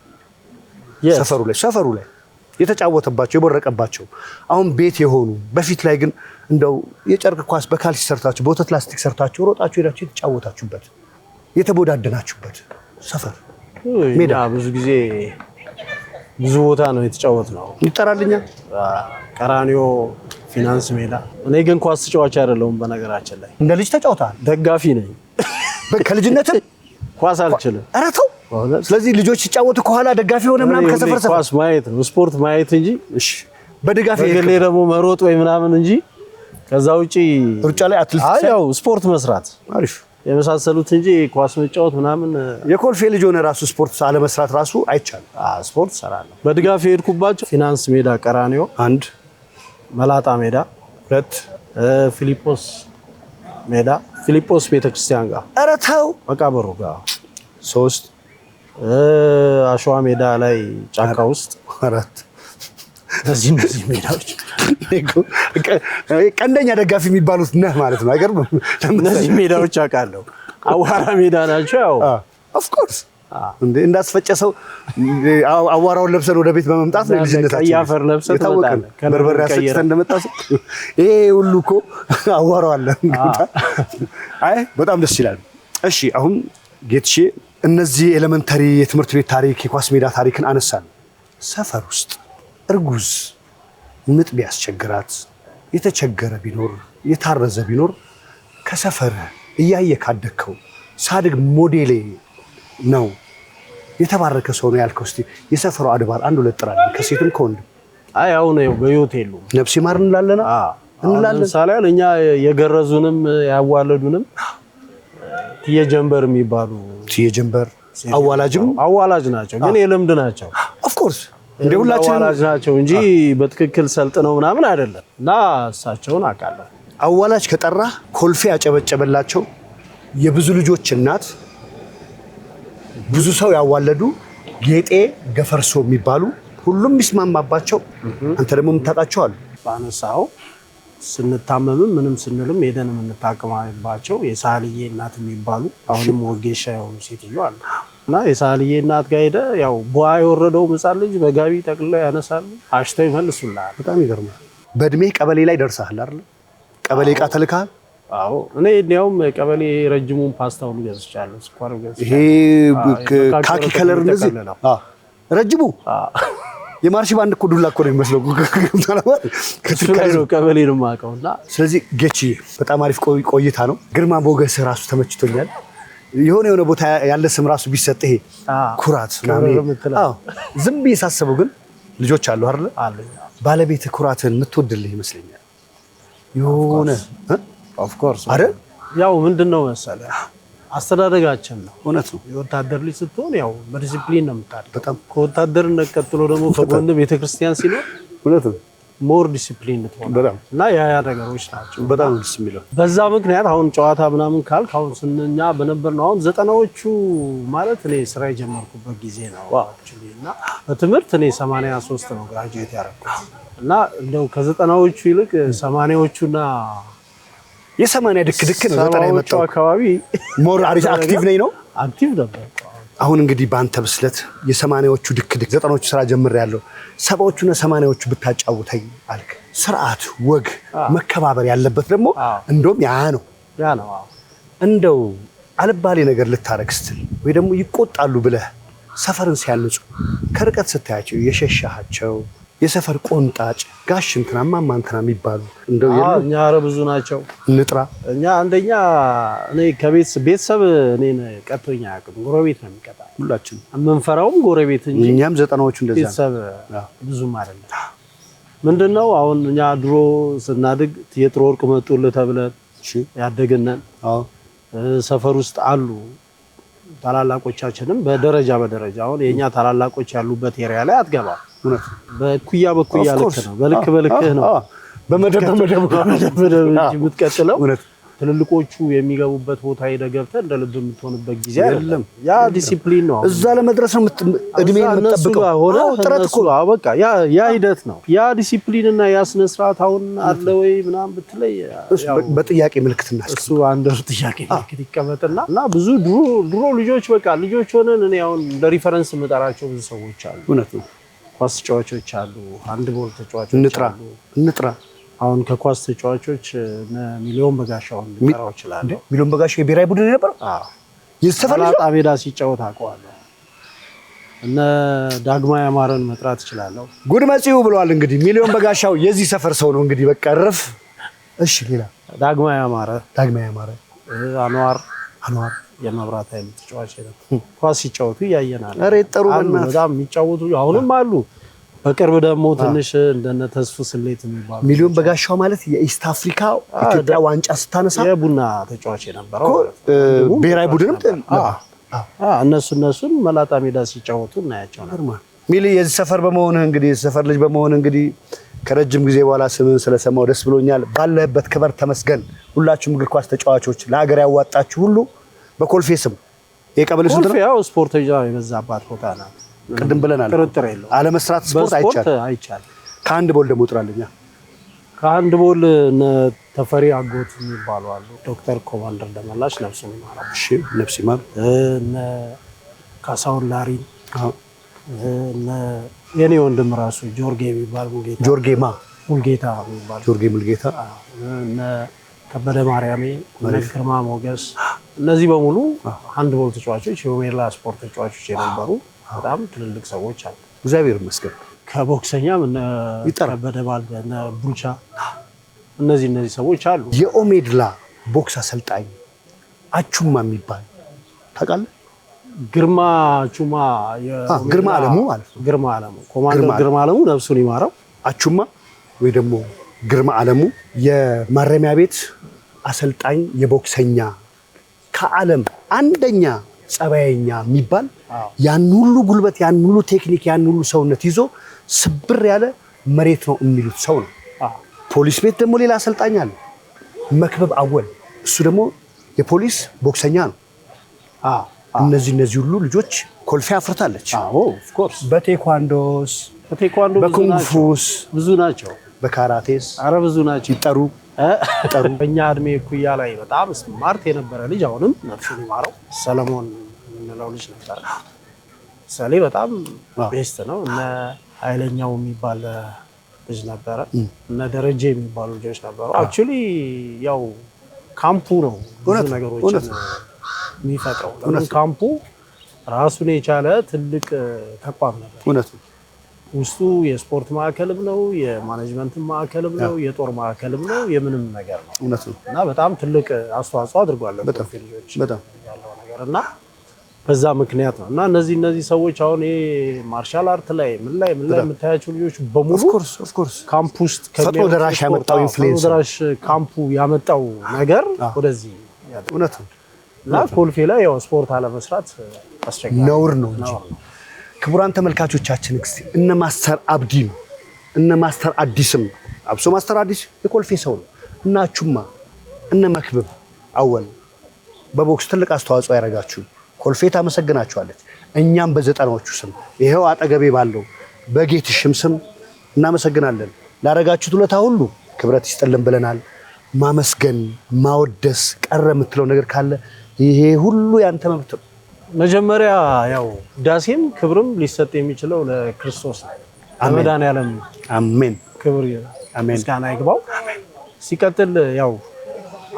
ሰፈሩ ላይ የተጫወተባቸው የቦረቀባቸው አሁን ቤት የሆኑ በፊት ላይ ግን እንደው የጨርቅ ኳስ በካልሲ ሰርታችሁ በወተት ላስቲክ ሰርታችሁ ሮጣችሁ ሄዳችሁ የተጫወታችሁበት የተቦዳደናችሁበት ሰፈር ሜዳ ብዙ ጊዜ ብዙ ቦታ ነው የተጫወትነው። ይጠራልኛል። ቀራኒዮ ፊናንስ ሜዳ። እኔ ግን ኳስ ተጫዋች አይደለሁም። በነገራችን ላይ እንደ ልጅ ተጫውተሃል? ደጋፊ ነኝ። ከልጅነት ኳስ አልችልም። ኧረ ተው። ስለዚህ ልጆች ሲጫወቱ ከኋላ ደጋፊ ሆነ ምናምን ከሰፈር ኳስ ማየት ነው ስፖርት ማየት እንጂ እሺ በድጋፍ በግሌ ደግሞ መሮጥ ወይ ምናምን እንጂ ከዛ ውጪ ሩጫ ላይ አትሌቲክስ ያው ስፖርት መስራት አሪፍ የመሳሰሉት እንጂ ኳስ መጫወት ምናምን የኮልፌ ልጅ ሆነ ራሱ ስፖርት አለ መስራት ራሱ አይቻልም። ስፖርት ሰራለሁ። በድጋፍ የሄድኩባቸው ፊናንስ ሜዳ፣ ቀራኒዮ 1፣ መላጣ ሜዳ 2፣ ፊሊጶስ ሜዳ ፊሊጶስ ቤተክርስቲያን ጋር ኧረ ተው መቃብሩ ጋር 3 አሸዋ ሜዳ ላይ ጫካ ውስጥ 4 እነዚህ ሜዳዎች ቀንደኛ ደጋፊ የሚባሉት ነህ ማለት ነው። አይገርምም? እነዚህ ሜዳዎች አውቃለሁ። አዋራ ሜዳ ናቸው። ያው ኦፍ ኮርስ እንዳስፈጨ ሰው አዋራውን ለብሰን ወደ ቤት በመምጣት ነው ልጅነታችን። ቀይ አፈር ለብሰን ተመጣጣን በርበሬ አስፈጭተን እንደመጣ ሰው ይሄ ሁሉ እኮ አዋራው አለ። አይ በጣም ደስ ይላል። እሺ አሁን ጌትሼ እነዚህ ኤሌመንተሪ የትምህርት ቤት ታሪክ የኳስ ሜዳ ታሪክን አነሳን። ሰፈር ውስጥ እርጉዝ ምጥ ቢያስቸግራት የተቸገረ ቢኖር የታረዘ ቢኖር ከሰፈር እያየ ካደከው ሳድግ ሞዴሌ ነው የተባረከ ሰው ነው ያልከው። እስቲ የሰፈሩ አድባር አንድ ሁለት ጥራልኝ ከሴትም ከወንድም። አይ አሁን ነው በህይወት የሉም። ነፍስ ይማር እንላለን እንላለን። ለምሳሌ እኛ የገረዙንም ያዋለዱንም ትየጀንበር የሚባሉ ትየጀንበር አዋላጅ ናቸው፣ ግን የልምድ ናቸው። ኦፍ ኮርስ እንደ ሁላችንም አዋላጅ ናቸው እንጂ በትክክል ሰልጥነው ምናምን አይደለም። እና እሳቸውን አውቃለሁ። አዋላጅ ከጠራ ኮልፌ ያጨበጨበላቸው የብዙ ልጆች እናት ብዙ ሰው ያዋለዱ ጌጤ ገፈርሶ የሚባሉ ሁሉም የሚስማማባቸው አንተ ደግሞ የምታውቃቸው አሉ። ባነሳው ስንታመምም ምንም ስንልም ሄደን የምንታከማባቸው የሳልዬ እናት የሚባሉ አሁንም ወጌሻ የሆኑ ሴትዮ አሉ። እና የሳልዬ እናት ጋር ሄደ ያው ቧ የወረደው ሕፃን ልጅ በጋቢ ጠቅልለው ያነሳሉ፣ አሽተው ይመልሱልሃል። በጣም ይገርማል። በእድሜ ቀበሌ ላይ ደርሰሃል አይደል? ቀበሌ ዕቃ ተልካል? አዎ እኔ እንዲያውም ቀበሌ ረጅሙን ፓስታውን ገዝቻለሁ፣ ስኳር ገዝቻለሁ። ይሄ ካኪ ከለር እንደዚህ ረጅሙ የማርሽ ባንድ እኮ ዱላ እኮ ነው የሚመስለው። ከትርካይ ነው ቀበሌ ነው የማውቀውና። ስለዚህ ጌቺ በጣም አሪፍ ቆይታ ነው። ግርማ ሞገስ ራሱ ተመችቶኛል። የሆነ ቦታ ያለ ስም ራሱ ቢሰጥ ይሄ ኩራት ነው። ዝም ብዬ ሳስበው ግን ልጆች አሉ አይደል? ባለቤት ኩራትን የምትወድልህ ይመስለኛል። የሆነ ኦፍ ኮርስ አይደል? ያው ምንድነው መሰለህ አስተዳደጋችን ነው። እውነት ነው። የወታደር ልጅ ስትሆን ያው በዲሲፕሊን ነው የምታድገው። በጣም ከወታደርነት ቀጥሎ ደግሞ ከጎን ቤተክርስቲያን ሲኖር እውነት ነው ሞር ዲሲፕሊን በጣም እና ያ ነገሮች ናቸው በጣም ደስ የሚለው። በዛ ምክንያት አሁን ጨዋታ ምናምን ካልክ አሁን ስንኛ በነበር ነው አሁን 90ዎቹ ማለት እኔ ስራ የጀመርኩበት ጊዜ ነው አክቹሊ እና በትምህርት እኔ 83 ነው ግራጁዌት ያደረኩት እና እንደው ከ90ዎቹ ይልቅ 80ዎቹና የ80 ድክ ነው 90 የመጣው አካባቢ ሞር አክቲቭ ነኝ ነው አክቲቭ ነበር። አሁን እንግዲህ በአንተ ብስለት የ80ዎቹ ድክ 90ዎቹ ስራ ጀምሬያለሁ 70ዎቹና 80ዎቹ ብታጫውተኝ አልክ። ስርዓት፣ ወግ፣ መከባበር ያለበት ደግሞ እንደውም ያ ነው። እንደው አልባሌ ነገር ልታረግ ስትል ወይ ደግሞ ይቆጣሉ ብለህ ሰፈርን ሲያንጹ ከርቀት ስታያቸው የሸሻሃቸው የሰፈር ቆንጣጭ ጋሽ እንትና ማማ እንትና የሚባሉ እንደው እኛ ኧረ ብዙ ናቸው። እንጥራ እኛ አንደኛ እኔ ቤተሰብ እኔን ቀጥቶኛ አያውቅም። ጎረቤት ነው የሚቀጣ። ሁላችን የምንፈራውም ጎረቤት እንጂ እኛም 90ዎቹ እንደዛ ቤተሰብ ብዙም አይደለም። ምንድነው አሁን እኛ ድሮ ስናድግ የጥሩ ወርቅ መጡልህ ተብለን ያደግነን ሰፈር ውስጥ አሉ ታላላቆቻችንም በደረጃ አሁን የኛ ታላላቆች ያሉበት ኤሪያ ላይ አትገባም። በኩያ ልክ ነው፣ በልክ ነው፣ በመደብ የምትቀጥለው ትልልቆቹ የሚገቡበት ቦታ ሄደህ ገብተህ እንደ ልብ የምትሆንበት ጊዜ አይደለም። ያ ዲሲፕሊን ነው። እዛ ለመድረስ ነው እድሜ የምትጠብቀው ሆነ ጥረት እኮ በቃ ያ ሂደት ነው። ያ ዲሲፕሊን እና ያ ስነ ስርዓት አሁን አለ ወይ ምናምን ብትለይ በጥያቄ ምልክት እናስቀምጥ። እሱ አንደር ጥያቄ ምልክት ይቀመጥና እና ብዙ ድሮ ልጆች ልጆች ሆነን እኔ አሁን ለሪፈረንስ የምጠራቸው ብዙ ሰዎች አሉ። እውነት ነው። ኳስ ተጫዋቾች አሉ፣ ሃንድቦል ተጫዋቾች እንጥራ አሁን ከኳስ ተጫዋቾች ሚሊዮን በጋሻውን ሊጠራው ይችላል። ሚሊዮን በጋሻው የብሔራዊ ቡድን ነበር። የሰፈር ልጅ ሜዳ ሲጫወት አውቀዋለሁ። እነ ዳግማዊ አማረን መጥራት እችላለሁ። ጉድ መጽኡ ብለዋል። እንግዲህ ሚሊዮን በጋሻው የዚህ ሰፈር ሰው ነው እንግዲህ በቃ ረፍ። እሺ ሌላ ዳግማዊ አማረ፣ አንዋር የመብራት ኃይል ተጫዋች ነው። ኳስ ሲጫወቱ ያየናል። አረ ይጠሩ በጣም የሚጫወቱ አሁንም አሉ። በቅርብ ደግሞ ትንሽ እንደነ ተስፉ ስሌት የሚባሉ ሚሊዮን በጋሻው ማለት የኢስት አፍሪካ ኢትዮጵያ ዋንጫ ስታነሳ የቡና ተጫዋች የነበረው ብሔራዊ ቡድንም እነሱን መላጣ ሜዳ ሲጫወቱ እናያቸው ነበር። ሚሊ የዚህ ሰፈር በመሆንህ እንግዲህ የሰፈር ልጅ በመሆንህ እንግዲህ ከረጅም ጊዜ በኋላ ስምን ስለሰማው ደስ ብሎኛል። ባለህበት ክበር ተመስገን። ሁላችሁም እግር ኳስ ተጫዋቾች ለሀገር ያዋጣችሁ ሁሉ በኮልፌ ስም የቀበሌ ስንት ነው? ያው ስፖርተኛ የበዛባት ቦታ ናት። ቅድም ብለናል። ጥርጥር የለውም። አለመስራት ስፖርት አይቻልም። ከአንድ ቦል ደግሞ ጥራልኛ። ከአንድ ቦል ተፈሪ አጎት የሚባሉ አሉ። ዶክተር ኮማንደር ደመላሽ ነፍሱን ይማረው። እሺ ነፍስ ይማር። ካሳሁን ላሪ የኔ ወንድም ራሱ ጆርጌ የሚባል ሙልጌታ የሚባል ጆርጌ ሙልጌታ ከበደ ማርያሜ፣ ግርማ ሞገስ እነዚህ በሙሉ ሃንድቦል ተጫዋቾች የሜላ ስፖርት ተጫዋቾች የነበሩ በጣም ትልልቅ ሰዎች አሉ። እግዚአብሔር ይመስገን። ከቦክሰኛም ከበደ ባልደ ቡልቻ እነዚህ ሰዎች አሉ። የኦሜድላ ቦክስ አሰልጣኝ አቹማ የሚባል ታውቃለህ? ግርማ አቹማ ግርማ አለሙ ማለት ነው። ግርማ አለሙ ኮማንደር ግርማ አለሙ ነፍሱን ይማረው። አቹማ ወይ ደግሞ ግርማ አለሙ የማረሚያ ቤት አሰልጣኝ የቦክሰኛ ከዓለም አንደኛ ጸባየኛ የሚባል ያን ሁሉ ጉልበት ያን ሁሉ ቴክኒክ ያን ሁሉ ሰውነት ይዞ ስብር ያለ መሬት ነው የሚሉት ሰው ነው። ፖሊስ ቤት ደግሞ ሌላ አሰልጣኝ አለ መክበብ አወል፣ እሱ ደግሞ የፖሊስ ቦክሰኛ ነው። እነዚህ ሁሉ ልጆች ኮልፌ አፍርታለች። ኦፍ ኮርስ በቴኳንዶ በኩንፉስ ብዙ ናቸው። በካራቴስ አረ ብዙ ናቸው። ይጠሩ በእኛ እድሜ ኩያ ላይ በጣም ስማርት የነበረ ልጅ አሁንም ነፍሱን ይማረው ሰለሞን የምንለው ልጅ ነበር። ሰሌ በጣም ቤስት ነው። እነ ኃይለኛው የሚባል ልጅ ነበረ። እነ ደረጀ የሚባሉ ልጆች ነበሩ። አክቹሊ ያው ካምፑ ነው ብዙ ነገሮችን የሚፈጥረው። ለምን ካምፑ ራሱን የቻለ ትልቅ ተቋም ነበር። እውነት ነው። ውስጡ የስፖርት ማዕከልም ነው፣ የማኔጅመንት ማዕከልም ነው፣ የጦር ማዕከልም ነው፣ የምንም ነገር ነው። እውነት ነው። እና በጣም ትልቅ አስተዋጽኦ አድርጓል ልጆች በጣም ያለው ነገር እና በዛ ምክንያት ነው። እና እነዚህ ሰዎች አሁን ይሄ ማርሻል አርት ላይ ምን ላይ የምታያቸው ልጆች በሙሉ ኦፍ ኮርስ ካምፕ ውስጥ ፈጥኖ ደራሽ ያመጣው ኢንፍሉዌንስ ደራሽ ካምፑ ያመጣው ነገር ወደዚህ እውነት ነው። እና ኮልፌ ላይ ያው ስፖርት አለመስራት አስቸጋሪ ነውር ነው እንጂ ክቡራን ተመልካቾቻችን እስቲ እነ ማስተር አብዲ ነው እነ ማስተር አዲስም አብሶ ማስተር አዲስ የኮልፌ ሰው ነው። እና አቹማ እነ መክብብ አወል በቦክስ ትልቅ አስተዋጽኦ ያደረጋችሁ ኮልፌ ታመሰግናችኋለች። እኛም በዘጠናዎቹ ስም ይሄው አጠገቤ ባለው በጌትሽም ስም እናመሰግናለን። ላደረጋችሁት ውለታ ሁሉ ክብረት ይስጥልን ብለናል። ማመስገን ማወደስ ቀረ የምትለው ነገር ካለ ይሄ ሁሉ ያንተ መብት ነው። መጀመሪያ ያው ዳሴም ክብርም ሊሰጥ የሚችለው ለክርስቶስ ነው። ለመድኃኒዓለም አሜን። ክብር ምስጋና ይግባው። ሲቀጥል ያው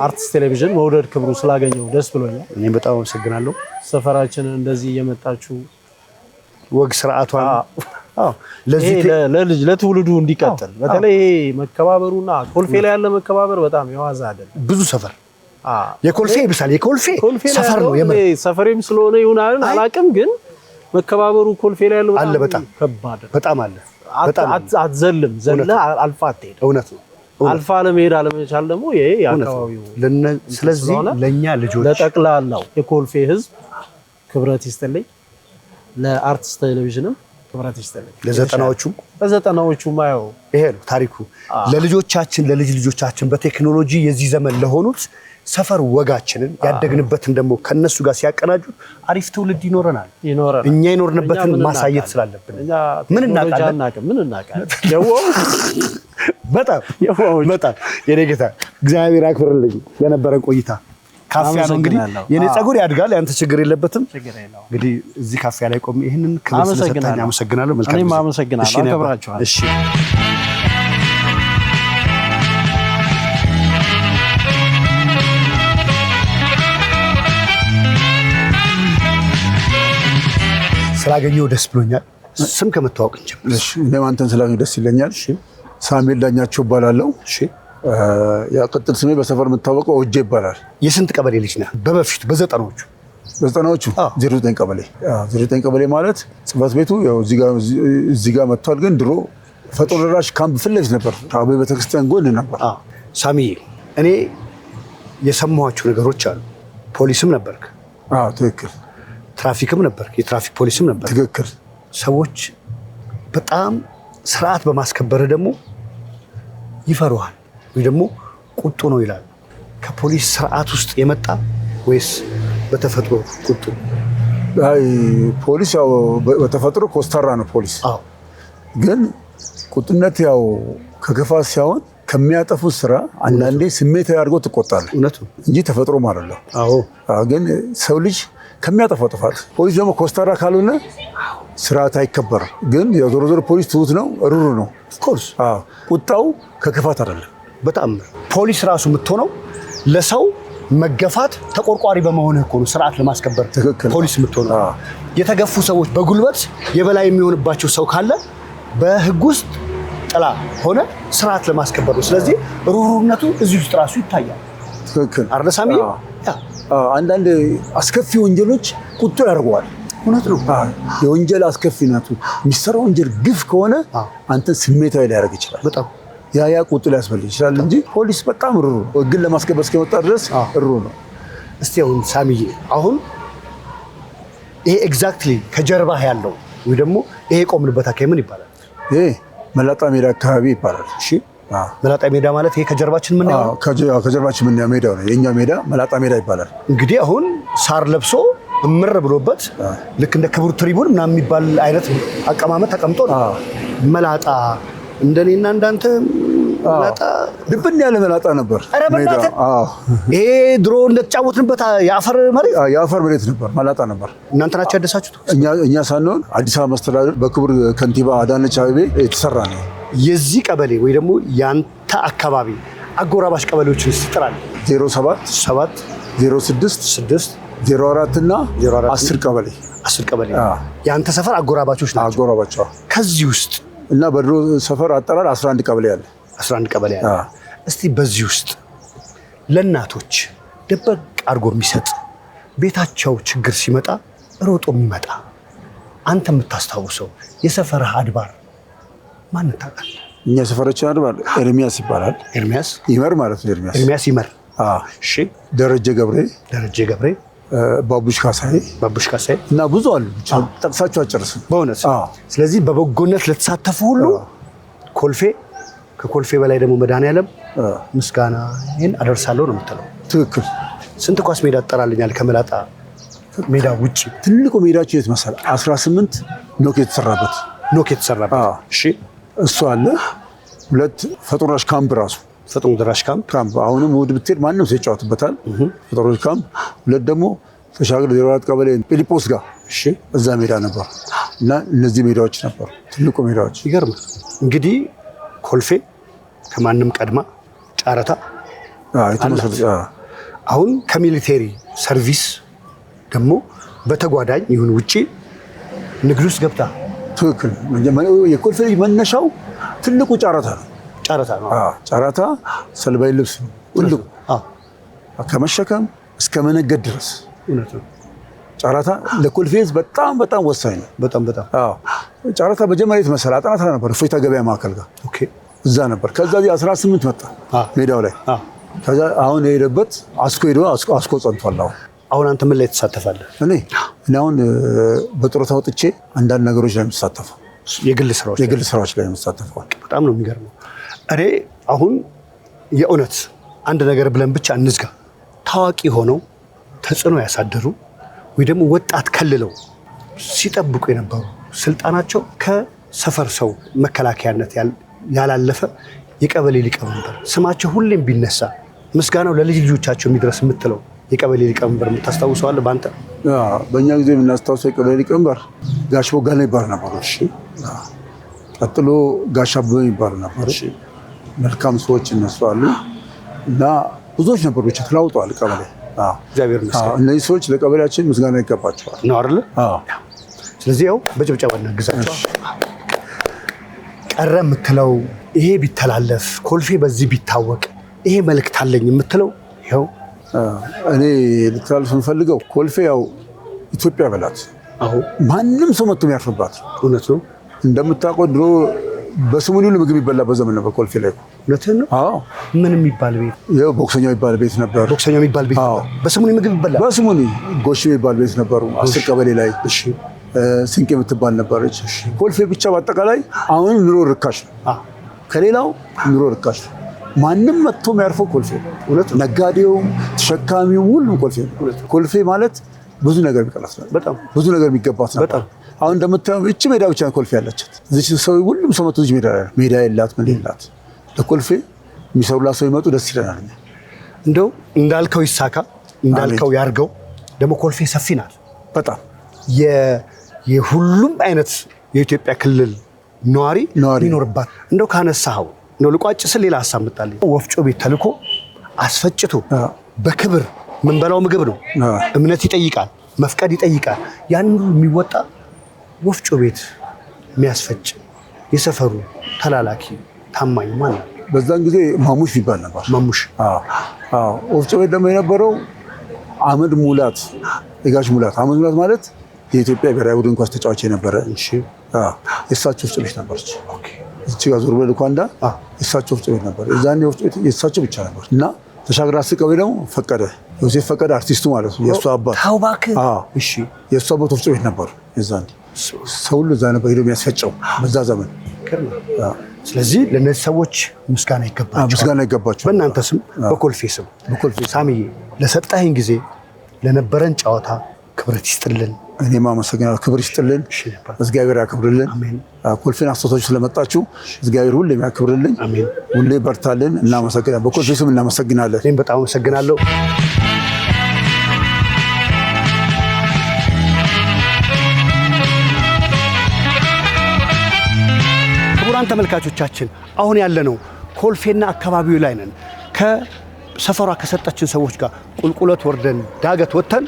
አርትስ ቴሌቪዥን መውደድ ክብሩ ስላገኘው ደስ ብሎኛል። እኔ በጣም አመሰግናለሁ። ሰፈራችንን እንደዚህ እየመጣችሁ ወግ ስርዓቷን ለዚህ ለልጅ ለትውልዱ እንዲቀጥል በተለይ መከባበሩና ኮልፌ ላይ ያለ መከባበር በጣም የዋዛ አይደለም። ብዙ ሰፈር የኮልፌ ይብሳል። የኮልፌ ሰፈር ነው ሰፈሬም ስለሆነ ይሁናል አላቅም፣ ግን መከባበሩ ኮልፌ ላይ ያለው አለ። በጣም ከባድ በጣም አለ። አትዘልም ዘለ አልፋ አትሄድ። እውነት ነው። አልፋ ለመሄድ አለመቻል ደግሞ ይሄ ያካባቢው። ስለዚህ ለኛ ልጆች ለጠቅላላው የኮልፌ ህዝብ ክብረት ይስጥልኝ፣ ለአርትስ ቴሌቪዥንም ክብረት ይስጥልኝ። ለዘጠናዎቹ ማየው ይሄ ነው ታሪኩ። ለልጆቻችን ለልጅ ልጆቻችን በቴክኖሎጂ የዚህ ዘመን ለሆኑት ሰፈር ወጋችንን ያደግንበትን ደግሞ ከነሱ ጋር ሲያቀናጁት አሪፍ ትውልድ ይኖረናል። እኛ ይኖርንበትን ማሳየት ስላለብን ምን እናቃለን? በጣም የኔ ጌታ እግዚአብሔር ያክብርልኝ ለነበረን ቆይታ። ካፊያ ነው እንግዲህ የኔ ጸጉር ያድጋል፣ ያንተ ችግር የለበትም። እንግዲህ እዚህ ካፊያ ላይ ቆም ይሄንን ክብር ስለሰጠኝ አመሰግናለሁ። መልካም እኔም አመሰግናለሁ። አከብራችኋለሁ። እሺ ስላገኘው ደስ ብሎኛል። ስም ከመተዋወቅ እንጀምር። እሺ እኔም አንተን ስላገኘው ደስ ይለኛል። እሺ ሳሙኤል ዳኛቸው እባላለሁ። እሺ ያቀጥል ስሜ በሰፈር የምታወቀው ኦጄ ይባላል። የስንት ቀበሌ ልጅ ነህ? በበፊቱ በዘጠናዎቹ 09 ቀበሌ 09 ቀበሌ ማለት ጽሕፈት ቤቱ ያው እዚህ ጋር መጥቷል። ግን ድሮ ፈጥኖ ደራሽ ካምፕ ፊት ለፊት ነበር። አቤ ቤተክርስቲያን ጎን ነበር። ሳሚዬ እኔ የሰማኋቸው ነገሮች አሉ። ፖሊስም ነበርክ? ትክክል። ትራፊክም ነበርክ? የትራፊክ ፖሊስም ነበር? ትክክል። ሰዎች በጣም ስርዓት በማስከበር ደግሞ ይፈሩሃል ወይ ደግሞ ቁጡ ነው ይላል። ከፖሊስ ስርዓት ውስጥ የመጣ ወይስ በተፈጥሮ ቁጡ? አይ ፖሊስ ያው በተፈጥሮ ኮስታራ ነው ፖሊስ። ግን ቁጥነት ያው ከገፋት ሳይሆን ከሚያጠፉት ስራ አንዳንዴ ስሜታዊ አድርጎ ትቆጣለህ። እውነቱ እንጂ ተፈጥሮ ማለት ነው። ግን ሰው ልጅ ከሚያጠፋው ጥፋት ፖሊስ ደግሞ ኮስታራ ካልሆነ ስርዓት አይከበርም። ግን ዞሮ ዞሮ ፖሊስ ትሁት ነው፣ ሩሩ ነው። ኦፍኮርስ ቁጣው ከክፋት አይደለም። በጣም ፖሊስ ራሱ የምትሆነው ለሰው መገፋት ተቆርቋሪ በመሆንህ እኮ ነው። ስርዓት ለማስከበር ፖሊስ የምትሆነው የተገፉ ሰዎች በጉልበት የበላይ የሚሆንባቸው ሰው ካለ በህግ ውስጥ ጥላ ሆነ ስርዓት ለማስከበር ነው። ስለዚህ ሩሩነቱ እዚህ ውስጥ ራሱ ይታያል። ትክክል አርደሳሚ አንዳንድ አስከፊ ወንጀሎች ቁጡ ያደርገዋል። እውነት ነው። የወንጀል አስከፊነቱ የሚሰራው ወንጀል ግፍ ከሆነ አንተን ስሜታዊ ሊያደርግ ይችላል። በጣም ያ ቁጡ ሊያስፈልግ ይችላል እንጂ ፖሊስ በጣም ሩሩ ነው። ህግን ለማስከበር እስከመጣ ድረስ ሩሩ ነው። እስቲ አሁን ሳሚዬ አሁን ይሄ ኤግዛክትሊ ከጀርባህ ያለው ወይ ደግሞ ይሄ ቆምንበት አካባቢ ምን ይባላል? ይሄ መላጣ ሜዳ አካባቢ ይባላል። እሺ መላጣ ሜዳ ማለት ይሄ ከጀርባችን ምን ያው ከጀርባችን ምን ሜዳው ነው። የኛ ሜዳ መላጣ ሜዳ ይባላል። እንግዲህ አሁን ሳር ለብሶ እምር ብሎበት ልክ እንደ ክቡር ትሪቡን ምናምን የሚባል አይነት አቀማመጥ ተቀምጦ ነው መላጣ። እንደኔና እንዳንተ መላጣ ድብን ያለ መላጣ ነበር። ኧረ በእናትህ ይሄ ድሮ እንደተጫወትንበት የአፈር መሬት ነበር፣ መላጣ ነበር። እናንተ ናችሁ ያደሳችሁት? እኛ ሳንሆን አዲስ አበባ መስተዳድር በክቡር ከንቲባ አዳነች አቤቤ የተሰራ ነው። የዚህ ቀበሌ ወይ ደግሞ ያንተ አካባቢ አጎራባሽ ቀበሌዎችን ይስጥራል። 07 06 04 እና 10 ቀበሌ ያንተ ሰፈር አጎራባቾች ናቸው። አጎራባቾ ከዚህ ውስጥ እና በድሮ ሰፈር አጠራር 11 ቀበሌ አለ። 11 ቀበሌ አለ። እስቲ በዚህ ውስጥ ለእናቶች ደበቅ አድርጎ የሚሰጥ ቤታቸው ችግር ሲመጣ ሮጦ የሚመጣ አንተ የምታስታውሰው የሰፈርህ አድባር ማን ታውቃለህ? እኛ ሰፈራችን አድባር ኤርሚያስ ይባላል። ኤርሚያስ ይመር ማለት ነው። ኤርሚያስ ይመር። እሺ ደረጀ ገብሬ ባቡሽ ካሳይ እና ብዙ አሉ። ጠቅሳቸው አጨርስም በእውነት። ስለዚህ በበጎነት ለተሳተፉ ሁሉ ኮልፌ ከኮልፌ በላይ ደግሞ መድኃኔዓለም ምስጋና ይሄን አደርሳለሁ ነው የምትለው። ትክክል። ስንት ኳስ ሜዳ ትጠራልኛል ከመላጣ ሜዳ ውጪ? ትልቁ ሜዳቸው የት መሰለህ? 18 ኖክ የተሰራበት እሺ፣ እሱ አለ። 2 ፈጥኖ ደራሽ ካምፕ ራሱ ፈጥኖ ደራሽ ካምፕ አሁንም እሑድ ብትሄድ ማንም ሰው ይጫወትበታል። ፈጥኖ ደራሽ ካምፕ 2 ደግሞ ተሻግር 04 ቀበሌ ፊሊጶስ ጋር እሺ፣ እዛ ሜዳ ነበር እና እነዚህ ሜዳዎች ነበሩ ትልቁ ሜዳዎች። ይገርም እንግዲህ ኮልፌ ከማንም ቀድማ ጨረታ አሁን ከሚሊቴሪ ሰርቪስ ደግሞ በተጓዳኝ ይሁን ውጪ ንግድ ውስጥ ገብታ ትክክል። የኮልፌ ልጅ መነሻው ትልቁ ጨረታ ነው። ጨረታ ሰልባይ ልብስ ነው ትልቁ ከመሸከም እስከ መነገድ ድረስ ጨረታ ለኮልፌ በጣም በጣም ወሳኝ ነው። በጣም ጨረታ በጀመሪያ የተመሰለ አጥናታ ነበር እፎይታ ገበያ ማዕከል ጋር እዛ ነበር። ከዛ 18 መጣ ሜዳው ላይ። ከዛ አሁን የሄደበት አስኮ ሄዶ አስኮ ጸንቷል። አሁን አንተ ምን ላይ ትሳተፋለህ? እኔ አሁን በጡረታ ወጥቼ አንዳንድ ነገሮች ላይ የምሳተፈው የግል ስራዎች ላይ የምሳተፈው። በጣም ነው የሚገርመው። እኔ አሁን የእውነት አንድ ነገር ብለን ብቻ እንዝጋ። ታዋቂ ሆነው ተጽዕኖ ያሳደሩ ወይ ደግሞ ወጣት ከልለው ሲጠብቁ የነበሩ ስልጣናቸው ከሰፈር ሰው መከላከያነት ያላለፈ የቀበሌ ሊቀመንበር ስማቸው ሁሌም ቢነሳ ምስጋናው ለልጅ ልጆቻቸው የሚድረስ የምትለው የቀበሌ ሊቀመንበር የምታስታውሰዋለህ? በአንተ በእኛ ጊዜ የምናስታውሰው የቀበሌ ሊቀመንበር ጋሽ ቦጋለ ይባሉ ነበሩ። ቀጥሎ ጋሽ አበበ ይባሉ ነበሩ። መልካም ሰዎች እነሱ አሉ እና ብዙዎች ነበሩ። ብቻ ተለውጠዋል ቀበሌ። እግዚአብሔር ይመስገን። እነዚህ ሰዎች ለቀበሌያችን ምስጋና ይገባቸዋል ነው አይደል? ስለዚህ ያው በጭብጨባ እናግዛቸው። ቀረ የምትለው ይሄ ቢተላለፍ ኮልፌ በዚህ ቢታወቅ ይሄ መልእክት አለኝ የምትለው ይኸው እኔ ልትላልፍ የምፈልገው ኮልፌ ያው ኢትዮጵያ በላት ማንም ሰው መጥቶ የሚያርፍባት እውነት ነው። እንደምታውቀው ድሮ በስሙኒ ሁሉ ምግብ ይበላበት ዘመን ነበር ኮልፌ ላይ። እውነትህን ነው። ምን የሚባል ቤት? ይኸው ቦክሰኛው የሚባል ቤት ነበር። ቦክሰኛው የሚባል ቤት በስሙኒ ምግብ ይበላል። በስሙኒ ጎሽ የሚባል ቤት ነበሩ 10 ቀበሌ ላይ። ስንቅ የምትባል ነበረች። ኮልፌ ብቻ በአጠቃላይ አሁን ኑሮ ርካሽ ነው። ከሌላው ኑሮ ርካሽ ነው። ማንም መጥቶ የሚያርፈው ኮልፌ ነው። ነጋዴውም ተሸካሚውም ሁሉም ኮልፌ ነው። ኮልፌ ማለት ብዙ ነገር የሚቀላት ነው። በጣም ብዙ ነገር የሚገባት ነው። አሁን እንደምታየው እቺ ሜዳ ብቻ ኮልፌ ያለቻት። እዚህ ሰው ሁሉም ሰው መጥቶ እዚህ ሜዳ የላት ምን የላት። ለኮልፌ የሚሰሩላት ሰው ይመጡ ደስ ይለናል። እንደው እንዳልከው ይሳካ እንዳልከው ያርገው። ደግሞ ኮልፌ ሰፊ ናት በጣም የሁሉም አይነት የኢትዮጵያ ክልል ነዋሪ የሚኖርባት። እንደው ካነሳኸው እንደው ልቋጭ ስል ሌላ ሀሳብ መጣልኝ። ወፍጮ ቤት ተልኮ አስፈጭቶ በክብር ምንበላው ምግብ ነው። እምነት ይጠይቃል፣ መፍቀድ ይጠይቃል። ያን ሁሉ የሚወጣ ወፍጮ ቤት የሚያስፈጭ የሰፈሩ ተላላኪ ታማኝ ማን ነው? በዛን ጊዜ ማሙሽ ይባል ነበር። ማሙሽ ወፍጮ ቤት ደግሞ የነበረው አህመድ ሙላት፣ የጋሽ ሙላት። አህመድ ሙላት ማለት የኢትዮጵያ ብሔራዊ ቡድን ኳስ ተጫዋች የነበረ የእሳቸው ወፍጮ ቤት ነበረች። እዚህ ጋር ዞር ብለህ ኳንዳ የእሳቸው ወፍጮ ቤት ነበር። የዛኔ ወፍጮ ቤት የእሳቸው ብቻ ነበር እና ተሻግራ አስቀበሌ ደግሞ ፈቀደ፣ ዮሴፍ ፈቀደ አርቲስቱ ማለት ነው። የእሱ አባት የእሱ አባት ወፍጮ ቤት ነበሩ። የዛኔ ሰው ሁሉ እዛ ነበር ሄዶ የሚያስፈጨው በዛ ዘመን። ስለዚህ ለእነዚህ ሰዎች ምስጋና ይገባቸዋል። በእናንተ ስም በኮልፌ ስም ሳሚዬ ለሰጣኸኝ ጊዜ ለነበረን ጨዋታ ክብረት ይስጥልን። እኔም አመሰግናለሁ። ክብር ይስጥልን። እግዚአብሔር ያክብርልን። ኮልፌን አስተታችሁ ስለመጣችሁ እግዚአብሔር ሁሌ ያክብርልን። ሁሌ በርታልን። እናመሰግናለን። በኮልፌ ስም እናመሰግናለን። እኔም በጣም አመሰግናለሁ። ክቡራን ተመልካቾቻችን አሁን ያለነው ኮልፌና አካባቢው ላይ ነን። ከሰፈሯ ከሰጠችን ሰዎች ጋር ቁልቁለት ወርደን ዳገት ወጥተን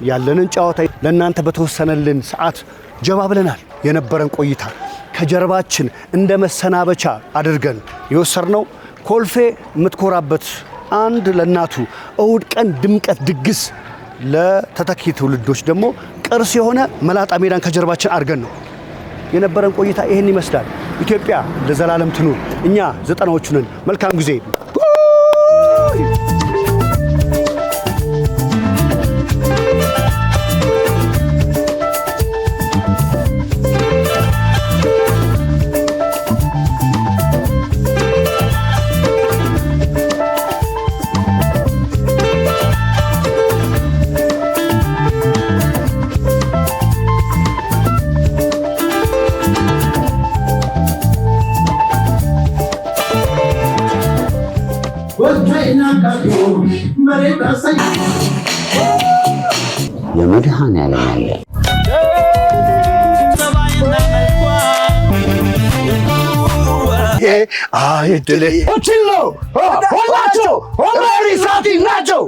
ያለንን ጨዋታ ለእናንተ በተወሰነልን ሰዓት ጀባ ብለናል። የነበረን ቆይታ ከጀርባችን እንደ መሰናበቻ አድርገን የወሰድነው ኮልፌ የምትኮራበት አንድ ለእናቱ እሁድ ቀን ድምቀት ድግስ ለተተኪ ትውልዶች ደግሞ ቅርስ የሆነ መላጣ ሜዳን ከጀርባችን አድርገን ነው የነበረን ቆይታ። ይህን ይመስላል። ኢትዮጵያ ለዘላለም ትኑር። እኛ 90ዎቹ ነን። መልካም ጊዜ። የመድኃኔዓለም ያለ አይድል ኦችሎ ሁላቸው ኦሜሪ ሳቲ ናቸው።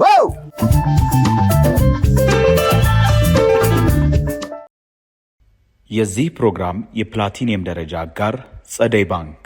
የዚህ ፕሮግራም የፕላቲኒየም ደረጃ አጋር ፀደይ ባንክ